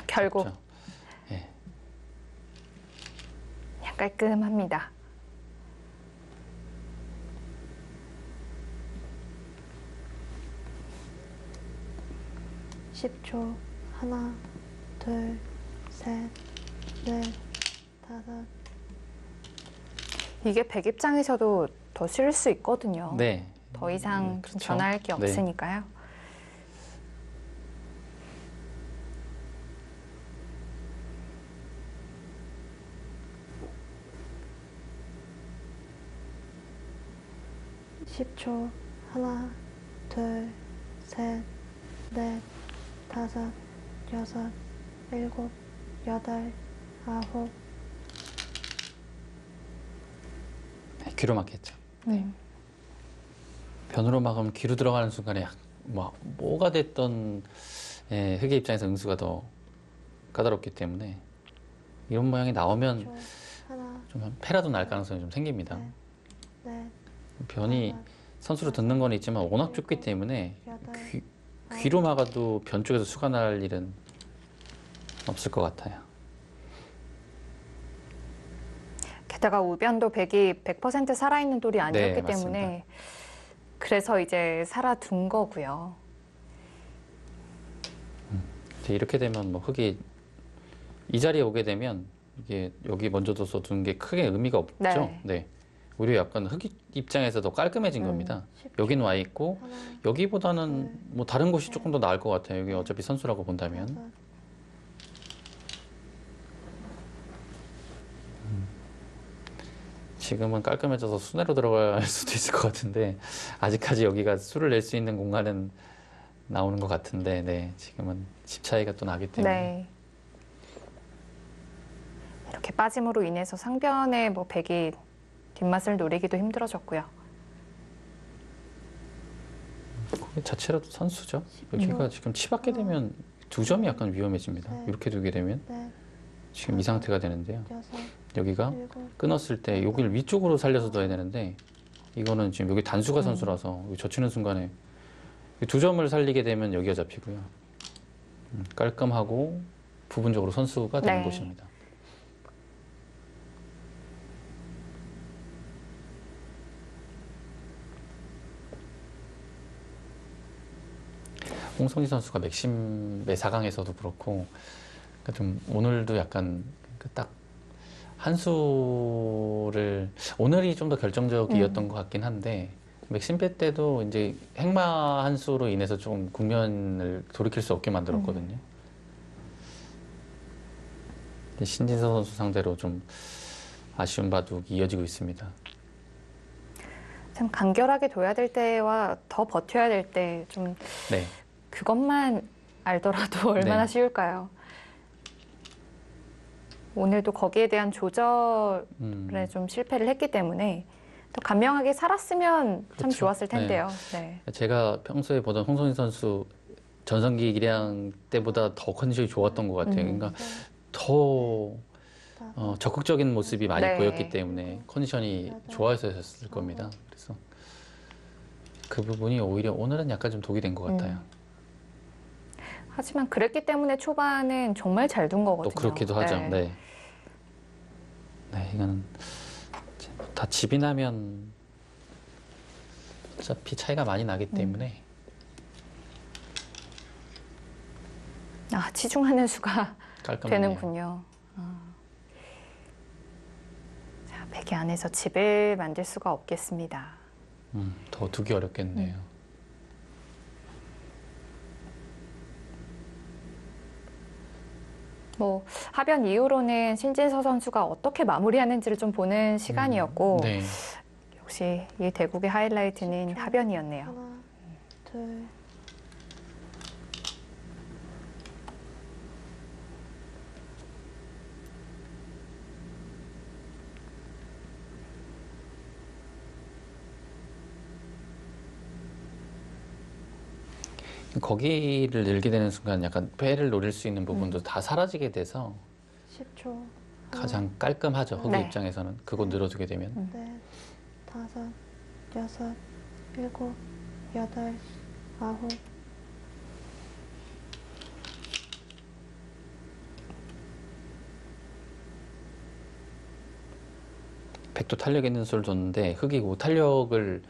결국 그렇죠. 네. 그냥 깔끔합니다. (10초) 하나, 둘, 셋, 넷, 다섯. 이게 백 입장에서도 더 싫을 수 있거든요. 네. 더 이상 좀 그렇죠. 변화할 게 네. 없으니까요. (10초) 하나, 둘, 셋, 넷, 다섯, 여섯, 일곱, 여덟, 아홉. 네, 귀로 막혔죠. 네. 변으로 막으면 귀로 들어가는 순간에 뭐가 됐던 예, 흑의 입장에서 응수가 더 까다롭기 때문에 이런 모양이 나오면 10초 하나, 좀 패라도 날 가능성이 좀 생깁니다. 넷, 변이 선수로 듣는 건 있지만 워낙 좁기 때문에 여덟, 귀로 막아도 변 쪽에서 수가 날 일은 없을 것 같아요. 게다가 우변도 백이 100% 살아있는 돌이 아니었기 네, 때문에 그래서 이제 살아둔 거고요. 이제 이렇게 되면 뭐 흑이 이 자리에 오게 되면 이게 여기 먼저 둬서 둔 게 크게 의미가 없죠. 네. 네. 오히려 약간 흑 입장에서 더 깔끔해진 겁니다. 10초 여긴 와 있고 하나, 여기보다는 뭐 다른 곳이 조금 더 나을 것 같아요. 여기 어차피 선수라고 본다면. 다섯. 지금은 깔끔해져서 순회로 들어갈 수도 있을 것 같은데 아직까지 여기가 수를 낼 수 있는 공간은 나오는 것 같은데 네, 지금은 집 차이가 또 나기 때문에 네. 이렇게 빠짐으로 인해서 상변에 뭐 백이 뒷맛을 노리기도 힘들어졌고요. 그 자체로도 선수죠. 여기가 지금 치받게 되면 두 점이 약간 위험해집니다. 이렇게 두게 되면 넷, 지금 이 상태가 되는데요. 여섯, 여기가 일곱, 끊었을 때 여기를 위쪽으로 살려서 둬야 되는데 이거는 지금 여기 단수가 선수라서 여기 젖히는 순간에 이 두 점을 살리게 되면 여기가 잡히고요. 깔끔하고 부분적으로 선수가 되는 네. 곳입니다. 홍성희 선수가 맥심의 4강에서도 그렇고 그러니까 좀 오늘도 약간 딱 한 수를 오늘이 좀 더 결정적이었던 것 같긴 한데 맥심배 때도 이제 행마 한 수로 인해서 좀 국면을 돌이킬 수 없게 만들었거든요. 신진서 선수 상대로 좀 아쉬운 바둑이 이어지고 있습니다. 참 간결하게 둬야 될 때와 더 버텨야 될 때 좀 네. 그것만 알더라도 얼마나 네. 쉬울까요? 오늘도 거기에 대한 조절에 좀 실패를 했기 때문에 또 간명하게 살았으면 참 그렇죠. 좋았을 텐데요. 네. 제가 평소에 보던 홍성희 선수 전성기 기량 때보다 더 컨디션이 좋았던 것 같아요. 그러니까 더 적극적인 모습이 많이 네. 보였기 때문에 컨디션이 좋아졌을 겁니다. 그래서 그 부분이 오히려 오늘은 약간 좀 독이 된 것 같아요. 하지만 그랬기 때문에 초반은 정말 잘 둔 거거든요. 또 그렇기도 하죠. 네. 네, 이거는 다 집이 나면 어차피 차이가 많이 나기 때문에 아, 치중하는 수가 깔끔하네요. 되는군요. 자, 배기 안에서 집을 만들 수가 없겠습니다. 더 두기 어렵겠네요. 뭐 하변 이후로는 신진서 선수가 어떻게 마무리하는지를 좀 보는 시간이었고 네. 역시 이 대국의 하이라이트는 하변이었네요. 하나, 둘, 거기를 늘게 되는 순간 약간 패를 노릴 수 있는 부분도 다 사라지게 돼서 10초. 가장 깔끔하죠. 흑의 네. 입장에서는 그곳 늘어두게 되면. 넷, 다섯, 여섯, 일곱, 여덟, 아홉. 백도 탄력 있는 수를 뒀는데 흑이 그 탄력을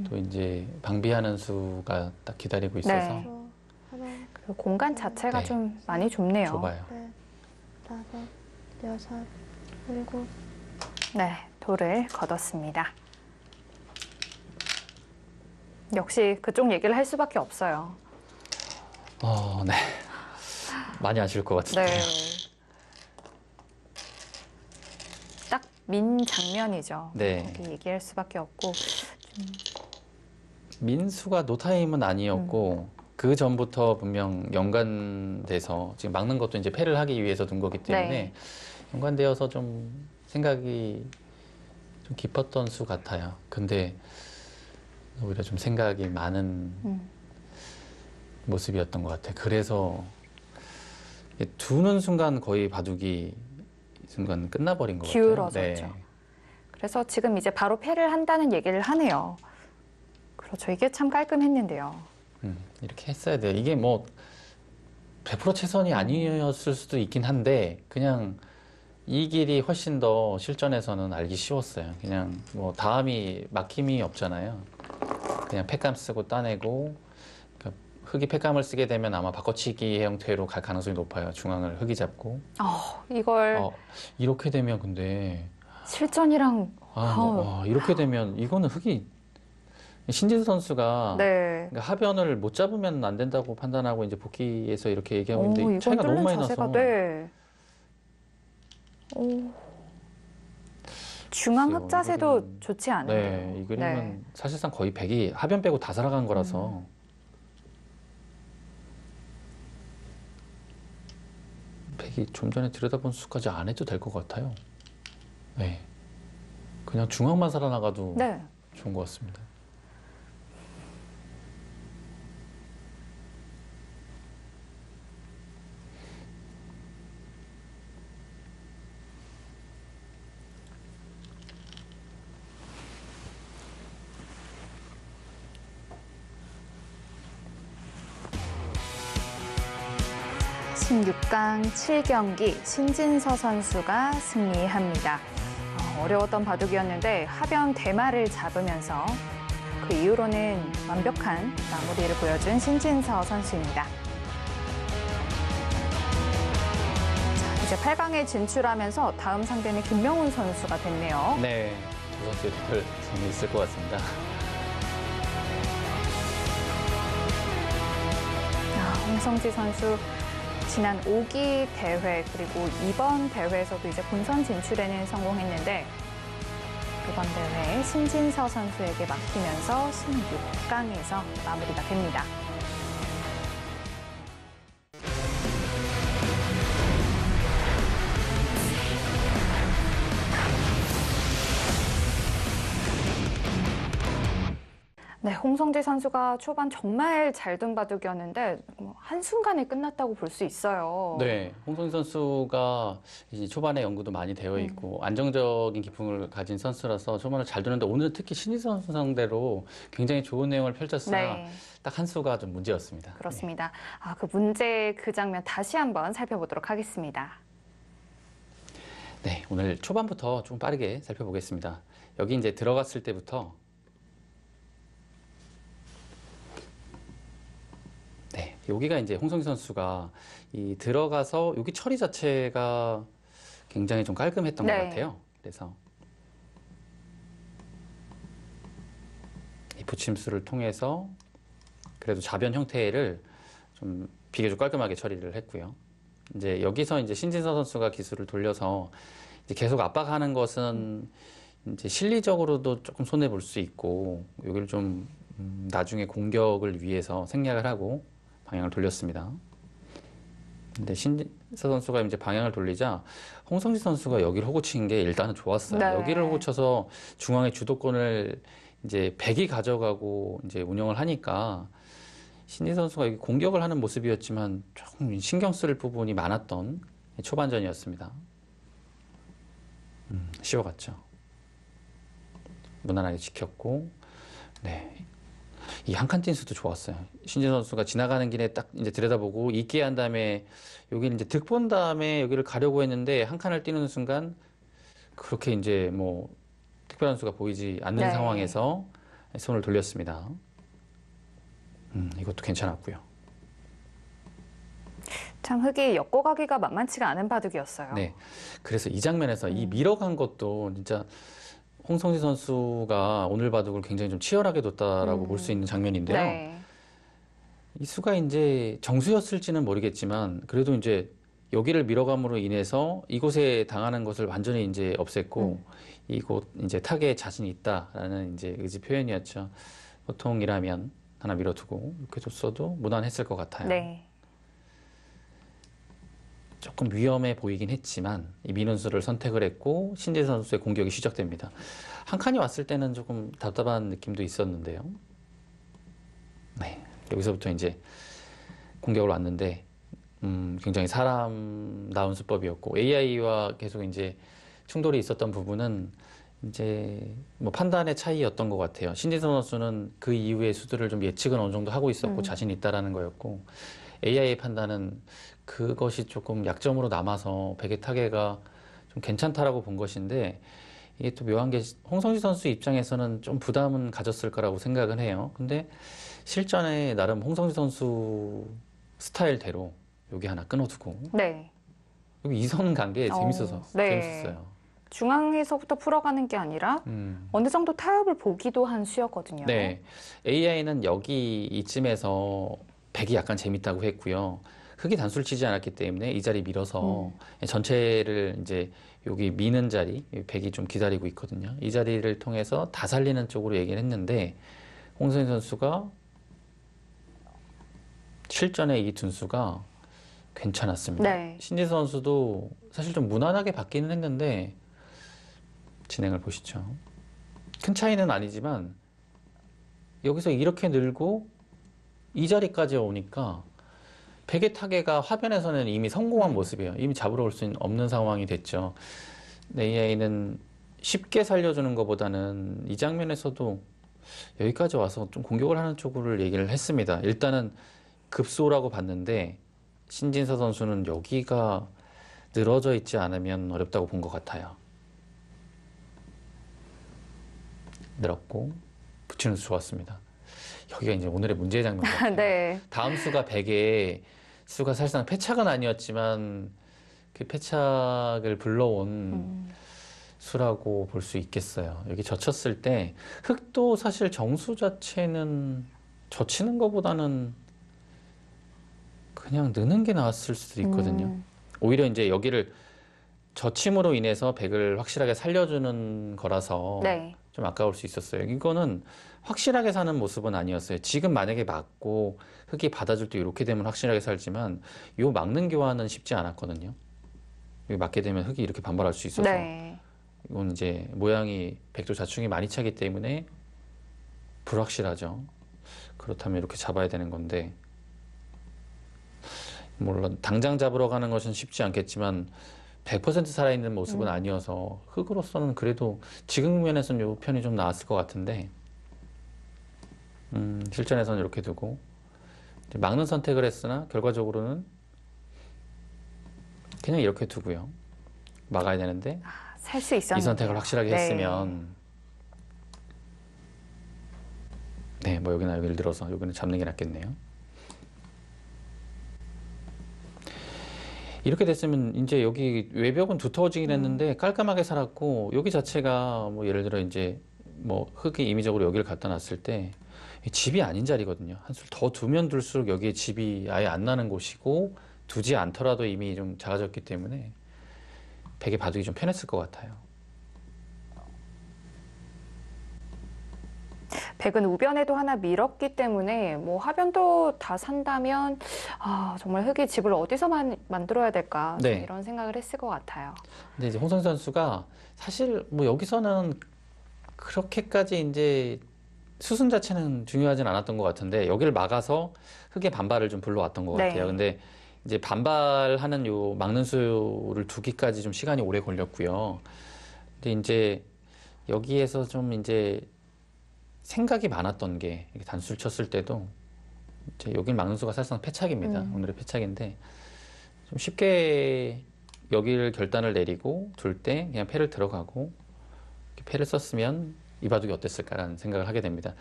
또 이제 방비하는 수가 딱 기다리고 있어서 네. 초, 하나, 그 공간 자체가 네. 좀 많이 좁네요. 좁아요. 넷, 다섯, 여섯, 일곱. 네, 돌을 걷었습니다. 역시 그쪽 얘기를 할 수밖에 없어요. 네. 많이 아실 것 같은데요. 네. 딱 민 장면이죠. 네. 여기 얘기할 수밖에 없고. 민수가 노타임은 아니었고 그 전부터 분명 연관돼서 지금 막는 것도 이제 패를 하기 위해서 둔 거기 때문에 네. 연관되어서 좀 생각이 좀 깊었던 수 같아요. 근데 오히려 좀 생각이 많은 모습이었던 것 같아요. 그래서 두는 순간 거의 바둑이 이 순간 끝나버린 것 같아요. 기울어졌죠. 그래서 지금 이제 바로 패를 한다는 얘기를 하네요. 그렇죠. 이게 참 깔끔했는데요. 이렇게 했어야 돼요. 이게 뭐 100% 최선이 아니었을 수도 있긴 한데 그냥 이 길이 훨씬 더 실전에서는 알기 쉬웠어요. 그냥 뭐 다음이 막힘이 없잖아요. 그냥 팩감 쓰고 따내고 그러니까 흑이 팩감을 쓰게 되면 아마 바꿔치기 형태로 갈 가능성이 높아요. 중앙을 흑이 잡고 이걸 이렇게 되면 근데 실전이랑 이렇게 되면 이거는 흑이 신진수 선수가 네. 그러니까 하변을 못 잡으면 안 된다고 판단하고 이제 복귀해서 이렇게 얘기하고 있는데 이건 차이가 너무 뚫는 많이 자세가, 나서 네. 중앙 글쎄요, 흑자세도 이거는- 좋지 않은데요. 네, 이 그림은 사실상 거의 백이 하변 빼고 다 살아간 거라서 백이 좀 전에 들여다본 수까지 안 해도 될 것 같아요. 네, 그냥 중앙만 살아나가도 네. 좋은 것 같습니다. 십6강 7경기 신진서 선수가 승리합니다. 어려웠던 바둑이었는데 하변 대마를 잡으면서 그 이후로는 완벽한 마무리를 보여준 신진서 선수입니다. 자, 이제 8강에 진출하면서 다음 상대는 김명훈 선수가 됐네요. 네, 두 선수의 대결 재미있을 것 같습니다. 홍성지 선수 지난 5기 대회 그리고 이번 대회에서도 이제 본선 진출에는 성공했는데 이번 대회 신진서 선수에게 맡기면서 16강에서 마무리가 됩니다. 네, 홍성지 선수가 초반 정말 잘 둔 바둑이었는데 한순간에 끝났다고 볼 수 있어요. 네, 홍성희 선수가 이제 초반에 연구도 많이 되어 있고 안정적인 기풍을 가진 선수라서 초반을 잘 두는데 오늘 특히 신지선 선수 상대로 굉장히 좋은 내용을 펼쳤으나 네, 딱 한 수가 좀 문제였습니다. 그렇습니다. 그 문제 그 장면 다시 한번 살펴보도록 하겠습니다. 네, 오늘 초반부터 좀 빠르게 살펴보겠습니다. 여기 이제 들어갔을 때부터 네, 여기가 이제 홍성희 선수가 이 들어가서 여기 처리 자체가 굉장히 좀 깔끔했던 것 네. 같아요. 그래서 이 붙임수를 통해서 그래도 좌변 형태를 좀 비교적 깔끔하게 처리를 했고요. 이제 여기서 이제 신진서 선수가 기술을 돌려서 이제 계속 압박하는 것은 이제 실리적으로도 조금 손해 볼 수 있고 여기를 좀 나중에 공격을 위해서 생략을 하고 방향을 돌렸습니다. 근데 신진서 선수가 이제 방향을 돌리자 홍성지 선수가 여기를 호구친 게 일단은 좋았어요. 네. 여기를 호구쳐서 중앙의 주도권을 이제 백이 가져가고 이제 운영을 하니까 신진서 선수가 여기 공격을 하는 모습이었지만 조금 신경 쓸 부분이 많았던 초반전이었습니다. 쉬워갔죠. 무난하게 지켰고, 네. 이 한 칸 뛴수도 좋았어요. 신진 선수가 지나가는 길에 딱 이제 들여다보고 있게 한 다음에 여기를 이제 득본 다음에 여기를 가려고 했는데 한 칸을 뛰는 순간 그렇게 이제 뭐 특별한 수가 보이지 않는 네. 상황에서 손을 돌렸습니다. 이것도 괜찮았고요. 참 흙이 엮고 가기가 만만치가 않은 바둑이었어요. 네. 그래서 이 장면에서 이 밀어간 것도 진짜 홍성지 선수가 오늘 바둑을 굉장히 좀 치열하게 뒀다라고 볼 수 있는 장면인데요. 네. 이 수가 이제 정수였을지는 모르겠지만 그래도 이제 여기를 밀어감으로 인해서 이곳에 당하는 것을 완전히 이제 없앴고 이곳 이제 타겟에 자신이 있다라는 이제 의지 표현이었죠. 보통이라면 하나 밀어두고 이렇게 줬어도 무난했을 것 같아요. 네. 조금 위험해 보이긴 했지만 이 민원수를 선택을 했고 신재 선수의 공격이 시작됩니다. 한 칸이 왔을 때는 조금 답답한 느낌도 있었는데요. 네, 여기서부터 이제 공격을 왔는데 굉장히 사람다운 수법이었고 AI와 계속 이제 충돌이 있었던 부분은 이제 뭐 판단의 차이였던 것 같아요. 신지선 선수는 그 이후의 수들을 좀 예측은 어느 정도 하고 있었고 자신 있다라는 거였고 AI의 판단은 그것이 조금 약점으로 남아서 백의 타개가 좀 괜찮다라고 본 것인데 이게 또 묘한 게 홍성지 선수 입장에서는 좀 부담은 가졌을 거라고 생각은 해요. 근데 실전에 나름 홍성지 선수 스타일대로 여기 하나 끊어두고 네. 여기 이선 간게 재밌어서 네. 재밌었어요. 중앙에서부터 풀어가는 게 아니라 어느 정도 타협을 보기도 한 수였거든요. 네, AI는 여기 이쯤에서 백이 약간 재밌다고 했고요. 흙이 단수를 치지 않았기 때문에 이 자리 밀어서 전체를 이제 여기 미는 자리, 백이 좀 기다리고 있거든요. 이 자리를 통해서 다 살리는 쪽으로 얘기를 했는데 홍성희 선수가 실전에 이 둔수가 괜찮았습니다. 네. 신지 선수도 사실 좀 무난하게 받기는 했는데 진행을 보시죠. 큰 차이는 아니지만 여기서 이렇게 늘고 이 자리까지 오니까 백의 타개가 화변에서는 이미 성공한 모습이에요. 이미 잡으러 올 수 없는 상황이 됐죠. AI는 쉽게 살려주는 것보다는 이 장면에서도 여기까지 와서 좀 공격을 하는 쪽으로 얘기를 했습니다. 일단은 급소라고 봤는데 신진서 선수는 여기가 늘어져 있지 않으면 어렵다고 본 것 같아요. 늘었고 붙이는 수 좋았습니다. 여기가 이제 오늘의 문제의 장면 같아요. 네. 다음 수가 100에 수가 사실상 패착은 아니었지만 그 패착을 불러온 수라고 볼 수 있겠어요. 여기 젖혔을 때 흙도 사실 정수 자체는 젖히는 것보다는 그냥 느는 게 나았을 수도 있거든요. 오히려 이제 여기를 젖힘으로 인해서 100을 확실하게 살려주는 거라서 네. 좀 아까울 수 있었어요. 이거는 확실하게 사는 모습은 아니었어요. 지금 만약에 막고 흙이 받아줄 때 이렇게 되면 확실하게 살지만 요 막는 교환은 쉽지 않았거든요. 여기 막게 되면 흙이 이렇게 반발할 수 있어서 네. 이건 이제 모양이 백도 자충이 많이 차기 때문에 불확실하죠. 그렇다면 이렇게 잡아야 되는 건데 물론 당장 잡으러 가는 것은 쉽지 않겠지만 100% 살아있는 모습은 아니어서 흙으로서는 그래도 지금 면에서는 이 편이 좀 나았을 것 같은데 실전에서는 이렇게 두고 이제 막는 선택을 했으나 결과적으로는 그냥 이렇게 두고요. 막아야 되는데 살 수 이 있었는데. 선택을 확실하게 네. 했으면 네, 뭐 여기나 여기를 들어서 여기는 잡는 게 낫겠네요. 이렇게 됐으면 이제 여기 외벽은 두터워지긴 했는데 깔끔하게 살았고 여기 자체가 뭐 예를 들어 이제 뭐 흙이 임의적으로 여기를 갖다 놨을 때 집이 아닌 자리거든요. 한 술 더 두면 둘수록 여기에 집이 아예 안 나는 곳이고 두지 않더라도 이미 좀 작아졌기 때문에 베개 바둑이 좀 편했을 것 같아요. 백은 우변에도 하나 밀었기 때문에 뭐 하변도 다 산다면 정말 흙이 집을 어디서 만들어야 될까 네. 이런 생각을 했을 것 같아요. 근데 이제 홍성 선수가 사실 뭐 여기서는 그렇게까지 이제 수순 자체는 중요하진 않았던 것 같은데 여기를 막아서 흙의 반발을 좀 불러왔던 것 네. 같아요. 근데 이제 반발하는 요 막는 수를 두기까지 좀 시간이 오래 걸렸고요. 근데 이제 여기에서 좀 이제 생각이 많았던 게 이렇게 단수를 쳤을 때도 이제 여길 막는 수가 사실상 패착입니다. 오늘의 패착인데 좀 쉽게 여기를 결단을 내리고 둘 때 그냥 패를 들어가고 이렇게 패를 썼으면 이 바둑이 어땠을까라는 생각을 하게 됩니다.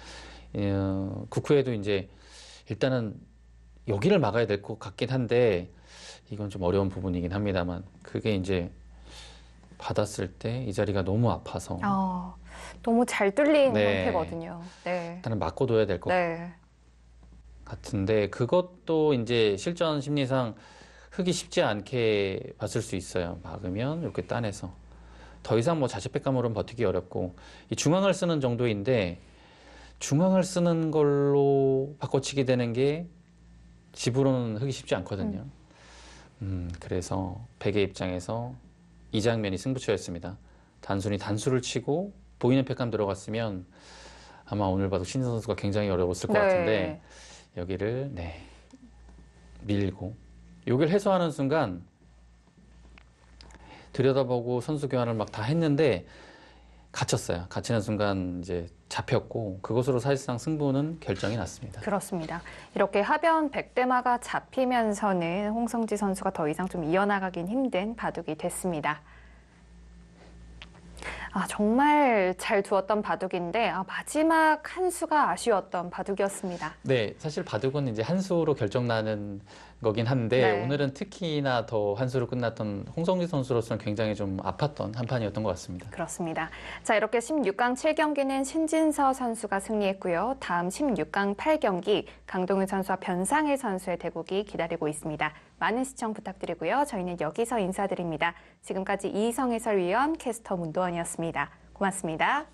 국후에도 이제 일단은 여기를 막아야 될 것 같긴 한데 이건 좀 어려운 부분이긴 합니다만 그게 이제 받았을 때 이 자리가 너무 아파서 너무 잘 뚫린 네. 형태거든요. 네. 일단은 막고둬야 될 것 네. 같은데 그것도 이제 실전 심리상 흙이 쉽지 않게 봤을 수 있어요. 막으면 이렇게 따내서 더 이상 뭐 자체백감으로는 버티기 어렵고 이 중앙을 쓰는 정도인데 중앙을 쓰는 걸로 바꿔치기 되는 게 집으로는 흙이 쉽지 않거든요. 그래서 백의 입장에서 이 장면이 승부처였습니다. 단순히 단수를 치고 보이는 팩감 들어갔으면 아마 오늘 봐도 신선 선수가 굉장히 어려웠을 것 네. 같은데 여기를 밀고 여기를 해소하는 순간 들여다보고 선수 교환을 막 다 했는데 갇혔어요. 갇히는 순간 이제 잡혔고 그것으로 사실상 승부는 결정이 났습니다. 그렇습니다. 이렇게 하변 백대마가 잡히면서는 홍성지 선수가 더 이상 좀 이어나가긴 힘든 바둑이 됐습니다. 정말 잘 두었던 바둑인데 마지막 한 수가 아쉬웠던 바둑이었습니다. 네, 사실 바둑은 이제 한 수로 결정나는 거긴 한데 네. 오늘은 특히나 더 한 수로 끝났던 홍성지 선수로서는 굉장히 좀 아팠던 한 판이었던 것 같습니다. 그렇습니다. 자, 이렇게 16강 7경기는 신진서 선수가 승리했고요. 다음 16강 8경기 강동윤 선수와 변상일 선수의 대국이 기다리고 있습니다. 많은 시청 부탁드리고요. 저희는 여기서 인사드립니다. 지금까지 이희성 해설위원, 캐스터 문도원이었습니다. 고맙습니다.